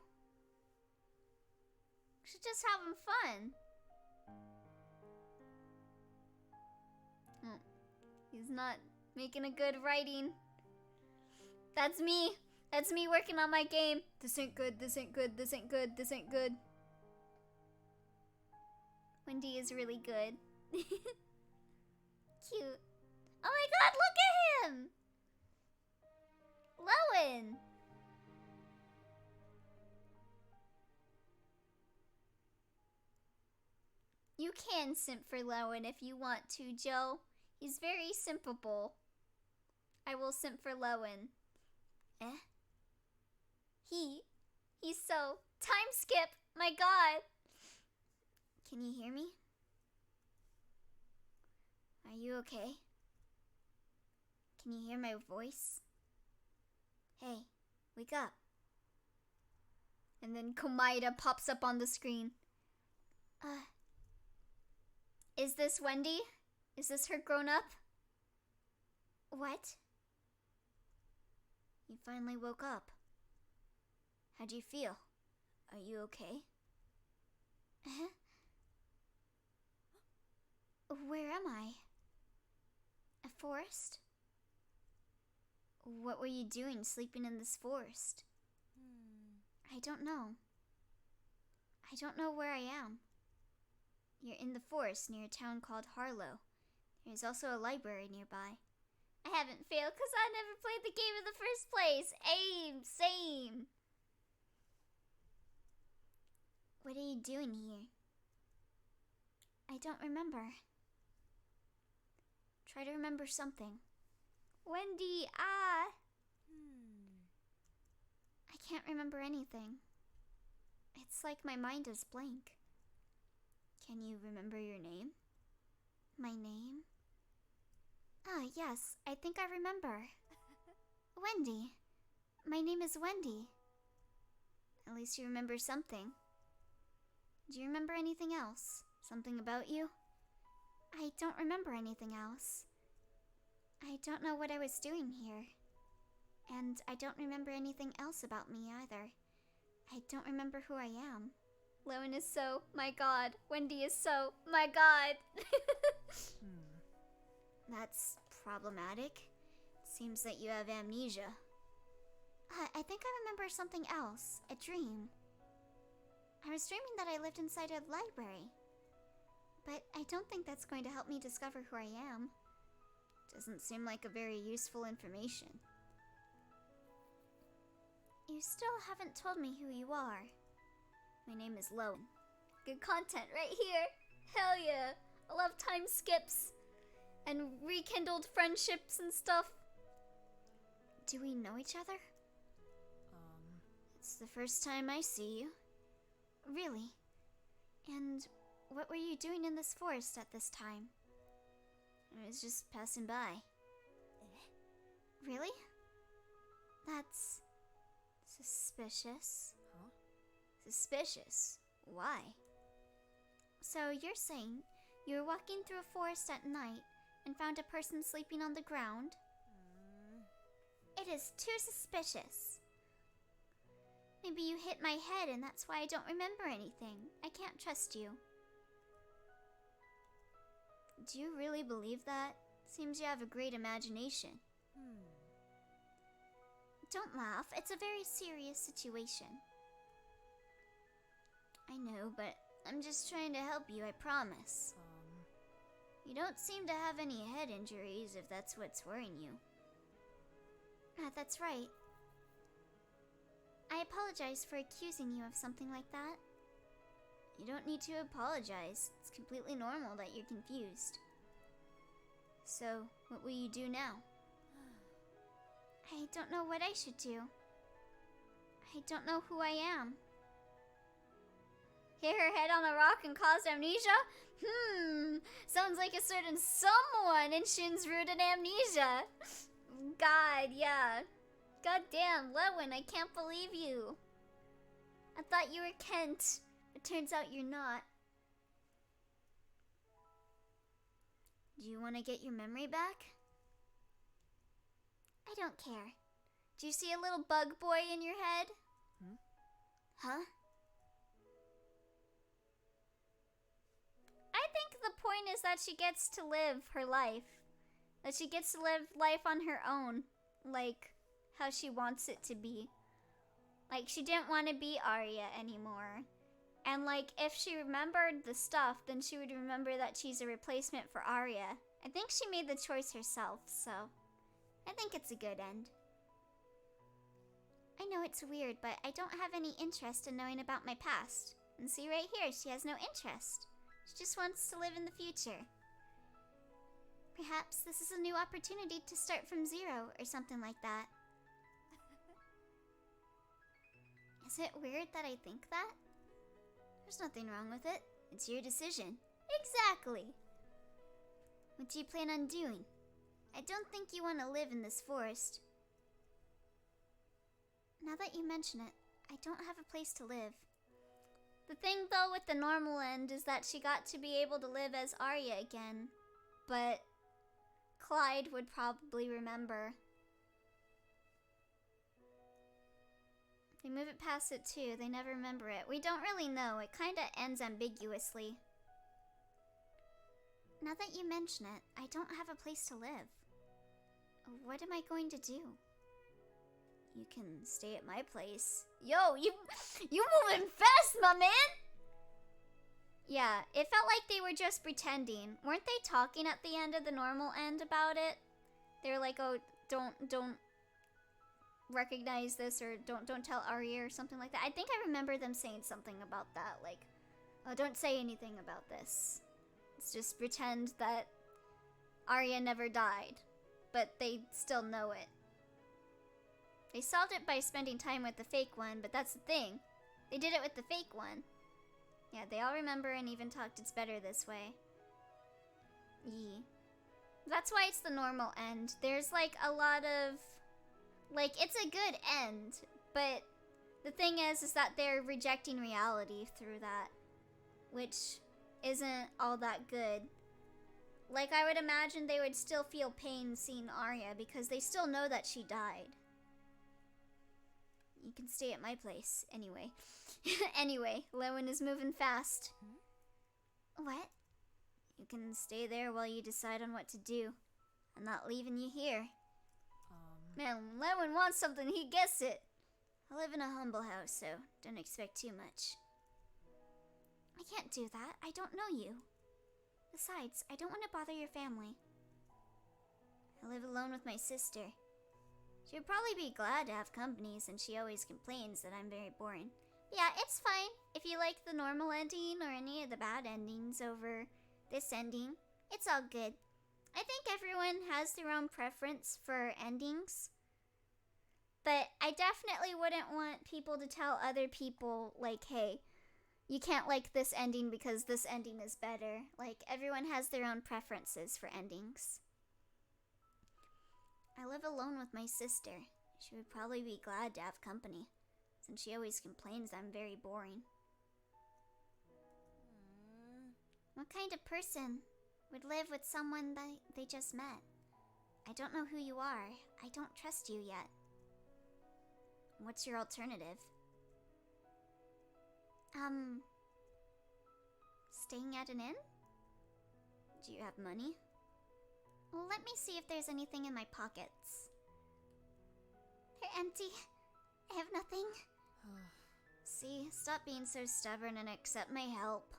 She's just having fun. Oh, he's not making a good writing. That's me. That's me working on my game. This ain't good, this ain't good, this ain't good, this ain't good. Wendy is really good. Cute. Oh my god, look at him! Lowen! You can simp for Lowen if you want to, Joe. He's very simpable. I will simp for Lowen. Eh? He's so... Time skip! My god! Can you hear me? Are you okay? Can you hear my voice? Hey, wake up. And then Komaida pops up on the screen. Is this Wendy? Is this her grown up? What? You finally woke up. How'd you feel? Are you okay? Huh? Where am I? A forest? What were you doing sleeping in this forest? I don't know. I don't know where I am. You're in the forest near a town called Harlow. There's also a library nearby. I haven't failed because I never played the game in the first place. Same. What are you doing here? I don't remember. Try to remember something. Wendy, I can't remember anything. It's like my mind is blank. Can you remember your name? My name? Ah, yes, I think I remember. Wendy. My name is Wendy. At least you remember something. Do you remember anything else? Something about you? I don't remember anything else. I don't know what I was doing here. And I don't remember anything else about me either. I don't remember who I am. Lowen is so, my god. Wendy is so, my god. That's problematic. Seems that you have amnesia. I think I remember something else. A dream. I was dreaming that I lived inside a library. But I don't think that's going to help me discover who I am. Doesn't seem like a very useful information. You still haven't told me who you are. My name is Lowen. Good content right here. Hell yeah. I love time skips and rekindled friendships and stuff. Do we know each other? It's the first time I see you. Really? And what were you doing in this forest at this time? I was just passing by. Really? That's suspicious. Huh? Suspicious? Why? So you're saying you were walking through a forest at night and found a person sleeping on the ground? It is too suspicious. Maybe you hit my head and that's why I don't remember anything. I can't trust you. Do you really believe that? Seems you have a great imagination. Don't laugh. It's a very serious situation. I know, but I'm just trying to help you, I promise. You don't seem to have any head injuries if that's what's worrying you. That's right. I apologize for accusing you of something like that. You don't need to apologize. It's completely normal that you're confused. So, what will you do now? I don't know what I should do. I don't know who I am. Hit her head on a rock and caused amnesia? Sounds like a certain someone in Shin's rooted amnesia. God, yeah. Goddamn, Lewin, I can't believe you. I thought you were Kent. It turns out you're not. Do you want to get your memory back? I don't care. Do you see a little bug boy in your head? Huh? I think the point is that she gets to live her life. That she gets to live life on her own. Like, how she wants it to be. Like, she didn't want to be Aria anymore. And like, if she remembered the stuff, then she would remember that she's a replacement for Aria. I think she made the choice herself, so I think it's a good end. I know it's weird, but I don't have any interest in knowing about my past. And see right here, she has no interest. She just wants to live in the future. Perhaps this is a new opportunity to start from zero or something like that. Is it weird that I think that? There's nothing wrong with it. It's your decision. Exactly! What do you plan on doing? I don't think you want to live in this forest. Now that you mention it, I don't have a place to live. The thing though with the normal end is that she got to be able to live as Aria again. But Clyde would probably remember. They move it past it too, they never remember it. We don't really know, it kinda ends ambiguously. Now that you mention it, I don't have a place to live. What am I going to do? You can stay at my place. Yo, you moving fast, my man! Yeah, it felt like they were just pretending. Weren't they talking at the end of the normal end about it? They were like, oh, don't recognize this, or don't tell Aria or something like that. I think I remember them saying something about that, like, oh, don't say anything about this. Let's just pretend that Aria never died, but they still know it. They solved it by spending time with the fake one, but that's the thing. They did it with the fake one. Yeah, they all remember and even talked it's better this way. Yee. That's why it's the normal end. There's like a lot of... like, it's a good end, but the thing is that they're rejecting reality through that, which isn't all that good. Like, I would imagine they would still feel pain seeing Aria because they still know that she died. You can stay at my place, anyway. Anyway, Lewin is moving fast. What? You can stay there while you decide on what to do. I'm not leaving you here. Man, Lewin wants something, he gets it. I live in a humble house, so don't expect too much. I can't do that. I don't know you. Besides, I don't want to bother your family. I live alone with my sister. She would probably be glad to have company since she always complains that I'm very boring. Yeah, it's fine if you like the normal ending or any of the bad endings over this ending. It's all good. I think everyone has their own preference for endings. But I definitely wouldn't want people to tell other people, like, hey, you can't like this ending because this ending is better. Like, everyone has their own preferences for endings. I live alone with my sister. She would probably be glad to have company, since she always complains I'm very boring. What kind of person would live with someone that they just met? I don't know who you are. I don't trust you yet. What's your alternative? Staying at an inn? Do you have money? Well, let me see if there's anything in my pockets. They're empty. I have nothing. See, stop being so stubborn and accept my help.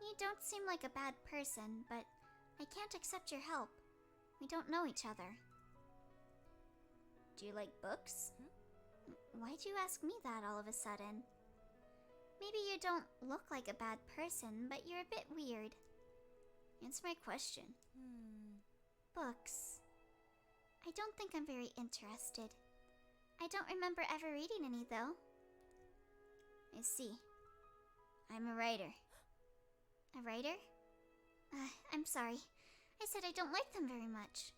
You don't seem like a bad person, but I can't accept your help. We don't know each other. Do you like books? Why'd you ask me that all of a sudden? Maybe you don't look like a bad person, but you're a bit weird. Answer my question. Books. I don't think I'm very interested. I don't remember ever reading any, though. I see. I'm a writer. A writer? I'm sorry. I said I don't like them very much.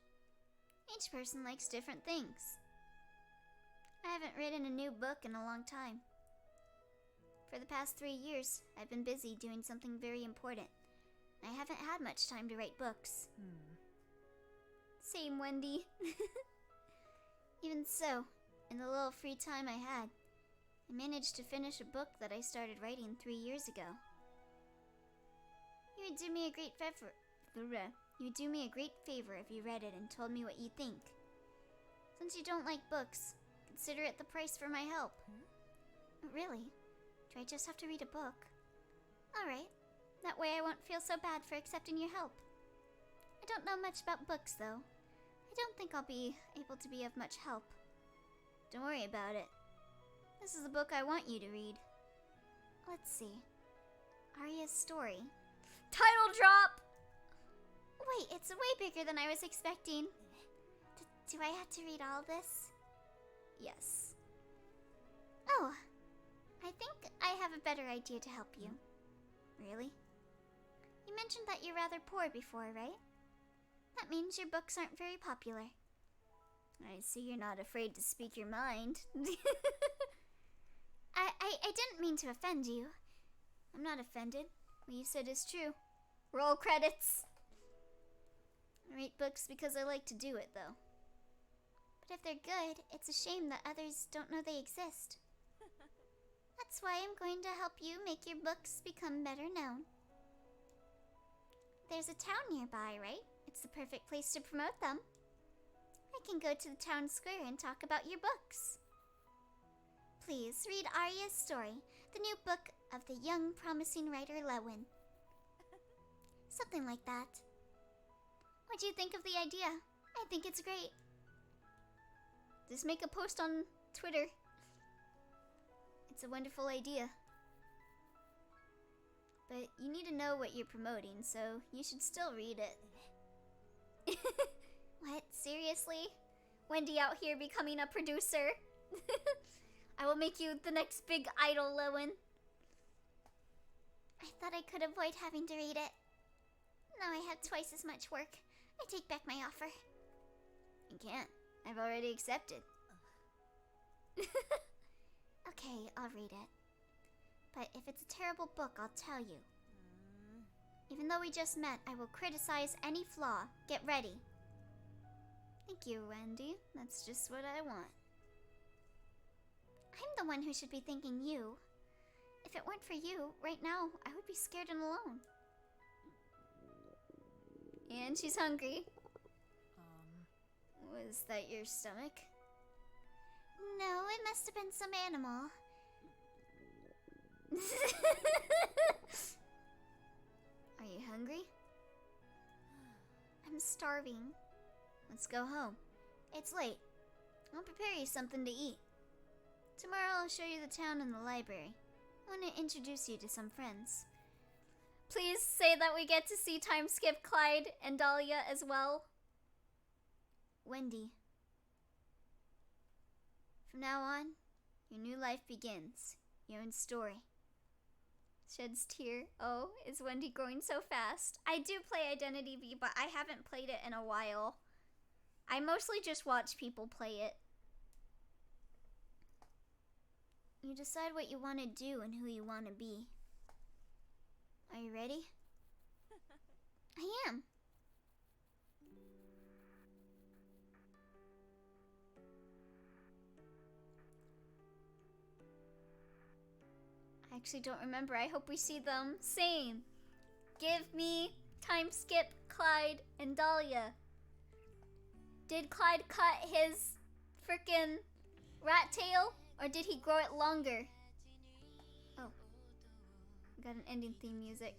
Each person likes different things. I haven't written a new book in a long time. For the past 3 years, I've been busy doing something very important. I haven't had much time to write books. Same, Wendy. Even so, in the little free time I had, I managed to finish a book that I started writing 3 years ago. You would do me a great favor. You would do me a great favor if you read it and told me what you think. Since you don't like books, consider it the price for my help. Really? Do I just have to read a book? Alright. That way I won't feel so bad for accepting your help. I don't know much about books, though. I don't think I'll be able to be of much help. Don't worry about it. This is the book I want you to read. Let's see. Aria's story. Title drop! Wait, it's way bigger than I was expecting. Do I have to read all this? Yes. Oh, I think I have a better idea to help you. Really? You mentioned that you're rather poor before, right? That means your books aren't very popular. I see you're not afraid to speak your mind. I didn't mean to offend you. I'm not offended. What you said is true. Roll credits. I write books because I like to do it, though. But if they're good, it's a shame that others don't know they exist. That's why I'm going to help you make your books become better known. There's a town nearby, right? It's the perfect place to promote them. I can go to the town square and talk about your books. Please read Aria's story, the new book of the young, promising writer Lewin. Something like that. What do you think of the idea? I think it's great. Just make a post on Twitter. It's a wonderful idea. But you need to know what you're promoting, so you should still read it. What? Seriously? Wendy out here becoming a producer? I will make you the next big idol, Lewin. I thought I could avoid having to read it. Now I have twice as much work. I take back my offer. You can't. I've already accepted. Okay, I'll read it. But if it's a terrible book, I'll tell you. Even though we just met, I will criticize any flaw. Get ready. Thank you, Wendy. That's just what I want. I'm the one who should be thanking you. If it weren't for you, right now, I would be scared and alone. And she's hungry. Was that your stomach? No, it must have been some animal. Are you hungry? I'm starving. Let's go home. It's late. I'll prepare you something to eat. Tomorrow I'll show you the town and the library. I want to introduce you to some friends. Please say that we get to see time skip Clyde and Dahlia as well. Wendy. From now on, your new life begins. Your own story. Sheds tear. Oh, is Wendy growing so fast? I do play Identity V, but I haven't played it in a while. I mostly just watch people play it. You decide what you want to do and who you want to be. Are you ready? I am. I actually don't remember. I hope we see them. Same. Give me time skip Clyde and Dahlia. Did Clyde cut his frickin' rat tail? Or did he grow it longer? Oh. We got an ending theme music.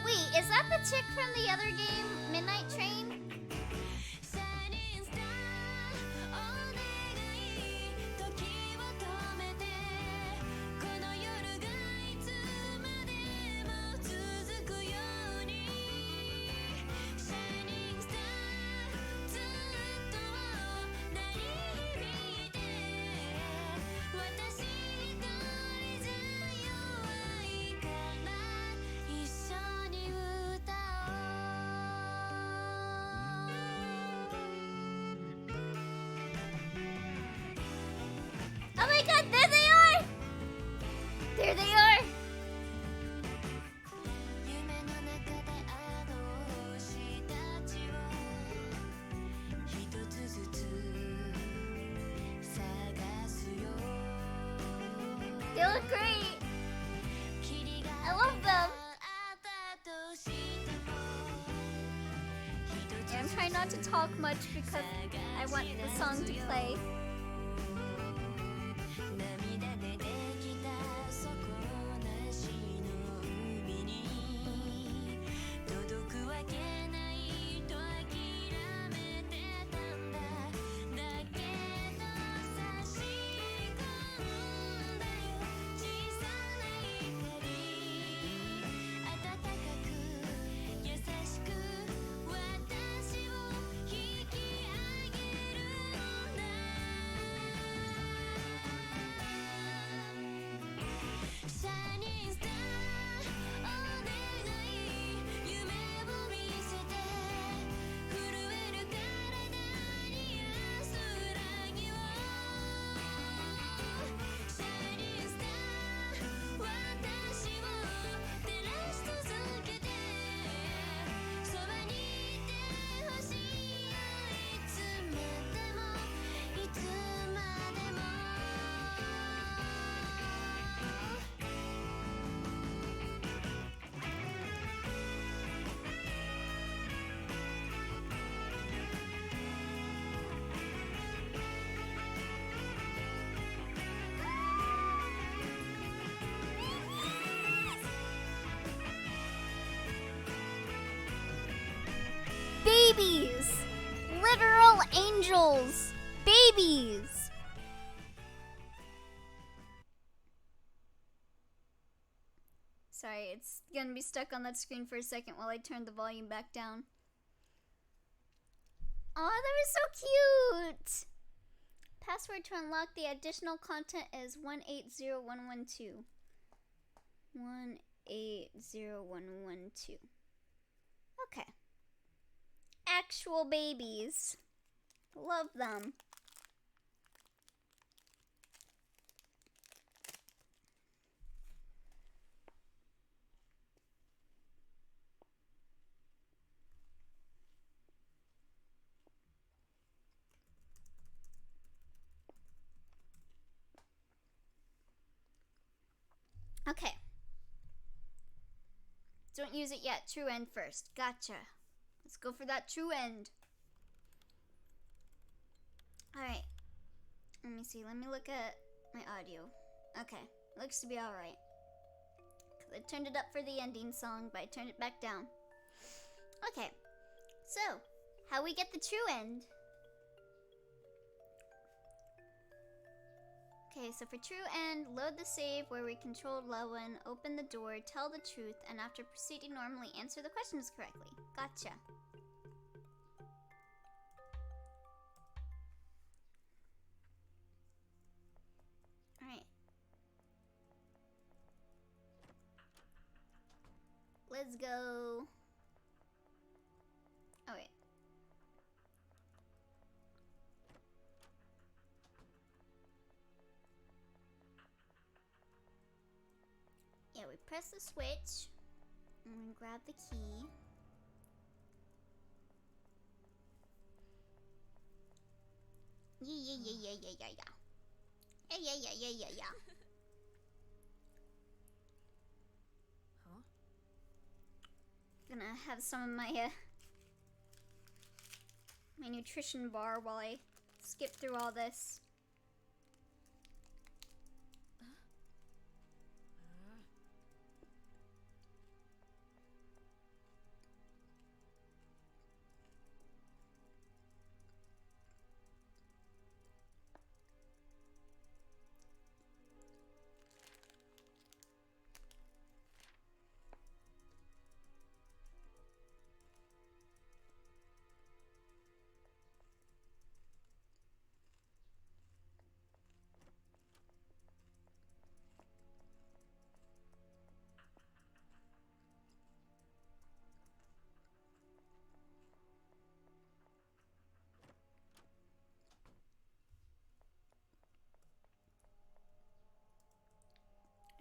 Wait, is that the chick from the other game, Midnight Train? Oh my god, there they are! There they are! They look great! I love them! Yeah, I'm trying not to talk much because I want the song to play. Babies! Literal angels! Babies! Sorry, it's gonna be stuck on that screen for a second while I turn the volume back down. Aw, that was so cute! Password to unlock the additional content is 180112. 180112. Okay. Actual babies. Love them. Okay. Don't use it yet. True end first. Gotcha. Let's go for that true end. Alright. Let me see. Let me look at my audio. Okay. Looks to be alright. Because I turned it up for the ending song, but I turned it back down. Okay. So, how we get the true end? Okay, so for true end, load the save where we controlled Lowen, open the door, tell the truth, and after proceeding normally, answer the questions correctly. Gotcha. Alright. Let's go. Oh, wait. Yeah, we press the switch and we grab the key. Yeah. Yeah. Huh? Gonna have some of my my nutrition bar while I skip through all this.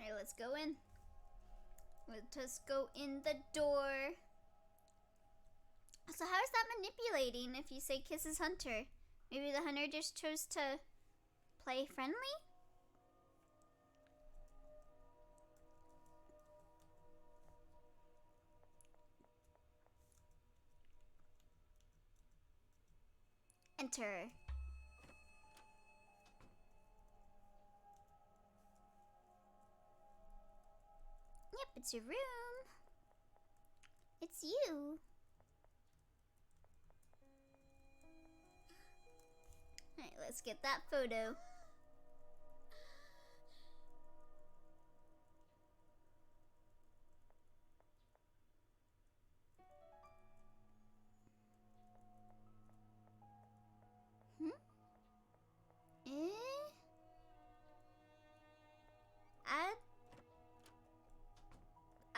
Alright, let's go in. Let's go in the door. So how is that manipulating if you say kisses Hunter? Maybe the hunter just chose to play friendly? Enter. Yep, it's your room. It's you. Alright, let's get that photo.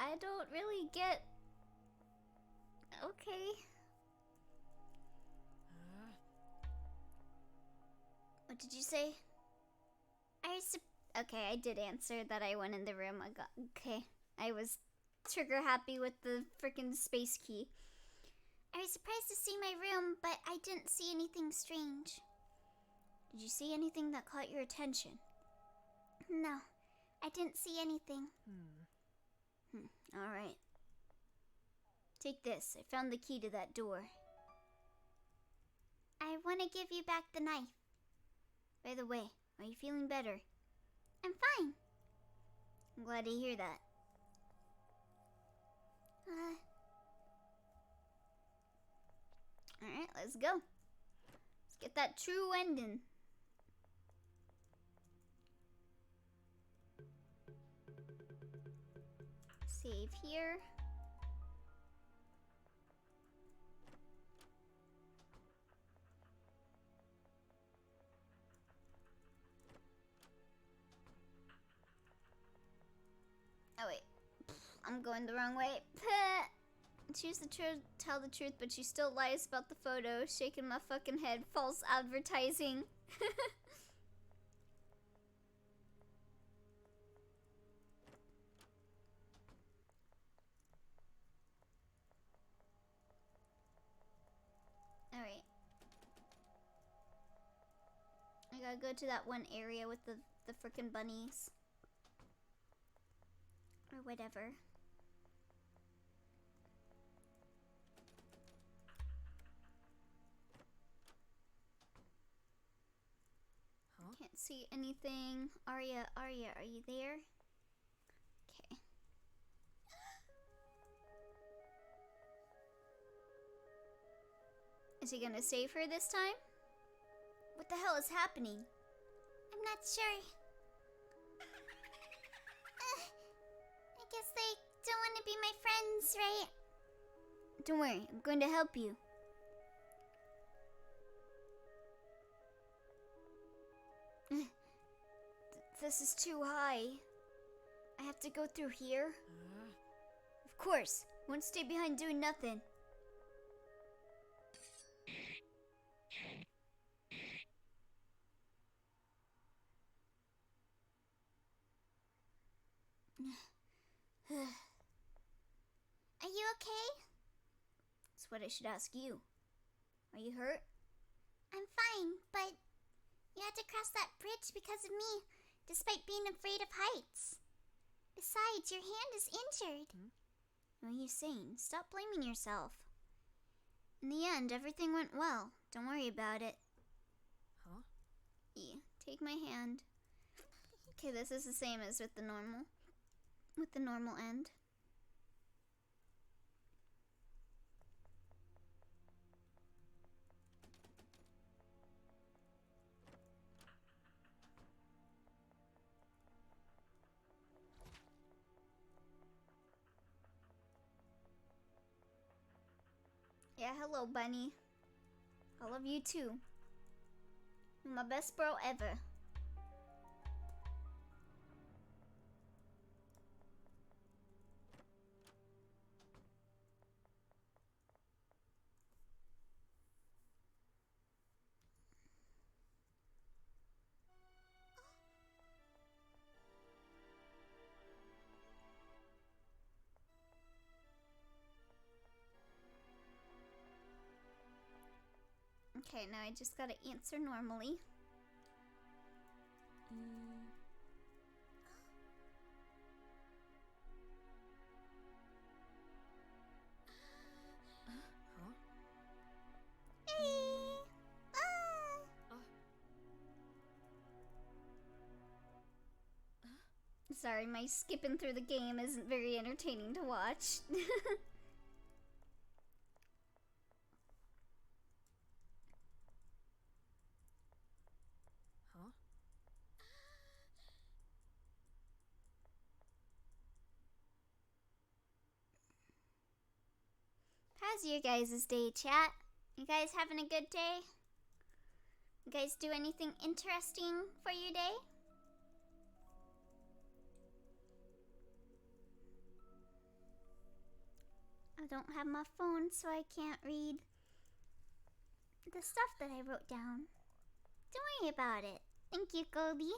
I don't really get... Okay. What did you say? Okay, I did answer that I went in the room. Okay. I was trigger happy with the freaking space key. I was surprised to see my room, but I didn't see anything strange. Did you see anything that caught your attention? No, I didn't see anything. Alright. Take this. I found the key to that door. I want to give you back the knife. By the way, are you feeling better? I'm fine. I'm glad to hear that. Alright, let's go. Let's get that true ending. Save here. Oh wait, I'm going the wrong way. Choose the truth, tell the truth, but she still lies about the photo. Shaking my fucking head, false advertising. Alright. I gotta go to that one area with the frickin' bunnies. Or whatever. Huh? Can't see anything. Aria, are you there? Okay. Is he gonna save her this time? What the hell is happening? I'm not sure. I guess they don't want to be my friends, right? Don't worry, I'm going to help you. This is too high. I have to go through here? Of course. Won't stay behind doing nothing. Are you okay? That's what I should ask you. Are you hurt? I'm fine, but you had to cross that bridge because of me, despite being afraid of heights. Besides, your hand is injured. What are you saying? Stop blaming yourself. In the end, everything went well. Don't worry about it. Huh? Yeah, take my hand. Okay, this is the same as with the normal end. Yeah, hello, bunny. I love you too. You're my best bro ever. Okay, now I just gotta answer normally. Huh? Hey! Sorry, my skipping through the game isn't very entertaining to watch. Huh? How's your guys' day, chat? You guys having a good day? You guys do anything interesting for your day? I don't have my phone, so I can't read the stuff that I wrote down. Don't worry about it. Thank you, Goldie.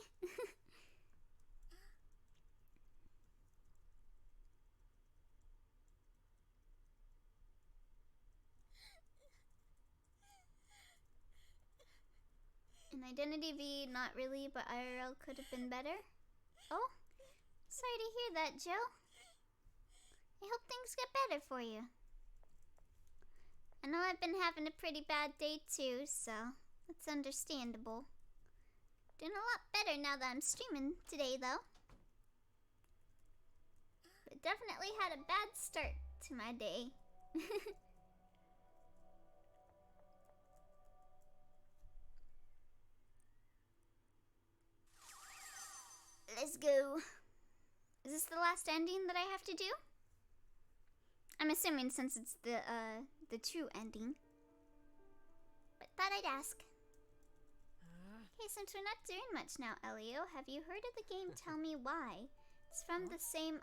In Identity V, not really, but IRL could have been better. Oh, sorry to hear that, Joe. I hope things get better for you. I know I've been having a pretty bad day too, so that's understandable. Doing a lot better now that I'm streaming today, though. But definitely had a bad start to my day. Let's go. Is this the last ending that I have to do? I'm assuming since it's the true ending. But thought I'd ask. Okay, since we're not doing much now, Elio, have you heard of the game Tell Me Why? It's from the same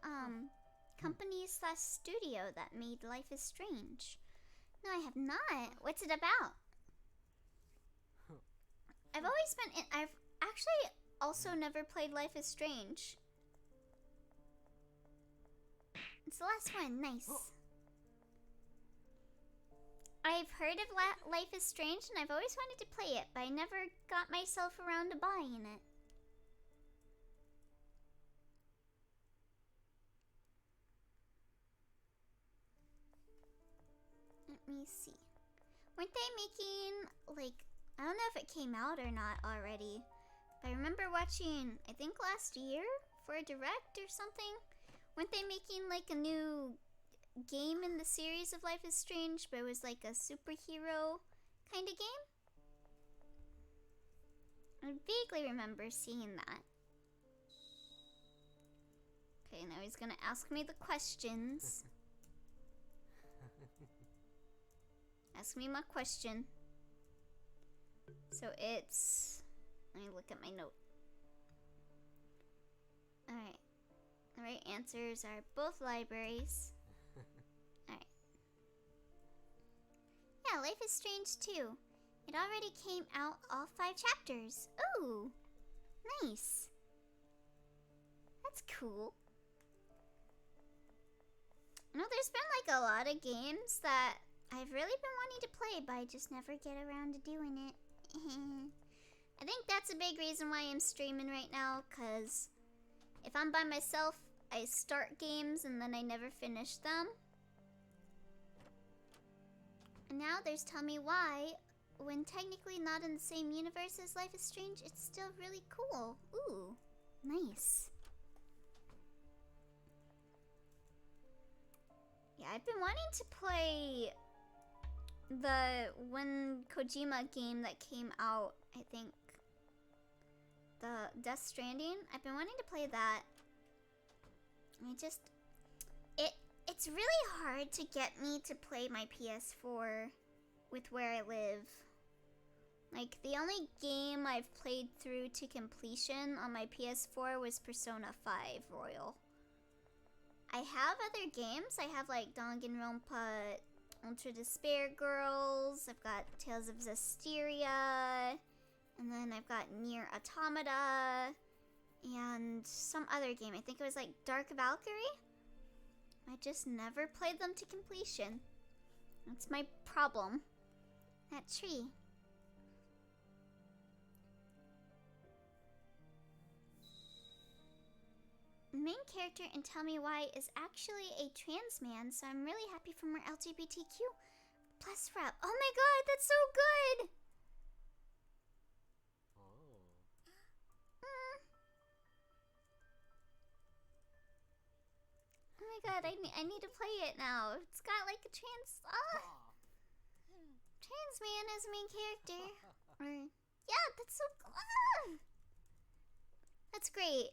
company slash studio that made Life is Strange. No, I have not. What's it about? I've always been I've actually also never played Life is Strange. It's the last one. Nice. I've heard of Life is Strange and I've always wanted to play it, but I never got myself around to buying it. me see. Weren't they making, like, I don't know if it came out or not already, but I remember watching, I think last year, for a direct or something. Weren't they making, like, a new game in the series of Life is Strange, but it was like a superhero kind of game? I vaguely remember seeing that. Okay, now he's gonna ask me the questions. Ask me my question. So it's... Let me look at my note. Alright. The right answers are both libraries. Alright. Yeah, Life is Strange 2. It already came out all 5 chapters. Ooh! Nice. That's cool. You know, there's been like a lot of games that I've really been wanting to play, but I just never get around to doing it. I think that's a big reason why I'm streaming right now, because if I'm by myself, I start games and then I never finish them. And now there's Tell Me Why, when technically not in the same universe as Life is Strange, it's still really cool. Ooh, nice. Yeah, I've been wanting to play the one Kojima game that came out, I think. The Death Stranding. I've been wanting to play that. It's really hard to get me to play my PS4 with where I live. Like, the only game I've played through to completion on my PS4 was Persona 5 Royal. I have other games. I have like Danganronpa, Ultra Despair Girls. I've got Tales of Zestiria. And then I've got Nier Automata. And some other game. I think it was like Dark Valkyrie. I just never played them to completion. That's my problem. That tree. Main character in Tell Me Why is actually a trans man, so I'm really happy for more LGBTQ plus rep. Oh my god, that's so good! Oh my god, I need to play it now. It's got like a trans man as a main character. Yeah, that's so cool. That's great.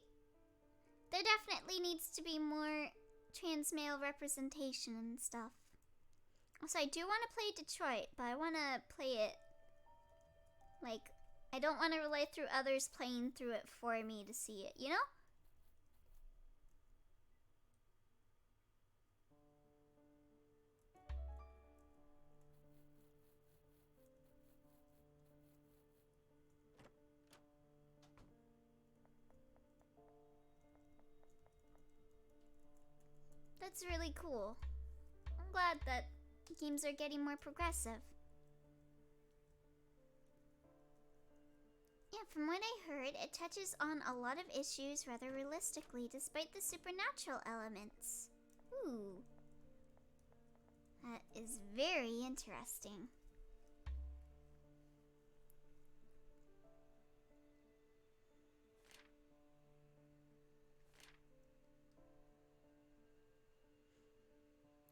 There definitely needs to be more trans male representation and stuff. Also, I do want to play Detroit, but I want to play it like, I don't want to rely through others playing through it for me to see it, you know? That's really cool. I'm glad that games are getting more progressive. Yeah, from what I heard, it touches on a lot of issues rather realistically, despite the supernatural elements. Ooh. That is very interesting.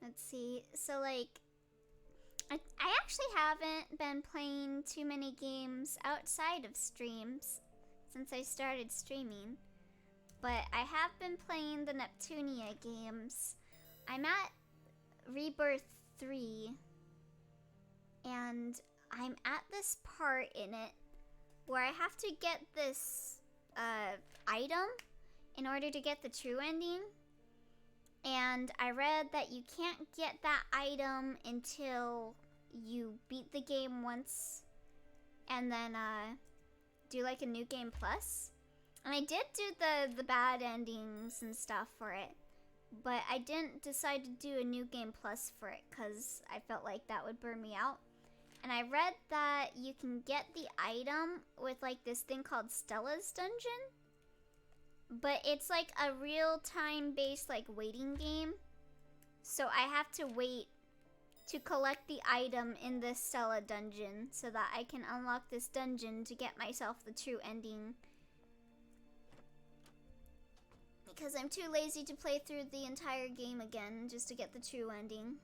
Let's see, so like, I actually haven't been playing too many games outside of streams since I started streaming, but I have been playing the Neptunia games. I'm at Rebirth 3, and I'm at this part in it where I have to get this item in order to get the true ending. And I read that you can't get that item until you beat the game once and then do like a new game plus. And I did do the bad endings and stuff for it, but I didn't decide to do a new game plus for it because I felt like that would burn me out. And I read that you can get the item with like this thing called Stella's Dungeon. But it's like a real time based like waiting game. So I have to wait to collect the item in this Stella dungeon so that I can unlock this dungeon to get myself the true ending. Because I'm too lazy to play through the entire game again just to get the true ending.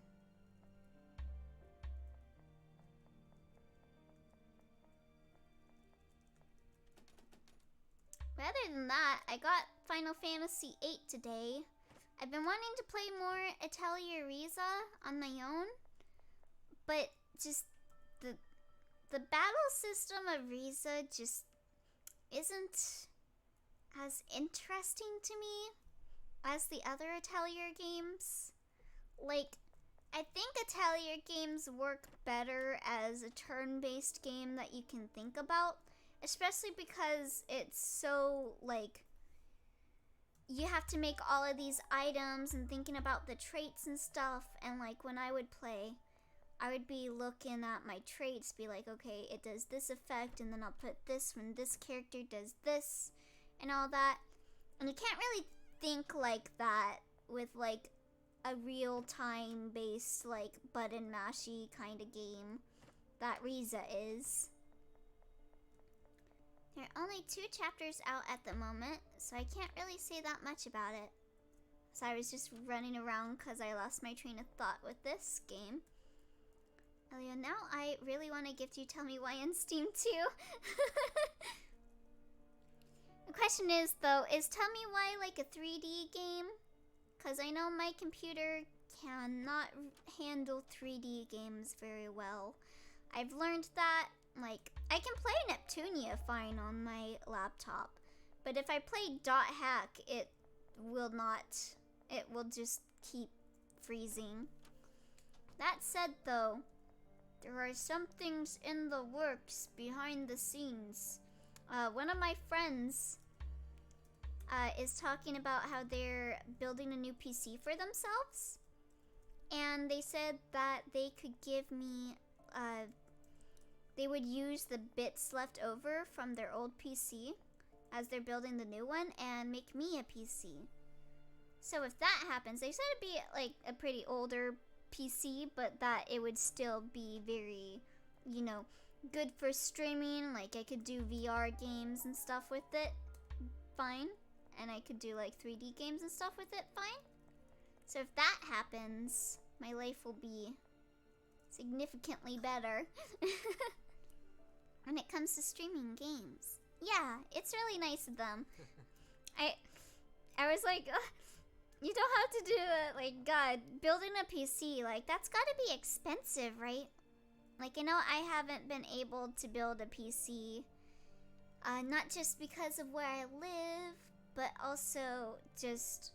But other than that, I got Final Fantasy VIII today. I've been wanting to play more Atelier Riza on my own, but just the battle system of Riza just isn't as interesting to me as the other Atelier games. Like, I think Atelier games work better as a turn-based game that you can think about, especially because it's so, like, you have to make all of these items and thinking about the traits and stuff, and like when I would play, I would be looking at my traits, be like, okay, it does this effect, and then I'll put this when this character does this, and all that. And you can't really think like that with like a real-time based, like, button mashy kind of game that Riza is. There are only 2 chapters out at the moment, so I can't really say that much about it. So I was just running around because I lost my train of thought with this game. Elio, now I really want to gift you Tell Me Why on Steam too. The question is, though, is Tell Me Why like a 3D game? Because I know my computer cannot handle 3D games very well. I've learned that. Like, I can play Neptunia fine on my laptop, but if I play .hack, it will not. It will just keep freezing. That said, though, there are some things in the works behind the scenes. One of my friends is talking about how they're building a new PC for themselves, and they said that they could give me they would use the bits left over from their old PC as they're building the new one and make me a PC. So if that happens, they said it'd be like a pretty older PC, but that it would still be very, you know, good for streaming. Like, I could do VR games and stuff with it fine, and I could do like 3D games and stuff with it fine. So if that happens, my life will be significantly better when it comes to streaming games. Yeah, it's really nice of them. I was like, you don't have to do it. Like, God, building a PC, like, that's gotta be expensive, right? Like, I know I haven't been able to build a PC, not just because of where I live, but also just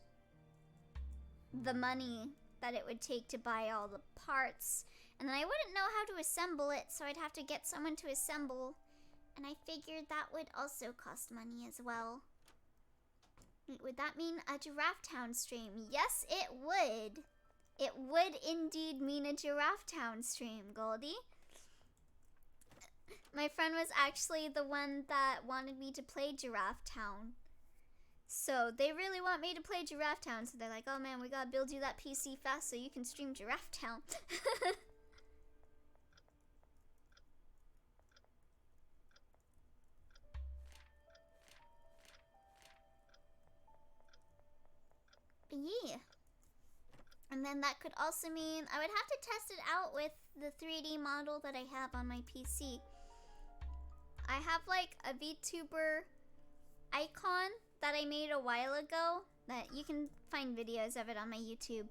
the money that it would take to buy all the parts. And then I wouldn't know how to assemble it, so I'd have to get someone to assemble. And I figured that would also cost money as well. Would that mean a Giraffe Town stream? Yes, it would. It would indeed mean a Giraffe Town stream, Goldie. My friend was actually the one that wanted me to play Giraffe Town. So they really want me to play Giraffe Town. So they're like, oh man, we gotta build you that PC fast so you can stream Giraffe Town. But yeah. And then that could also mean I would have to test it out with the 3D model that I have on my PC. I have like a VTuber icon that I made a while ago that you can find videos of it on my YouTube.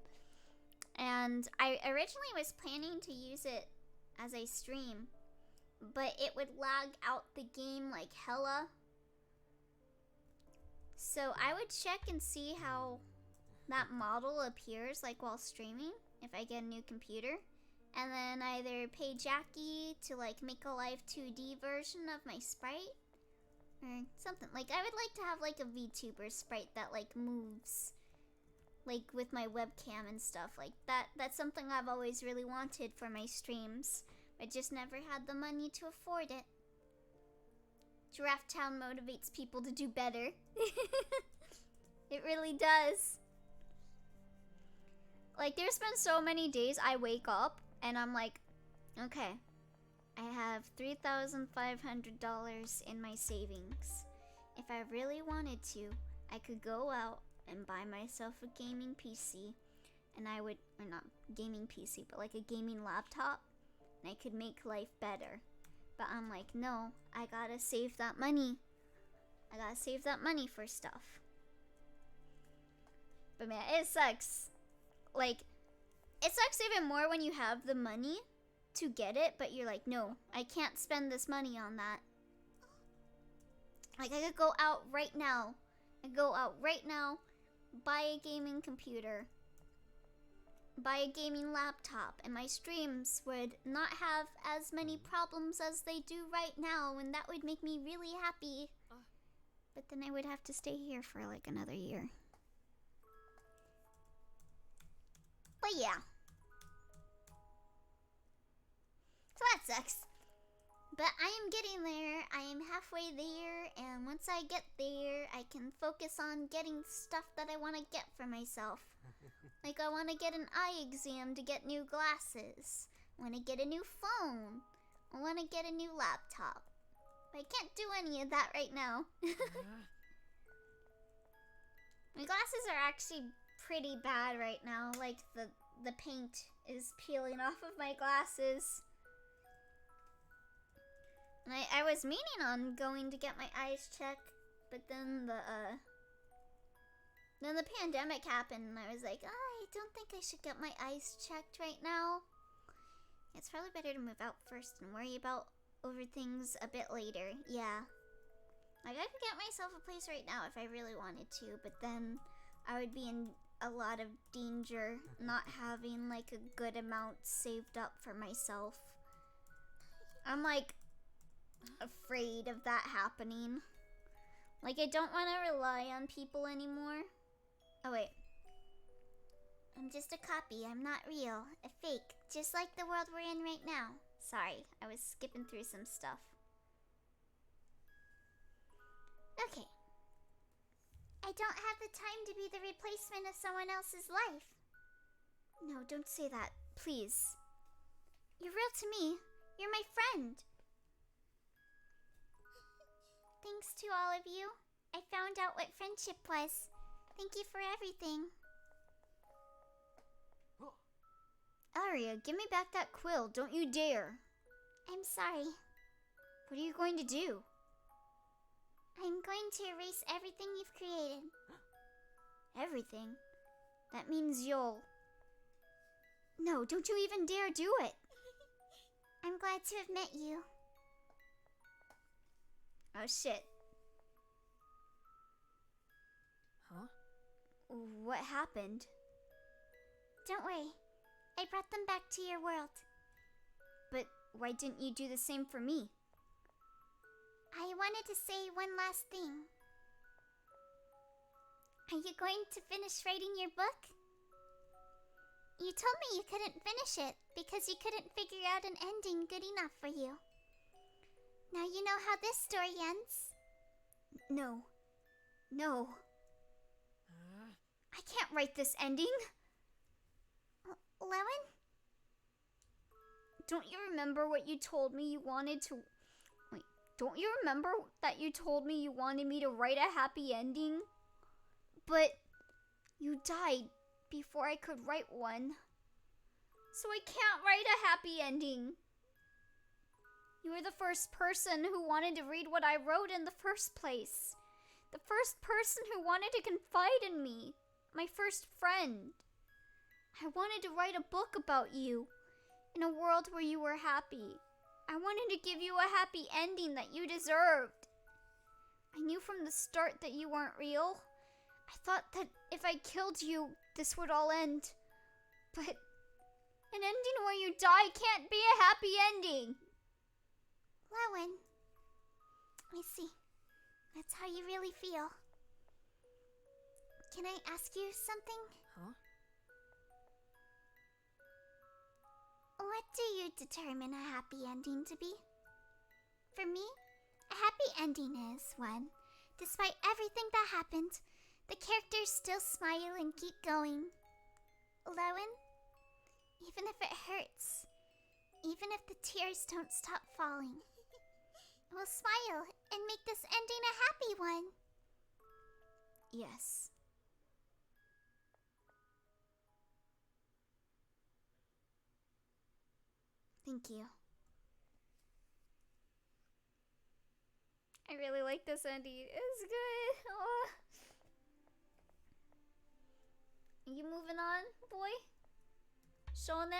And I originally was planning to use it as a stream, but it would lag out the game like hella. So I would check and see how that model appears like while streaming if I get a new computer, and then either pay Jackie to like make a live 2D version of my sprite or something. Like, I would like to have like a VTuber sprite that like moves like with my webcam and stuff like that. That's something I've always really wanted for my streams, but just never had the money to afford it. Giraffe Town motivates people to do better. It really does. Like, there's been so many days I wake up And I'm like, okay, I have $3,500 in my savings. If I really wanted to, I could go out and buy myself a gaming PC, and I would, or not gaming PC, but like a gaming laptop, and I could make life better. But I'm like, no, I gotta save that money. I gotta save that money for stuff. But man, it sucks. Like, it sucks even more when you have the money to get it, but you're like, no, I can't spend this money on that. Like, I could go out right now. Buy a gaming computer. Buy a gaming laptop, and my streams would not have as many problems as they do right now, and that would make me really happy. But then I would have to stay here for like another year. But yeah. So that sucks. But I am getting there. I am halfway there, and once I get there, I can focus on getting stuff that I want to get for myself. Like, I want to get an eye exam to get new glasses. I want to get a new phone. I want to get a new laptop. But I can't do any of that right now. My glasses are actually pretty bad right now. Like, the paint is peeling off of my glasses. And I was meaning on going to get my eyes checked, but then the pandemic happened, and I was like, I don't think I should get my eyes checked right now. It's probably better to move out first and worry about over things a bit later. Yeah. Like, I could get myself a place right now if I really wanted to, but then I would be in a lot of danger not having, like, a good amount saved up for myself. I'm, like, afraid of that happening. Like, I don't want to rely on people anymore. Oh, wait. I'm just a copy. I'm not real. A fake. Just like the world we're in right now. Sorry, I was skipping through some stuff. Okay. I don't have the time to be the replacement of someone else's life. No, don't say that. Please. You're real to me. You're my friend. Thanks to all of you. I found out what friendship was. Thank you for everything. Aria, give me back that quill. Don't you dare. I'm sorry. What are you going to do? I'm going to erase everything you've created. Everything? That means you'll... No, don't you even dare do it. I'm glad to have met you. Oh, shit. Huh? What happened? Don't worry. I brought them back to your world. But why didn't you do the same for me? I wanted to say one last thing. Are you going to finish writing your book? You told me you couldn't finish it because you couldn't figure out an ending good enough for you. Now you know how this story ends. No. No. I can't write this ending. Lewin? Don't you remember what you told me you wanted to... Wait, don't you remember that you told me you wanted me to write a happy ending? But you died before I could write one. So I can't write a happy ending. You were the first person who wanted to read what I wrote in the first place. The first person who wanted to confide in me. My first friend. I wanted to write a book about you. In a world where you were happy. I wanted to give you a happy ending that you deserved. I knew from the start that you weren't real. I thought that if I killed you, this would all end. But an ending where you die can't be a happy ending. Lewin. I see. That's how you really feel. Can I ask you something? Huh? What do you determine a happy ending to be? For me, a happy ending is when, despite everything that happened, the characters still smile and keep going. Lewin, even if it hurts, even if the tears don't stop falling. We'll smile and make this ending a happy one. Yes. Thank you. I really like this ending. It's good. Oh. You moving on, boy? Shonen?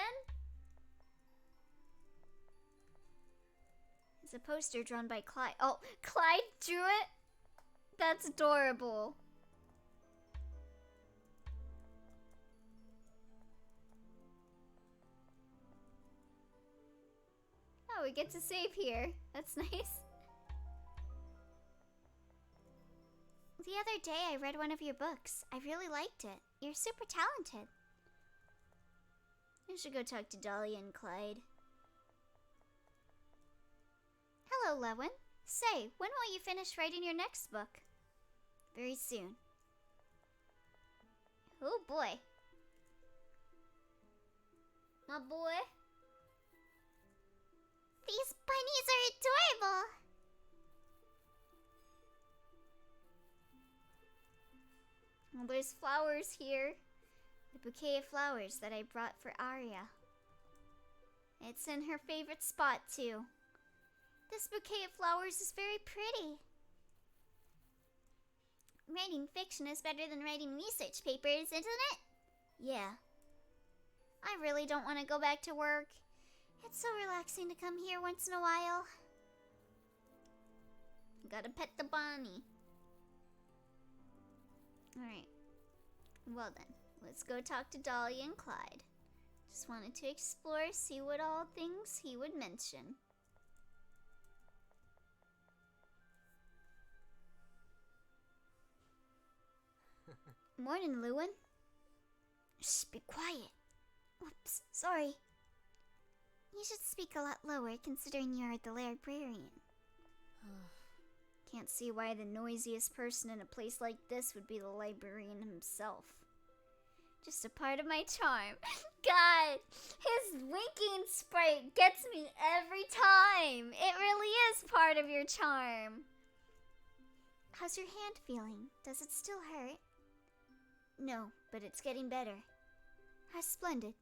It's a poster drawn by Clyde. Oh, Clyde drew it? That's adorable. Oh, we get to save here. That's nice. The other day I read one of your books. I really liked it. You're super talented. I should go talk to Dahlia and Clyde. Hello, Lewin. Say, when will you finish writing your next book? Very soon. Oh boy. My boy. These bunnies are adorable. Well, there's flowers here. The bouquet of flowers that I brought for Aria. It's in her favorite spot, too. This bouquet of flowers is very pretty. Writing fiction is better than writing research papers, isn't it? Yeah. I really don't want to go back to work. It's so relaxing to come here once in a while. Gotta pet the bunny. Alright. Well then, let's go talk to Dahlia and Clyde. Just wanted to explore, see what all things he would mention. Morning, Lewin. Shh, be quiet. Whoops, sorry. You should speak a lot lower, considering you're the librarian. Can't see why the noisiest person in a place like this would be the librarian himself. Just a part of my charm. God, his winking sprite gets me every time. It really is part of your charm. How's your hand feeling? Does it still hurt? No, but it's getting better. How splendid.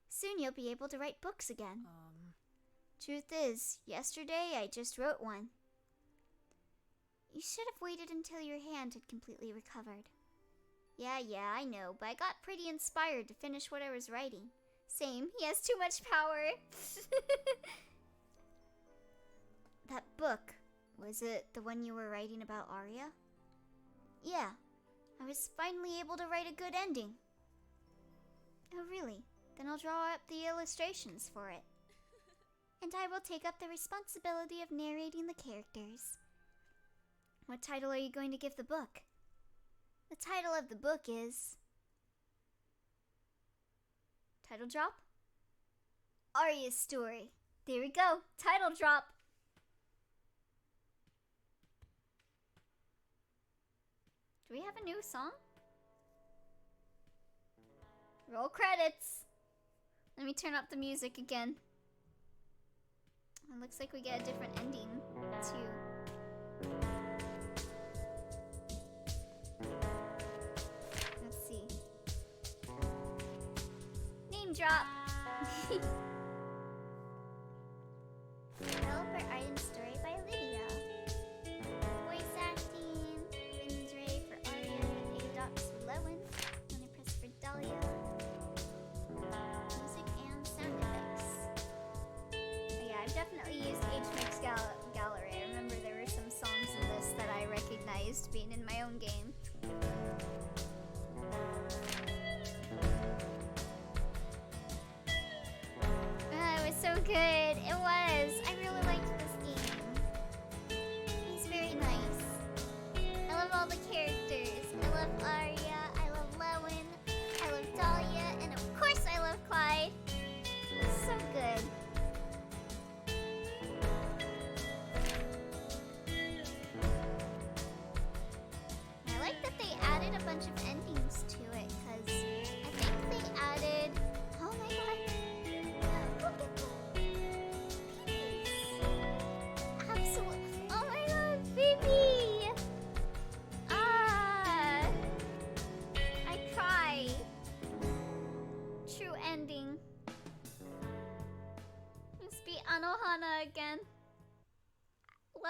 Soon you'll be able to write books again. Truth is, yesterday I just wrote one. You should have waited until your hand had completely recovered. Yeah, I know, but I got pretty inspired to finish what I was writing. Same, he has too much power. That book, was it the one you were writing about Aria? Yeah, I was finally able to write a good ending. Oh, really? Then I'll draw up the illustrations for it. And I will take up the responsibility of narrating the characters. What title are you going to give the book? The title of the book is... Title drop? Aria's story. There we go. Title drop. Do we have a new song? Roll credits. Let me turn up the music again. It looks like we get a different ending, too. Let's see. Name drop. Developer art and story by Lydia. Voice acting, Indre for Aria, A-Docs for Lewin, Press for Dahlia. Music and sound effects. Yeah, I've definitely used HMix Gallery. I remember there were some songs in this that I recognized being in my own game. It was so good. It was. I really liked this game. He's very nice. I love all the characters. I love Aria, I love Lewin, I love Dahlia, and of course I love Clyde. So good. I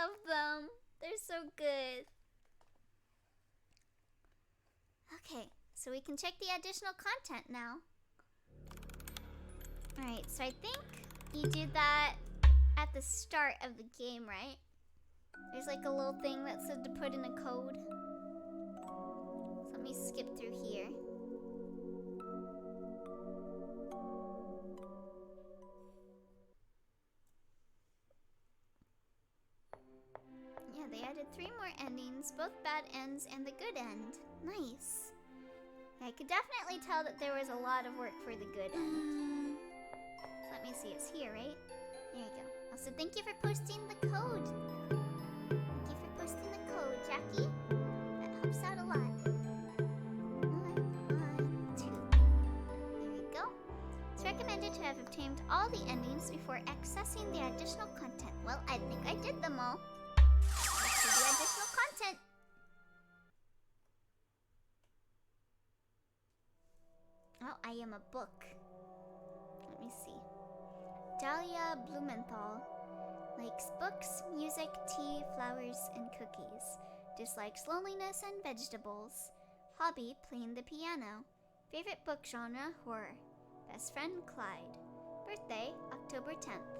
love them. They're so good. Okay, so we can check the additional content now. Alright, so I think you do that at the start of the game, right? There's like a little thing that said to put in a code. So let me skip through here. Yeah, they added 3 more endings, both bad ends and the good end. Nice. I could definitely tell that there was a lot of work for the good end. Let me see, it's here, right? There you go. Also, thank you for posting the code. Thank you for posting the code, Jackie. That helps out a lot. 1, 2. There we go. It's recommended to have obtained all the endings before accessing the additional content. Well, I think I did them all. Let's see the additional content. Oh, I am a book. Let me see. Dahlia Blumenthal likes books, music, tea, flowers, and cookies. Dislikes loneliness and vegetables. Hobby, playing the piano. Favorite book genre, horror. Best friend, Clyde. Birthday, October 10th.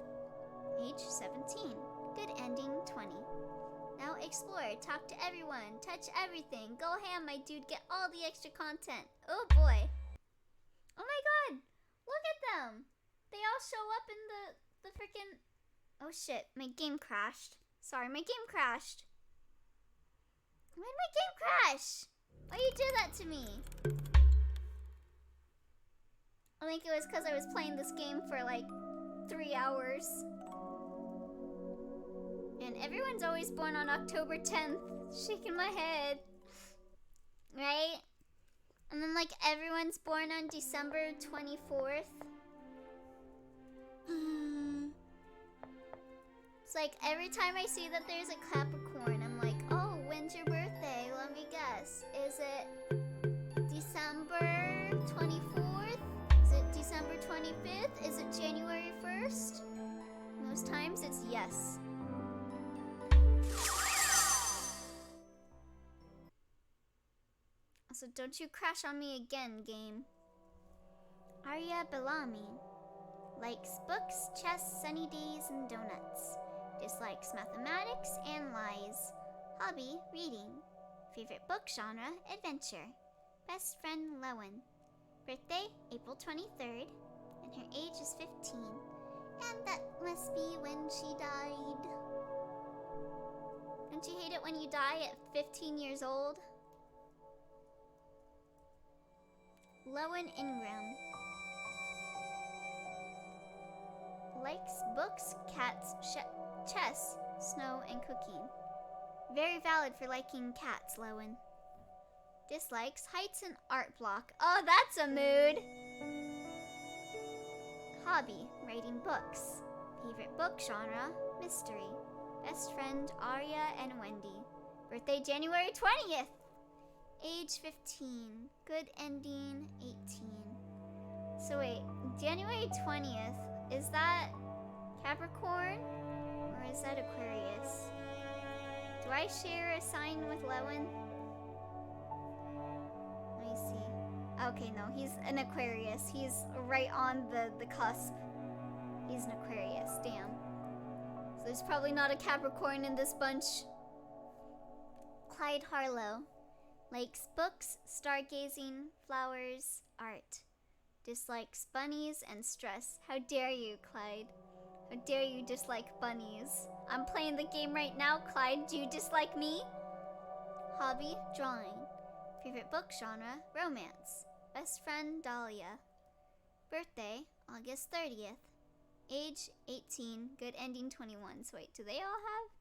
Age, 17. Good ending, 20. Now explore, talk to everyone, touch everything. Go ham, my dude, get all the extra content. Oh boy. Oh my god! Look at them! They all show up in the freaking... Oh shit, my game crashed. Sorry, my game crashed. Why did my game crash? Why you do that to me? I think it was because I was playing this game for like 3 hours. And everyone's always born on October 10th. Shaking my head. Right? And then, like, everyone's born on December 24th. It's like, every time I see that there's a Capricorn, I'm like, oh, when's your birthday? Let me guess. Is it December 24th? Is it December 25th? Is it January 1st? Most times, it's yes. So don't you crash on me again, game. Aria Bellamy likes books, chess, sunny days, and donuts. Dislikes mathematics and lies. Hobby, reading. Favorite book genre, adventure. Best friend, Lowen. Birthday, April 23rd, and her age is 15. And that must be when she died. Don't you hate it when you die at 15 years old? Lowen Ingram likes books, cats, chess, snow, and cooking. Very valid for liking cats, Lowen. Dislikes heights and art block. Oh, that's a mood! Hobby, writing books. Favorite book genre, mystery. Best friend, Aria and Wendy. Birthday, January 20th! Age 15. Good ending 18. So wait, January 20th, is that Capricorn? Or is that Aquarius? Do I share a sign with Lowen? Let me see. Okay, no, he's an Aquarius. He's right on the cusp. He's an Aquarius, damn. So there's probably not a Capricorn in this bunch. Clyde Harlow. Likes books, stargazing, flowers, art. Dislikes bunnies and stress. How dare you, Clyde? How dare you dislike bunnies? I'm playing the game right now, Clyde. Do you dislike me? Hobby, drawing. Favorite book genre, romance. Best friend, Dahlia. Birthday, August 30th. Age, 18. Good ending, 21. So wait, do they all have?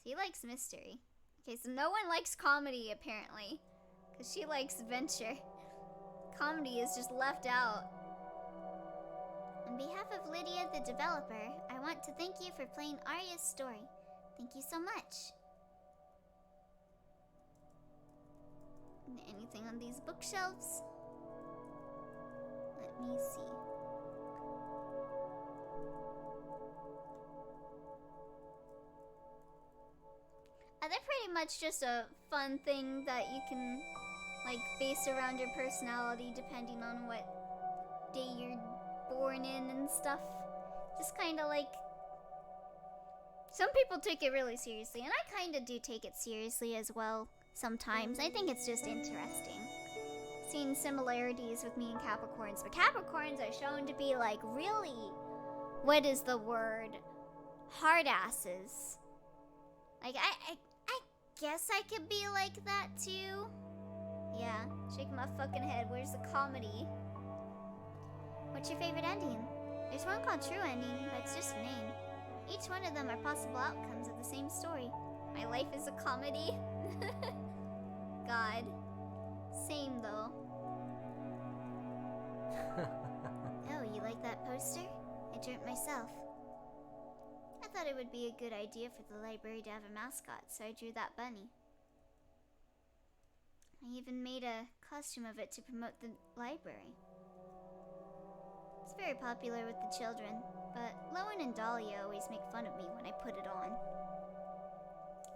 He likes mystery. Okay, so no one likes comedy, apparently. Because she likes adventure. Comedy is just left out. On behalf of Lydia, the developer, I want to thank you for playing Aria's story. Thank you so much. Anything on these bookshelves? Let me see. pretty much just a fun thing that you can, like, base around your personality depending on what day you're born in and stuff. Just kind of like... Some people take it really seriously, and I kind of do take it seriously as well sometimes. I think it's just interesting. Seeing similarities with me and Capricorns. But Capricorns are shown to be, like, really... What is the word? Hard asses. Like, I guess I could be like that too. Yeah, shaking my fucking head. Where's the comedy? What's your favorite ending? There's one called True Ending, but it's just a name. Each one of them are possible outcomes of the same story. My life is a comedy. God. Same though. Oh, you like that poster? I drew it myself. I thought it would be a good idea for the library to have a mascot, so I drew that bunny. I even made a costume of it to promote the library. It's very popular with the children, but Lowen and Dahlia always make fun of me when I put it on.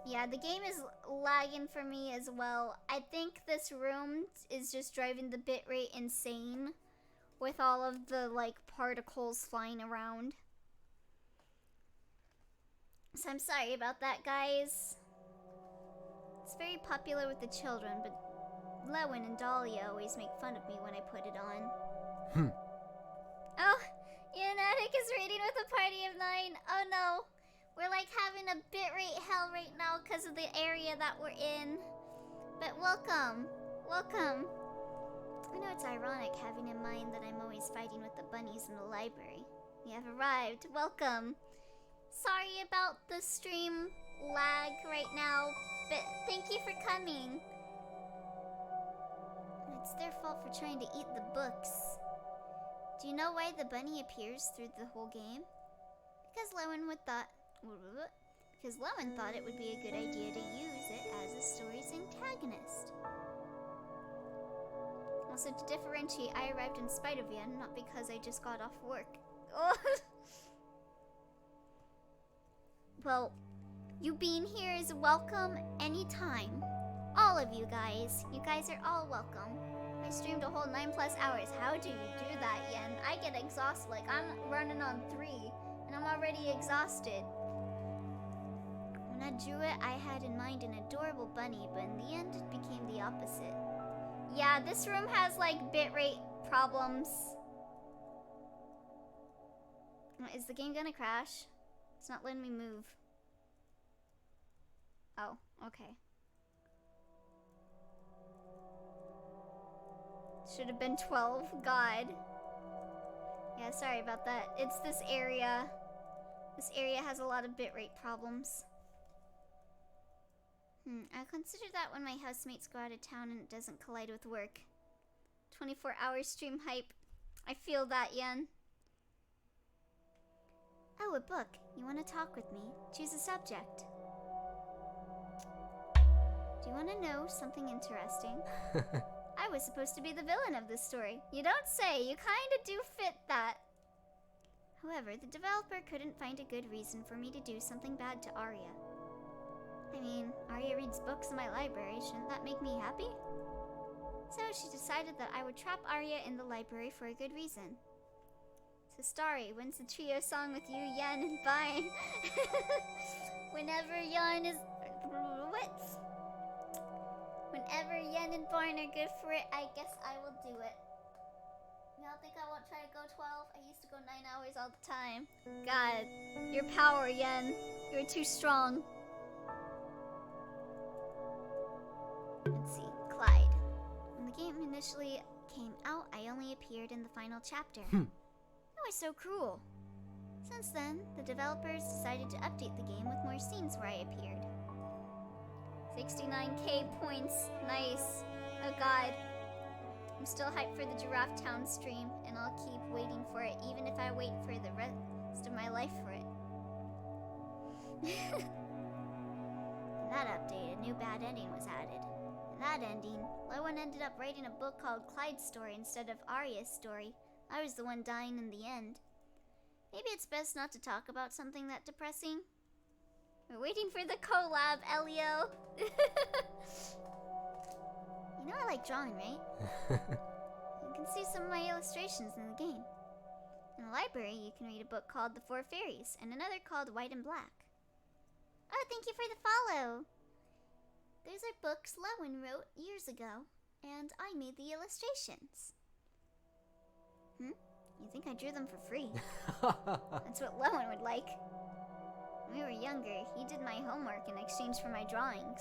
Yeah, the game is lagging for me as well. I think this room is just driving the bitrate insane with all of the, like, particles flying around. So I'm sorry about that, guys. It's very popular with the children, but Lowen and Dahlia always make fun of me when I put it on. Oh, Unitic is reading with a party of 9. Oh no. We're like having a bitrate hell right now because of the area that we're in. But welcome. Welcome. I know it's ironic having in mind that I'm always fighting with the bunnies in the library. You have arrived. Welcome. Sorry about the stream lag right now, but thank you for coming. It's their fault for trying to eat the books. Do you know why the bunny appears through the whole game? Because Lowen thought it would be a good idea to use it as the story's antagonist. Also, to differentiate, I arrived in spite of Yen, not because I just got off work. Oh. Well, you being here is welcome anytime. All of you guys. You guys are all welcome. I streamed a whole 9+ hours. How do you do that, Yen? I get exhausted. Like, I'm running on 3, and I'm already exhausted. When I drew it, I had in mind an adorable bunny, but in the end, it became the opposite. Yeah, this room has, like, bitrate problems. Is the game gonna crash? It's not letting me move. Oh, okay. Should have been 12. God. Yeah, sorry about that. It's this area. This area has a lot of bitrate problems. I consider that when my housemates go out of town and it doesn't collide with work. 24-hour stream hype. I feel that, Yen. Oh, a book. You want to talk with me? Choose a subject. Do you want to know something interesting? I was supposed to be the villain of this story. You don't say. You kind of do fit that. However, the developer couldn't find a good reason for me to do something bad to Aria. I mean, Aria reads books in my library. Shouldn't that make me happy? So she decided that I would trap Aria in the library for a good reason. So Starry wins the trio song with you, Yen, and Vine. Whenever Yen is... What? Whenever Yen and Vine are good for it, I guess I will do it. Y'all think I won't try to go 12? I used to go 9 hours all the time. God, your power, Yen. You're too strong. Let's see, Clyde. When the game initially came out, I only appeared in the final chapter. That was so cruel. Since then, the developers decided to update the game with more scenes where I appeared. 69k points. Nice. Oh god. I'm still hyped for the Giraffe Town stream, and I'll keep waiting for it, even if I wait for the rest of my life for it. In that update, a new bad ending was added. In that ending, Lowen ended up writing a book called Clyde's story instead of Aria's story. I was the one dying in the end. Maybe it's best not to talk about something that depressing. We're waiting for the collab, Elio. You know I like drawing, right? You can see some of my illustrations in the game. In the library, you can read a book called The Four Fairies and another called White and Black. Oh, thank you for the follow. Those are books Lowen wrote years ago, and I made the illustrations. You think I drew them for free? That's what Lowen would like. When we were younger, he did my homework in exchange for my drawings.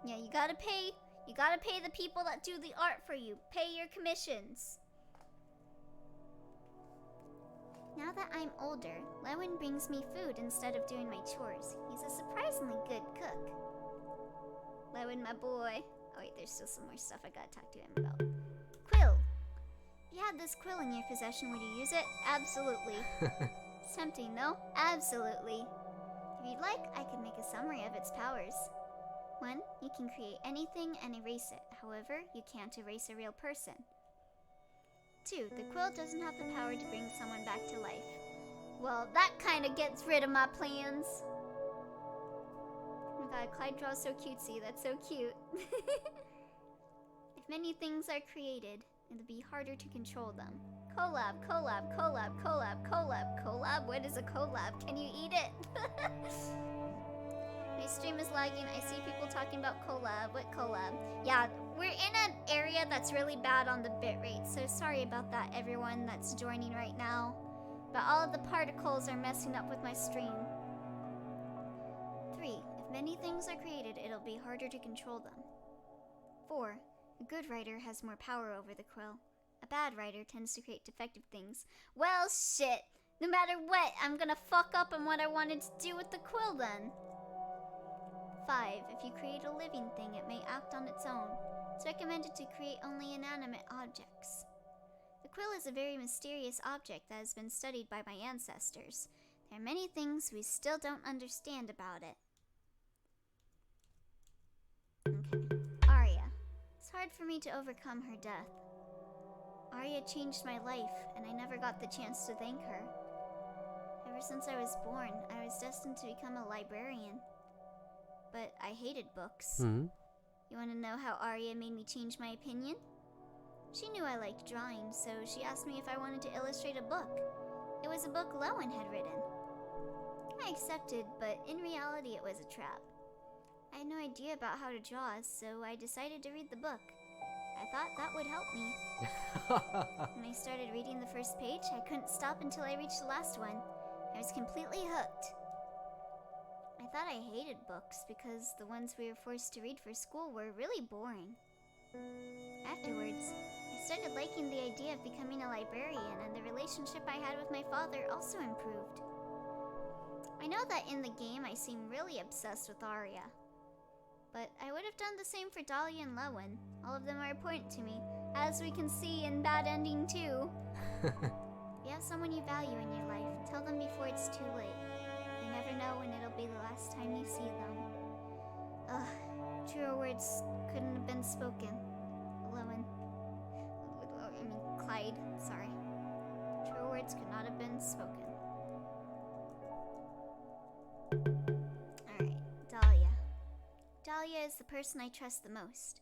Yeah, you gotta pay the people that do the art for you. Pay your commissions. Now that I'm older, Lowen brings me food instead of doing my chores. He's a surprisingly good cook. Lowen, my boy. Oh wait, there's still some more stuff I gotta talk to him about. Quill. If you had this quill in your possession, would you use it? Absolutely. It's tempting, no? Absolutely. If you'd like, I could make a summary of its powers. 1. You can create anything and erase it. However, you can't erase a real person. 2. The quill doesn't have the power to bring someone back to life. Well, that kind of gets rid of my plans. Oh my god, Clyde draws so cutesy. That's so cute. If many things are created, it'll be harder to control them. Collab, collab, collab, collab, collab, collab. What is a collab? Can you eat it? My stream is lagging. I see people talking about collab. What collab? Yeah, we're in an area that's really bad on the bitrate, so sorry about that, everyone that's joining right now. But all of the particles are messing up with my stream. 3. If many things are created, it'll be harder to control them. 4. A good writer has more power over the quill. A bad writer tends to create defective things. Well, shit! No matter what, I'm gonna fuck up on what I wanted to do with the quill then. 5. If you create a living thing, it may act on its own. It's recommended to create only inanimate objects. The quill is a very mysterious object that has been studied by my ancestors. There are many things we still don't understand about it. Okay. Aria. It's hard for me to overcome her death. Aria changed my life, and I never got the chance to thank her. Ever since I was born, I was destined to become a librarian. But I hated books. You want to know how Aria made me change my opinion? She knew I liked drawing, so she asked me if I wanted to illustrate a book. It was a book Lowen had written. I accepted, but in reality it was a trap. I had no idea about how to draw, so I decided to read the book. I thought that would help me. When I started reading the first page, I couldn't stop until I reached the last one. I was completely hooked. I thought I hated books because the ones we were forced to read for school were really boring. Afterwards, I started liking the idea of becoming a librarian, and the relationship I had with my father also improved. I know that in the game I seem really obsessed with Aria. But I would have done the same for Dahlia and Lowen. All of them are important to me, as we can see in Bad Ending 2. If you have someone you value in your life, tell them before it's too late. You never know when it'll be the last time you see them. Truer words couldn't have been spoken. Lowen. Clyde, sorry. Truer words could not have been spoken. Alright, Dahlia. Dahlia is the person I trust the most.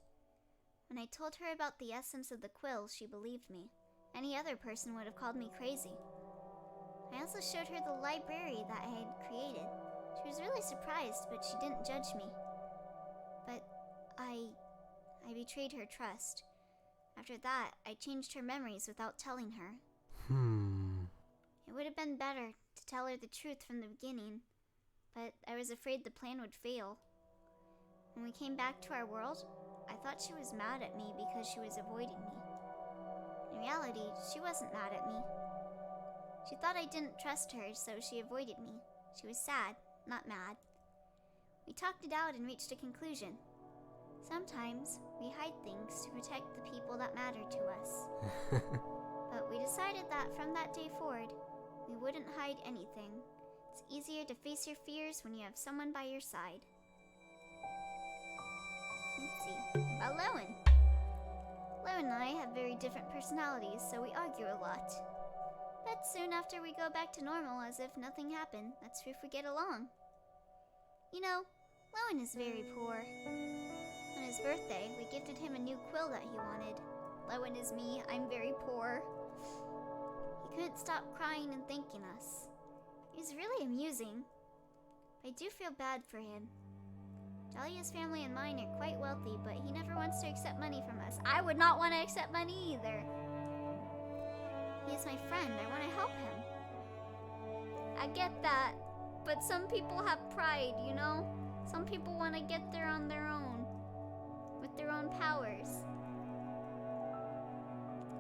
When I told her about the essence of the quill, she believed me. Any other person would have called me crazy. I also showed her the library that I had created. She was really surprised, but she didn't judge me. But I betrayed her trust. After that, I changed her memories without telling her. It would have been better to tell her the truth from the beginning, but I was afraid the plan would fail. When we came back to our world, I thought she was mad at me because she was avoiding me. In reality, she wasn't mad at me. She thought I didn't trust her, so she avoided me. She was sad, not mad. We talked it out and reached a conclusion. Sometimes, we hide things to protect the people that matter to us. But we decided that from that day forward, we wouldn't hide anything. It's easier to face your fears when you have someone by your side. Let's see. About Lowen. Lowen and I have very different personalities, so we argue a lot. But soon after we go back to normal as if nothing happened. That's proof we get along. You know, Lowen is very poor. On his birthday, we gifted him a new quill that he wanted. Lowen is me, I'm very poor. He couldn't stop crying and thanking us. He was really amusing. I do feel bad for him. Dahlia's family and mine are quite wealthy, but he never wants to accept money from us. I would not want to accept money either. He is my friend. I want to help him. I get that, but some people have pride, you know? Some people want to get there on their own, with their own powers.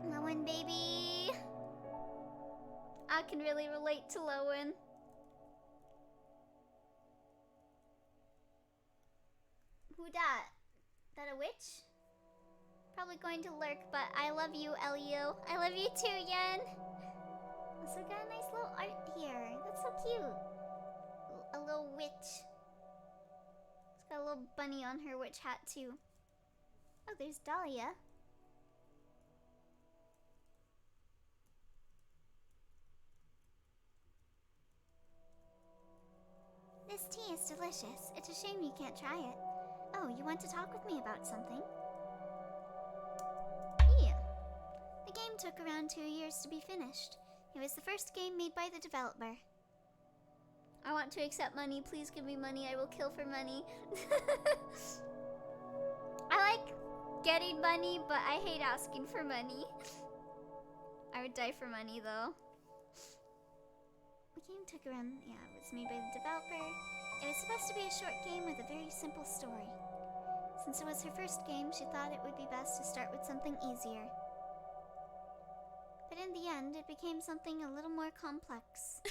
Lowen, baby. I can really relate to Lowen. Who dat? That a witch? Probably going to lurk, but I love you, Elio. I love you too, Yen. Also got a nice little art here. That's so cute. A little witch. It's got a little bunny on her witch hat too. Oh, there's Dahlia. This tea is delicious. It's a shame you can't try it. Oh, you want to talk with me about something? Yeah. The game took around 2 years to be finished. It was the first game made by the developer. I want to accept money. Please give me money. I will kill for money. I like getting money, but I hate asking for money. I would die for money, though. The game took around, yeah, it was made by the developer. It was supposed to be a short game with a very simple story. Since it was her first game, she thought it would be best to start with something easier. But in the end, it became something a little more complex.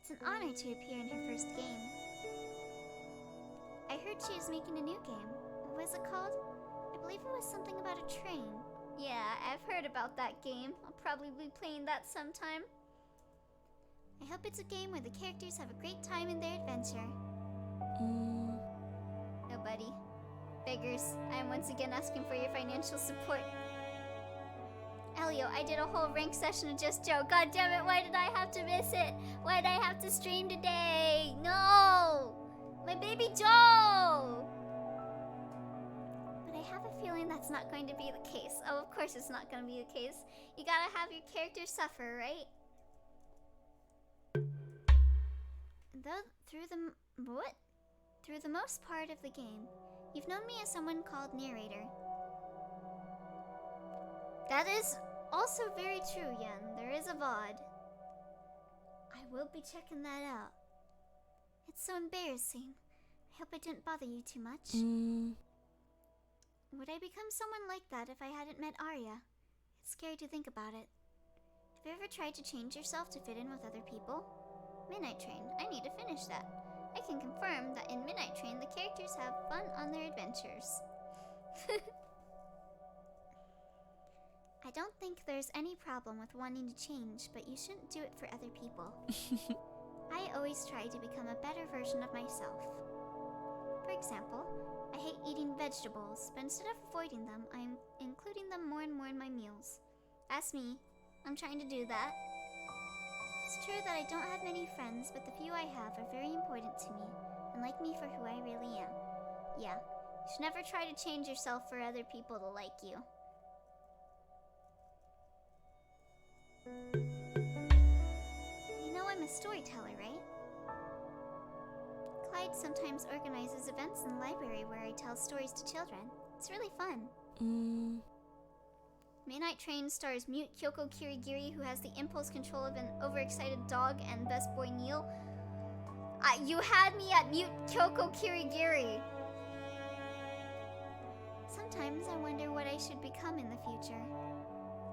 It's an honor to appear in her first game. I heard she was making a new game. What was it called? I believe it was something about a train. Yeah, I've heard about that game. I'll probably be playing that sometime. I hope it's a game where the characters have a great time in their adventure. No, buddy. Beggars, I am once again asking for your financial support. Elio, I did a whole rank session of Just Joe. God damn it, why did I have to miss it? Why did I have to stream today? No! My baby Joe! But I have a feeling that's not going to be the case. Oh, of course it's not going to be the case. You gotta have your character suffer, right? Through the most part of the game, you've known me as someone called narrator. That is also very true, Yen. There is a VOD. I will be checking that out. It's so embarrassing. I hope I didn't bother you too much. Would I become someone like that if I hadn't met Aria? It's scary to think about it. Have you ever tried to change yourself to fit in with other people? Midnight Train. I need to finish that. I can confirm that in Midnight Train, the characters have fun on their adventures. I don't think there's any problem with wanting to change, but you shouldn't do it for other people. I always try to become a better version of myself. For example, I hate eating vegetables, but instead of avoiding them, I'm including them more and more in my meals. That's me. I'm trying to do that. It's true that I don't have many friends, but the few I have are very important to me, and like me for who I really am. Yeah, you should never try to change yourself for other people to like you. You know I'm a storyteller, right? Clyde sometimes organizes events in the library where I tell stories to children. It's really fun. Midnight Train stars mute Kyoko Kirigiri, who has the impulse control of an overexcited dog, and best boy Neil. You had me at mute Kyoko Kirigiri. Sometimes I wonder what I should become in the future.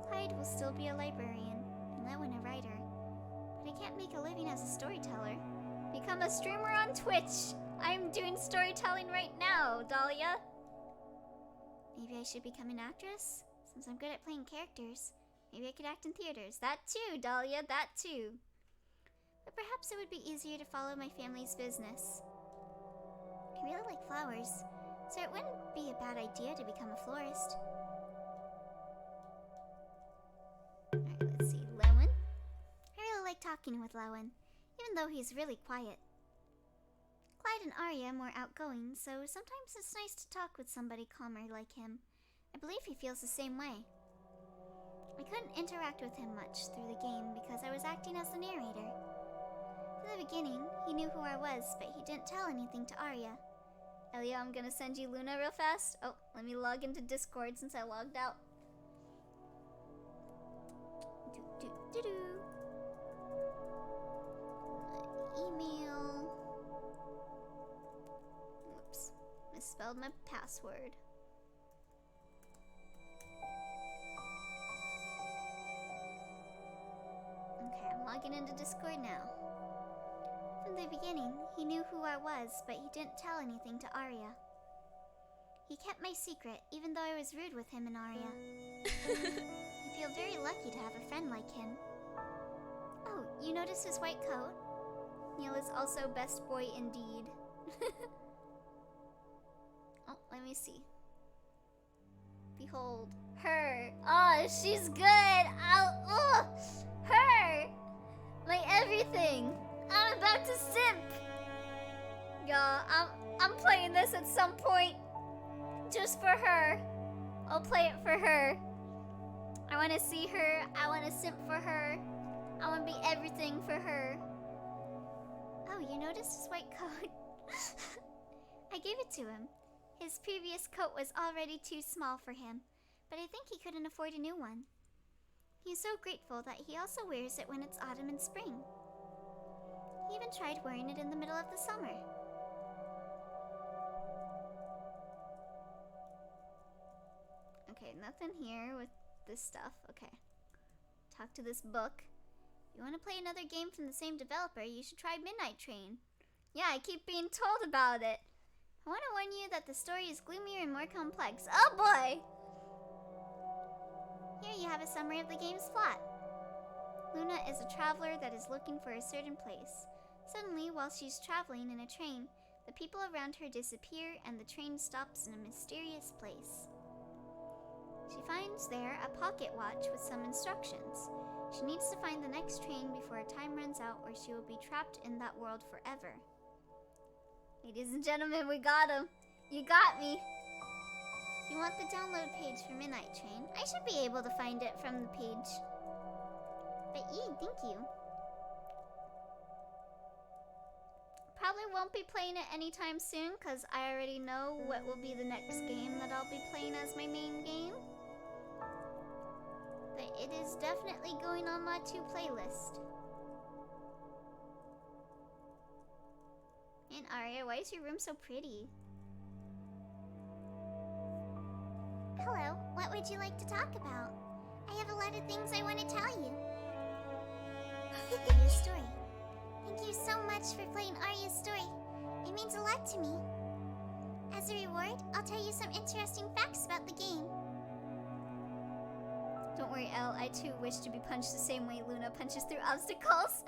Clyde will still be a librarian, and Lowen a writer. But I can't make a living as a storyteller. Become a streamer on Twitch. I'm doing storytelling right now, Dahlia. Maybe I should become an actress? Since I'm good at playing characters, maybe I could act in theaters. That too, Dahlia, that too. But perhaps it would be easier to follow my family's business. I really like flowers, so it wouldn't be a bad idea to become a florist. Alright, let's see. Lowen? I really like talking with Lowen, even though he's really quiet. and Aria more outgoing, so sometimes it's nice to talk with somebody calmer like him. I believe he feels the same way. I couldn't interact with him much through the game because I was acting as the narrator. From the beginning, he knew who I was, but he didn't tell anything to Aria. Elio, I'm gonna send you Luna real fast. Oh, let me log into Discord since I logged out. Email. Whoops, misspelled my password. Okay, I'm logging into Discord now. From the beginning, he knew who I was, but he didn't tell anything to Aria. He kept my secret, even though I was rude with him and Aria. I feel very lucky to have a friend like him. Oh, you notice his white coat? Neil is also best boy indeed. Oh, let me see. Behold, her. Oh, she's good. Oh, her. My everything. I'm about to simp. Y'all, I'm playing this at some point. Just for her. I'll play it for her. I want to see her. I want to simp for her. I want to be everything for her. Oh, you noticed his white coat? I gave it to him. His previous coat was already too small for him, but I think he couldn't afford a new one. He's so grateful that he also wears it when it's autumn and spring. He even tried wearing it in the middle of the summer. Okay, nothing here with this stuff. Okay. Talk to this book. If you want to play another game from the same developer, you should try Midnight Train. Yeah, I keep being told about it. I want to warn you that the story is gloomier and more complex. Oh boy! Here you have a summary of the game's plot. Luna is a traveler that is looking for a certain place. Suddenly, while she's traveling in a train, the people around her disappear and the train stops in a mysterious place. She finds there a pocket watch with some instructions. She needs to find the next train before time runs out or she will be trapped in that world forever. Ladies and gentlemen, we got him. You got me. If you want the download page for Midnight Train, I should be able to find it from the page. But thank you. Probably won't be playing it anytime soon because I already know what will be the next game that I'll be playing as my main game. But it is definitely going on my playlist. And Aria, why is your room so pretty? Hello, what would you like to talk about? I have a lot of things I want to tell you. Arya's story. Thank you so much for playing Arya's story. It means a lot to me. As a reward, I'll tell you some interesting facts about the game. Don't worry, Elle. I too wish to be punched the same way Luna punches through obstacles.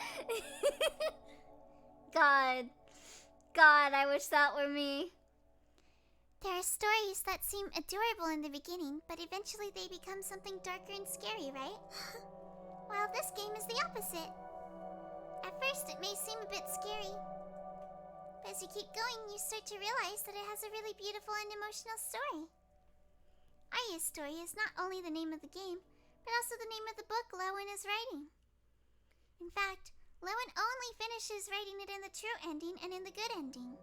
God, I wish that were me. There are stories that seem adorable in the beginning, but eventually they become something darker and scary, right? Well, this game is the opposite. At first, it may seem a bit scary, but as you keep going, you start to realize that it has a really beautiful and emotional story. Arya's story is not only the name of the game, but also the name of the book Lowen is writing. In fact, Lowen only finishes writing it in the true ending and in the good ending.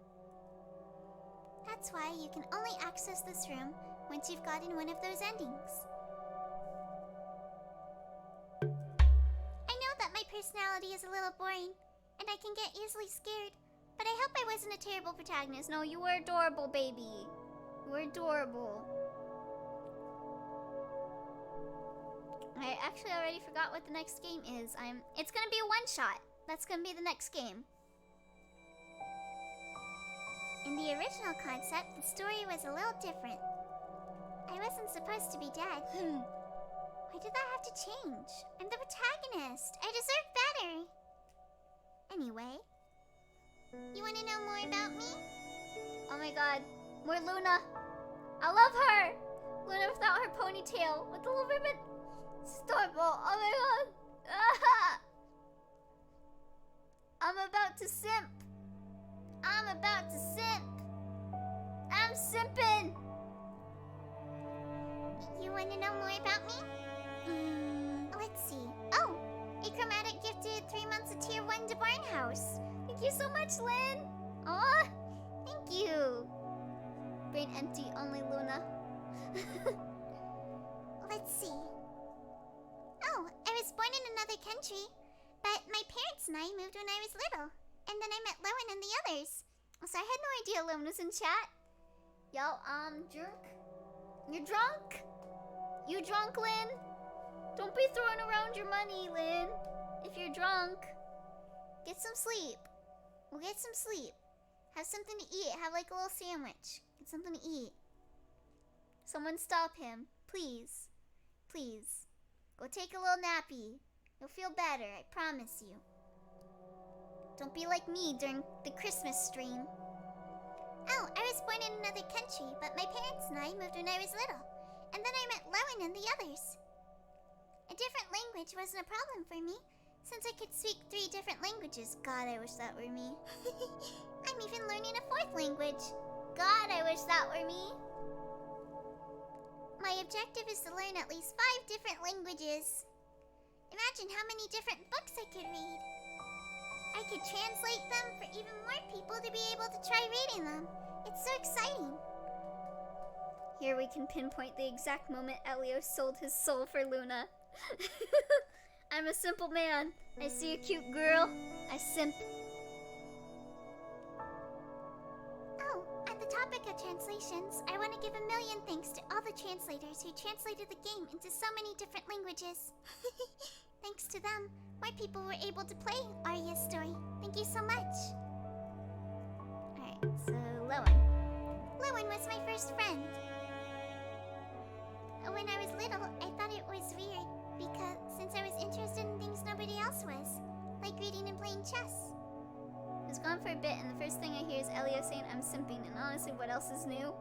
That's why you can only access this room once you've gotten one of those endings. I know that my personality is a little boring, and I can get easily scared, but I hope I wasn't a terrible protagonist. No, you were adorable, baby. You were adorable. I actually already forgot what the next game is. It's gonna be a one-shot. That's gonna be the next game. In the original concept, the story was a little different. I wasn't supposed to be dead. Why did that have to change? I'm the protagonist. I deserve better. Anyway, you want to know more about me? Oh my god, more Luna. I love her. Luna without her ponytail, with the little ribbon. It's adorable. Oh my god. Ah! I'm about to simp. I'm I'm about to simp. I'm simping. You want to know more about me? Let's see. Oh, a chromatic gifted 3 months of tier 1 to Barnhouse. Thank you so much, Lynn. Aw, thank you. Brain empty, only Luna. Let's see. Oh, I was born in another country, but my parents and I moved when I was little. And then I met Lowen and the others. So I had no idea Lynn was in chat. Yo, drunk? You're drunk? You drunk, Lynn? Don't be throwing around your money, Lynn. If you're drunk, get some sleep. We'll get some sleep. Have something to eat. Have like a little sandwich. Get something to eat. Someone stop him. Please. Please. Go take a little nappy. You'll feel better, I promise you. Don't be like me during the Christmas stream. Oh, I was born in another country, but my parents and I moved when I was little. And then I met Lowen and the others. A different language wasn't a problem for me, since I could speak 3 different languages. God, I wish that were me. I'm even learning a 4th language. God, I wish that were me. My objective is to learn at least 5 different languages. Imagine how many different books I could read. I could translate them for even more people to be able to try reading them. It's so exciting. Here we can pinpoint the exact moment Elio sold his soul for Luna. I'm a simple man. I see a cute girl, I simp. Oh, on the topic of translations, I want to give a million thanks to all the translators who translated the game into so many different languages. Thanks to them, more people were able to play Aria's story. Thank you so much. Alright, so Lowen. Lowen was my first friend. When I was little, I thought it was weird because since I was interested in things nobody else was, like reading and playing chess. I was gone for a bit, and the first thing I hear is Elio saying I'm simping, and honestly, what else is new?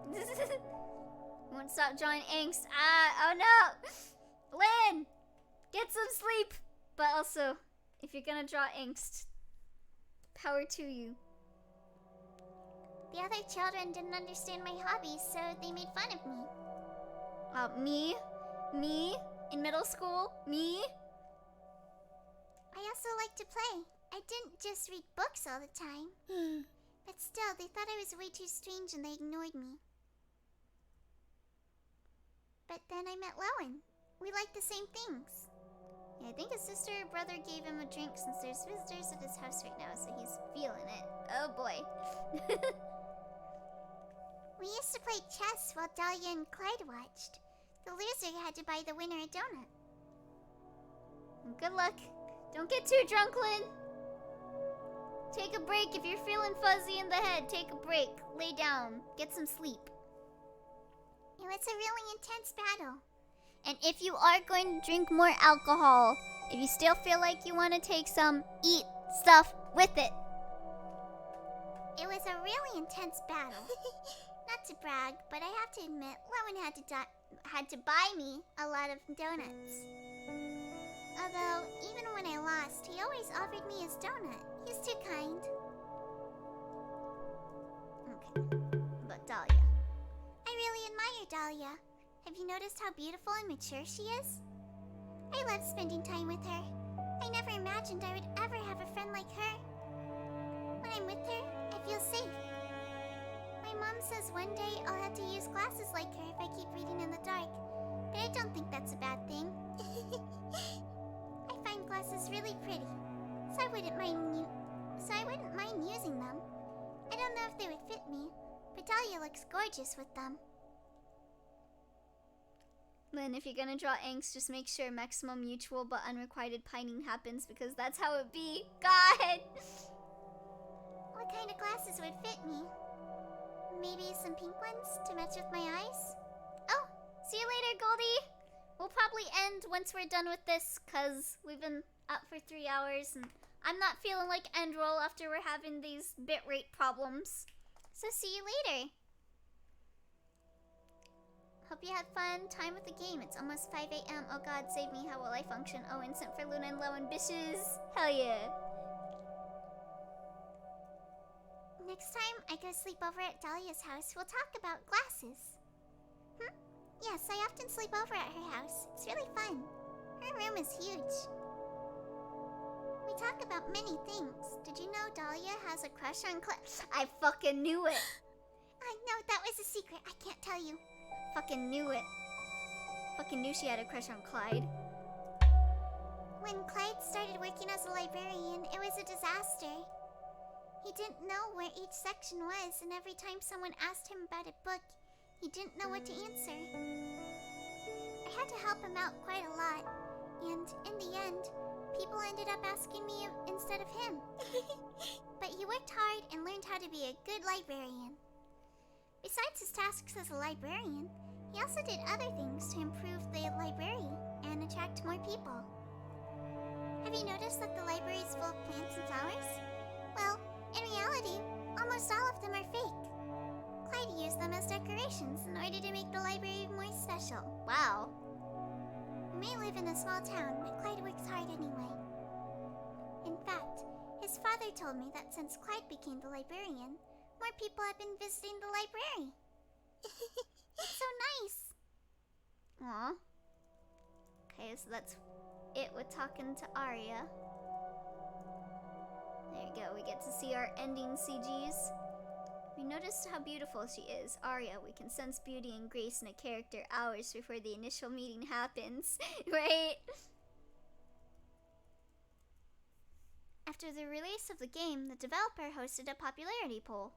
Won't stop drawing angst. Ah, oh no! Lynn! Get some sleep! But also, if you're gonna draw angst, power to you. The other children didn't understand my hobbies, so they made fun of me. Me? Me? In middle school? Me? I also like to play. I didn't just read books all the time. But still, they thought I was way too strange and they ignored me. But then I met Lowen. We liked the same things. Yeah, I think his sister or brother gave him a drink since there's visitors at his house right now, so he's feeling it. Oh boy. We used to play chess while Dahlia and Clyde watched. The loser had to buy the winner a donut. Good luck. Don't get too drunk, Lynn. Take a break if you're feeling fuzzy in the head. Take a break. Lay down. Get some sleep. It was a really intense battle. And if you are going to drink more alcohol, if you still feel like you want to take some, eat stuff with it. It was a really intense battle. Not to brag, but I have to admit, Lowen had to buy me a lot of donuts. Although, even when I lost, he always offered me his donut. He's too kind. Okay, but Dahlia. I really admire Dahlia. Have you noticed how beautiful and mature she is? I love spending time with her. I never imagined I would ever have a friend like her. When I'm with her, I feel safe. My mom says one day I'll have to use glasses like her if I keep reading in the dark, but I don't think that's a bad thing. I find glasses really pretty, so I wouldn't mind using them. I don't know if they would fit me, but Dahlia looks gorgeous with them. Lynn, if you're gonna draw angst, just make sure maximum mutual but unrequited pining happens, because that's how it be. God! What kind of glasses would fit me? Maybe some pink ones to match with my eyes? Oh, see you later, Goldie! We'll probably end once we're done with this, because we've been up for 3 hours, and I'm not feeling like end roll after we're having these bitrate problems. So see you later! Hope you had fun time with the game. It's almost 5 a.m. Oh god, save me. How will I function? Oh, instant for Luna and Lowen. Bitches! Hell yeah! Next time I go sleep over at Dahlia's house, we'll talk about glasses. Yes, I often sleep over at her house. It's really fun. Her room is huge. We talk about many things. Did you know Dahlia has a crush on Clyde? I fucking knew it. No, that was a secret. I can't tell you. Fucking knew it. Fucking knew she had a crush on Clyde. When Clyde started working as a librarian, it was a disaster. He didn't know where each section was, and every time someone asked him about a book, he didn't know what to answer. I had to help him out quite a lot, and in the end, people ended up asking me instead of him. But he worked hard and learned how to be a good librarian. Besides his tasks as a librarian, he also did other things to improve the library and attract more people. Have you noticed that the library is full of plants and flowers? Well, in reality, almost all of them are fake. Clyde used them as decorations in order to make the library more special. Wow. We may live in a small town, but Clyde works hard anyway. In fact, his father told me that since Clyde became the librarian, more people have been visiting the library. It's so nice. Aw. Okay, so that's it with talking to Aria. There you go, we get to see our ending CGs. We noticed how beautiful she is. Aria, we can sense beauty and grace in a character hours before the initial meeting happens. Right? After the release of the game, the developer hosted a popularity poll.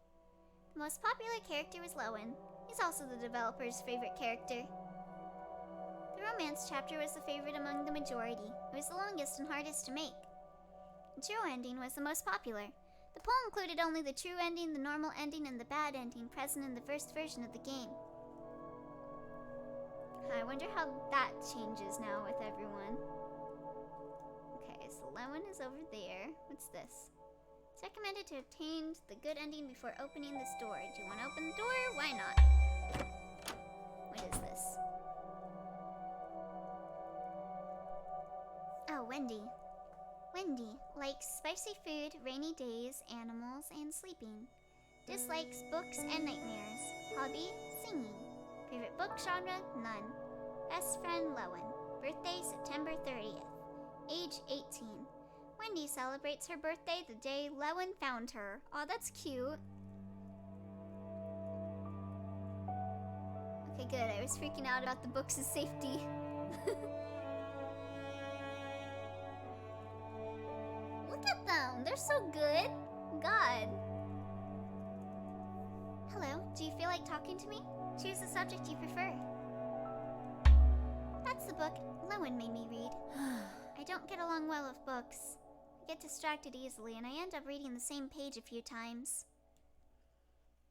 The most popular character was Lowen. He's also the developer's favorite character. The romance chapter was the favorite among the majority. It was the longest and hardest to make. The true ending was the most popular. The poll included only the true ending, the normal ending, and the bad ending present in the first version of the game. I wonder how that changes now with everyone. Okay, so Lowen is over there. What's this? It's recommended to obtain the good ending before opening this door. Do you want to open the door? Why not? What is this? Oh, Wendy. Wendy likes spicy food, rainy days, animals, and sleeping. Dislikes books and nightmares. Hobby, singing. Favorite book genre, none. Best friend, Lowen. Birthday, September 30th. Age, 18. Wendy celebrates her birthday the day Lowen found her. Aw, that's cute. Okay, good. I was freaking out about the books' safety. Look at them. They're so good. God. Hello, do you feel like talking to me? Choose the subject you prefer. That's the book Lowen made me read. I don't get along well with books. I get distracted easily, and I end up reading the same page a few times.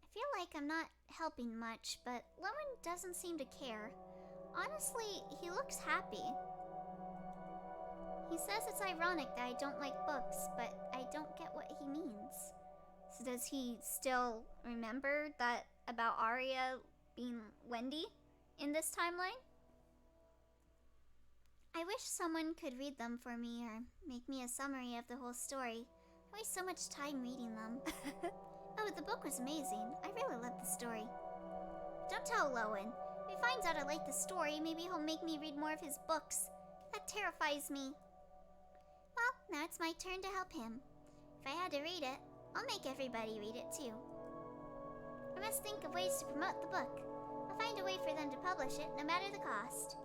I feel like I'm not helping much, but Lowen doesn't seem to care. Honestly, he looks happy. He says it's ironic that I don't like books, but I don't get what he means. So does he still remember that about Aria being Wendy in this timeline? I wish someone could read them for me or make me a summary of the whole story. I waste so much time reading them. Oh, the book was amazing. I really loved the story. Don't tell Lowen. If he finds out I like the story, maybe he'll make me read more of his books. That terrifies me. Well, now it's my turn to help him. If I had to read it, I'll make everybody read it too. I must think of ways to promote the book. I'll find a way for them to publish it, no matter the cost.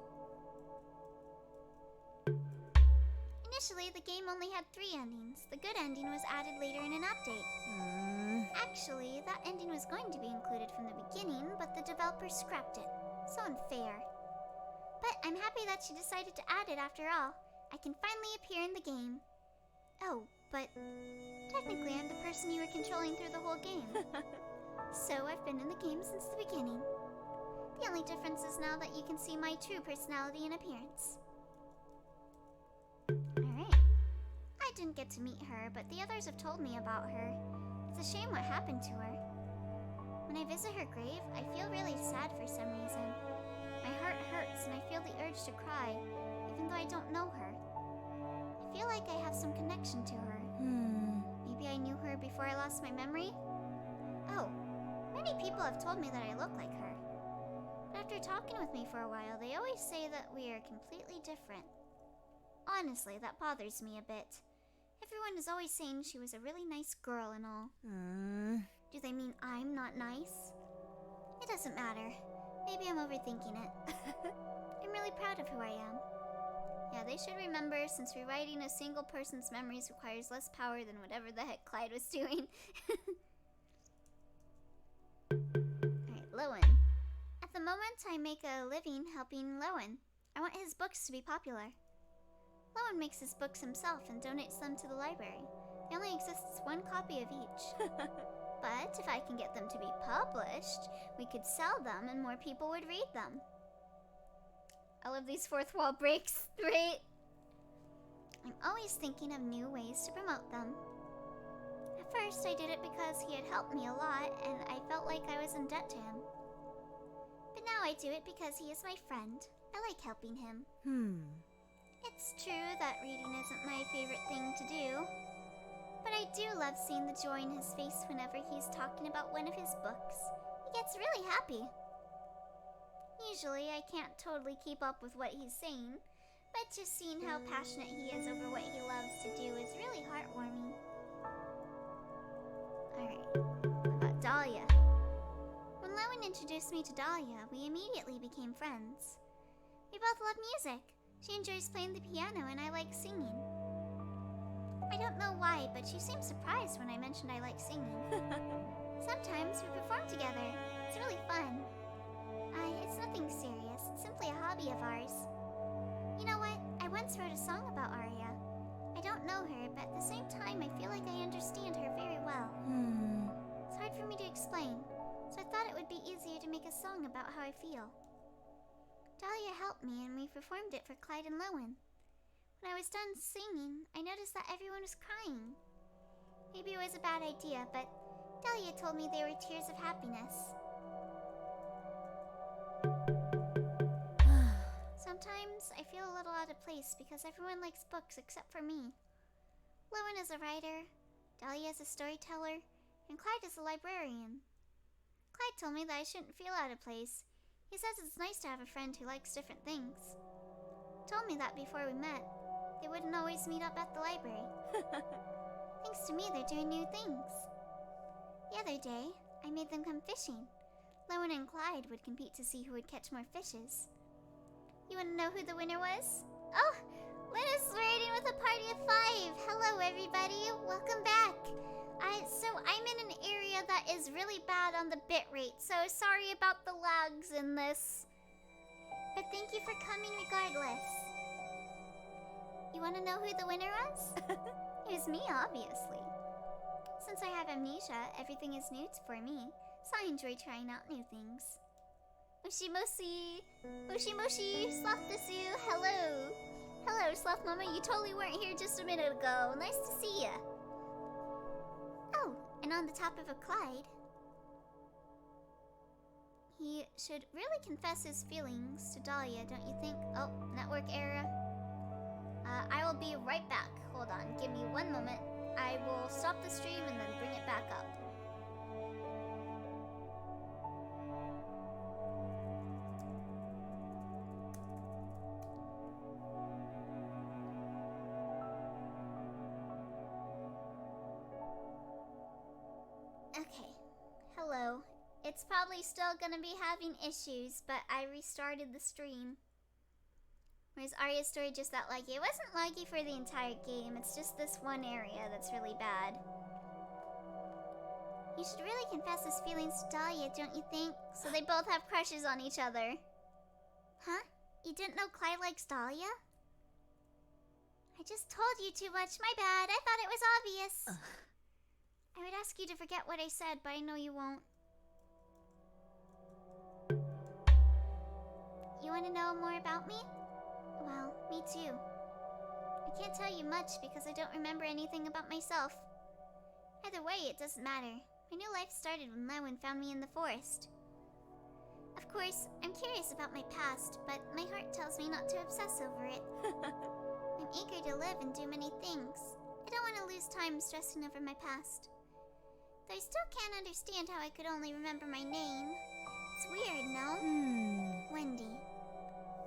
Initially, the game only had 3 endings. The good ending was added later in an update. Actually, that ending was going to be included from the beginning, but the developer scrapped it. So unfair. But I'm happy that she decided to add it after all. I can finally appear in the game. Oh, but technically I'm the person you were controlling through the whole game. So I've been in the game since the beginning. The only difference is now that you can see my true personality and appearance. Alright. I didn't get to meet her, but the others have told me about her. It's a shame what happened to her. When I visit her grave, I feel really sad for some reason. My heart hurts and I feel the urge to cry, even though I don't know her. I feel like I have some connection to her. Maybe I knew her before I lost my memory? Many people have told me that I look like her. But after talking with me for a while, they always say that we are completely different. Honestly, that bothers me a bit. Everyone is always saying she was a really nice girl and all. Do they mean I'm not nice? It doesn't matter. Maybe I'm overthinking it. I'm really proud of who I am. Yeah, they should remember, since rewriting a single person's memories requires less power than whatever the heck Clyde was doing. Alright, Lowen. At the moment, I make a living helping Lowen. I want his books to be popular. Lowen makes his books himself and donates them to the library. There only exists one copy of each. But if I can get them to be published, we could sell them and more people would read them. I love these fourth wall breaks, right? I'm always thinking of new ways to promote them. At first, I did it because he had helped me a lot and I felt like I was in debt to him. But now I do it because he is my friend. I like helping him. It's true that reading isn't my favorite thing to do. But I do love seeing the joy in his face whenever he's talking about one of his books. He gets really happy. Usually, I can't totally keep up with what he's saying, but just seeing how passionate he is over what he loves to do is really heartwarming. Alright, about Dahlia. When Lowen introduced me to Dahlia, we immediately became friends. We both love music. She enjoys playing the piano and I like singing. I don't know why, but she seemed surprised when I mentioned I like singing. Sometimes we perform together. It's really fun. It's nothing serious. It's simply a hobby of ours. You know what? I once wrote a song about Aria. I don't know her, but at the same time, I feel like I understand her very well. It's hard for me to explain, so I thought it would be easier to make a song about how I feel. Dahlia helped me and we performed it for Clyde and Lowen. When I was done singing, I noticed that everyone was crying. Maybe it was a bad idea, but Dahlia told me they were tears of happiness. Sometimes I feel a little out of place because everyone likes books except for me. Lowen is a writer, Dahlia is a storyteller, and Clyde is a librarian. Clyde told me that I shouldn't feel out of place. He says it's nice to have a friend who likes different things. He told me that before we met. They wouldn't always meet up at the library. Thanks to me, they're doing new things. The other day, I made them come fishing. Lowen and Clyde would compete to see who would catch more fishes. You want to know who the winner was? Oh, Lena's raiding with a party of 5. Hello, everybody. Welcome back. So I'm in an area that is really bad on the bitrate, so sorry about the lags in this. But thank you for coming regardless. You want to know who the winner was? It was me, obviously. Since I have amnesia, everything is new for me, so I enjoy trying out new things. Moshi Moshi! Moshi Moshi! Sloth Desu! Hello! Hello, Sloth Mama, you totally weren't here just a minute ago. Nice to see ya! Oh, and on the top of a Clyde, he should really confess his feelings to Dahlia, don't you think? Oh, network error. I will be right back. Hold on, give me 1 moment. I will stop the stream and then bring it back up. Okay, hello. It's probably still gonna be having issues, but I restarted the stream. Or is Aria's story just that laggy? It wasn't laggy for the entire game, it's just this one area that's really bad. You should really confess his feelings to Dahlia, don't you think? So they both have crushes on each other. Huh? You didn't know Clyde likes Dahlia? I just told you too much, my bad. I thought it was obvious. I would ask you to forget what I said, but I know you won't. You want to know more about me? Well, me too. I can't tell you much because I don't remember anything about myself. Either way, it doesn't matter. My new life started when Lowen found me in the forest. Of course, I'm curious about my past, but my heart tells me not to obsess over it. I'm eager to live and do many things. I don't want to lose time stressing over my past. Though I still can't understand how I could only remember my name. It's weird, no? Wendy.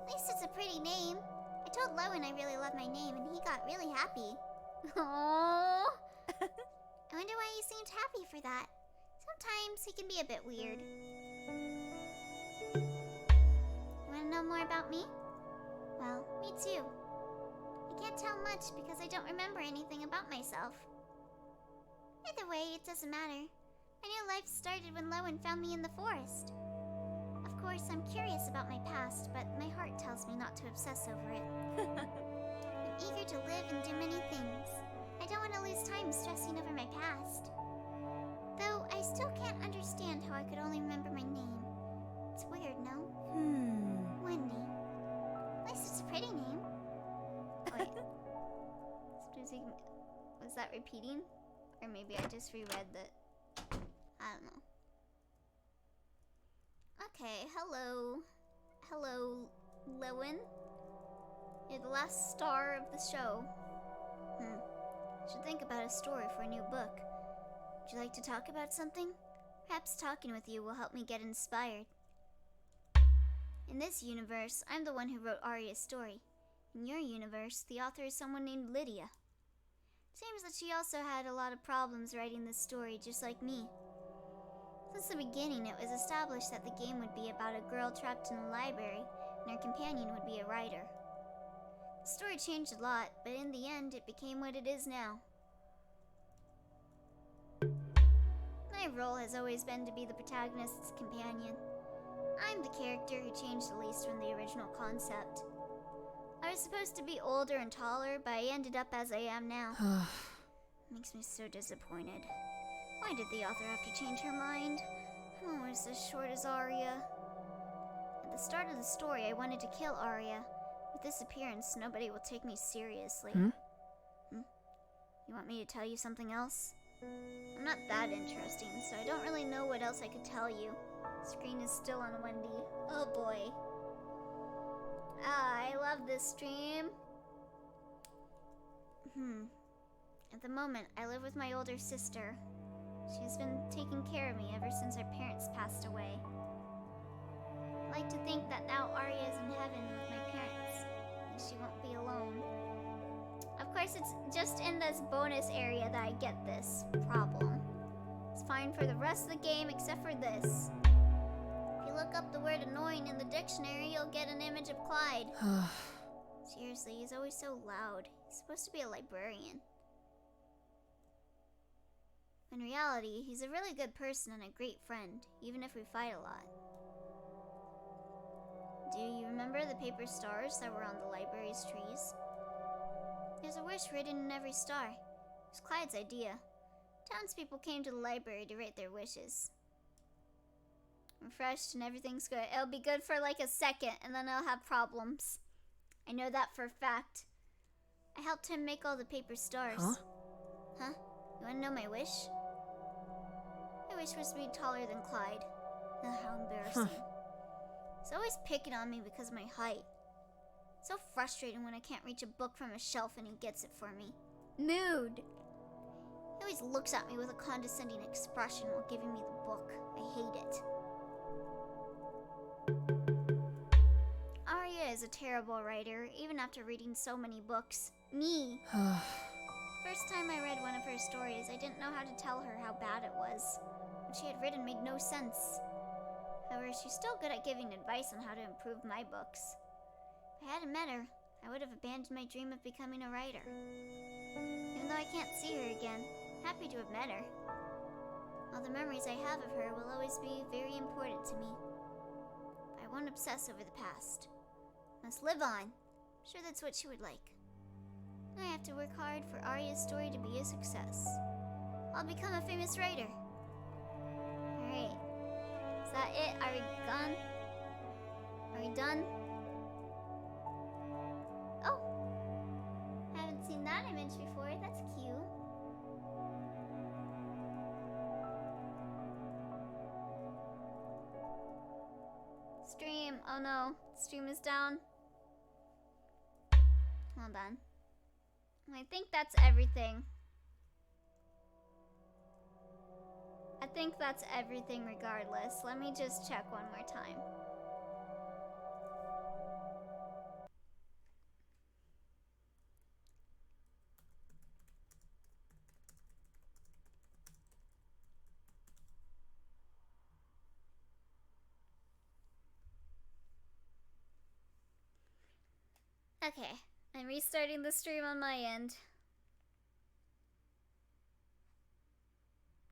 At least it's a pretty name. I told Lowen I really love my name, and he got really happy. Oh. I wonder why he seemed happy for that. Sometimes he can be a bit weird. You want to know more about me? Well, me too. I can't tell much because I don't remember anything about myself. Either way, it doesn't matter. My new life started when Lowen found me in the forest. Of course, I'm curious about my past, but my heart tells me not to obsess over it. I'm eager to live and do many things. I don't want to lose time stressing over my past. Though I still can't understand how I could only remember my name. It's weird, no? Wendy. At least it's a pretty name. Wait. Was that repeating? Or maybe I just reread that. I don't know. Okay, hello. Hello, Lowen. You're the last star of the show. Should think about a story for a new book. Would you like to talk about something? Perhaps talking with you will help me get inspired. In this universe, I'm the one who wrote Aria's story. In your universe, the author is someone named Lydia. Seems that she also had a lot of problems writing this story, just like me. Since the beginning, it was established that the game would be about a girl trapped in a library, and her companion would be a writer. The story changed a lot, but in the end, it became what it is now. My role has always been to be the protagonist's companion. I'm the character who changed the least from the original concept. I was supposed to be older and taller, but I ended up as I am now. Makes me so disappointed. Why did the author have to change her mind? Oh, it's as short as Aria. At the start of the story, I wanted to kill Aria. With this appearance, nobody will take me seriously. You want me to tell you something else? I'm not that interesting, so I don't really know what else I could tell you. The screen is still on Wendy. Oh boy. I love this stream. At the moment, I live with my older sister. She's been taking care of me ever since our parents passed away. I like to think that now Aria is in heaven with my parents, and she won't be alone. Of course, it's just in this bonus area that I get this problem. It's fine for the rest of the game except for this. If you look up the word annoying in the dictionary, you'll get an image of Clyde. Seriously, he's always so loud. He's supposed to be a librarian. In reality, he's a really good person and a great friend, even if we fight a lot. Do you remember the paper stars that were on the library's trees? There's a wish written in every star. It was Clyde's idea. Townspeople came to the library to write their wishes. Refreshed and everything's good. It'll be good for like a second, and then I'll have problems. I know that for a fact. I helped him make all the paper stars. Huh? You wanna know my wish? My wish was to be taller than Clyde. Ugh, how embarrassing. He's always picking on me because of my height. So frustrating when I can't reach a book from a shelf and he gets it for me. Mood! He always looks at me with a condescending expression while giving me the book. I hate it. Aria is a terrible writer, even after reading so many books. Me! First time I read one of her stories, I didn't know how to tell her how bad it was. What she had written made no sense. However, she's still good at giving advice on how to improve my books. If I hadn't met her, I would have abandoned my dream of becoming a writer. Even though I can't see her again, I'm happy to have met her. All the memories I have of her will always be very important to me. But I won't obsess over the past. I must live on. I'm sure that's what she would like. I have to work hard for Aria's story to be a success. I'll become a famous writer. Alright. Is that it? Are we done? Are we done? Oh! I haven't seen that image before. That's cute. Stream. Oh no. Stream is down. Hold on. I think that's everything. I think that's everything regardless. Let me just check one more time. Okay, I'm restarting the stream on my end.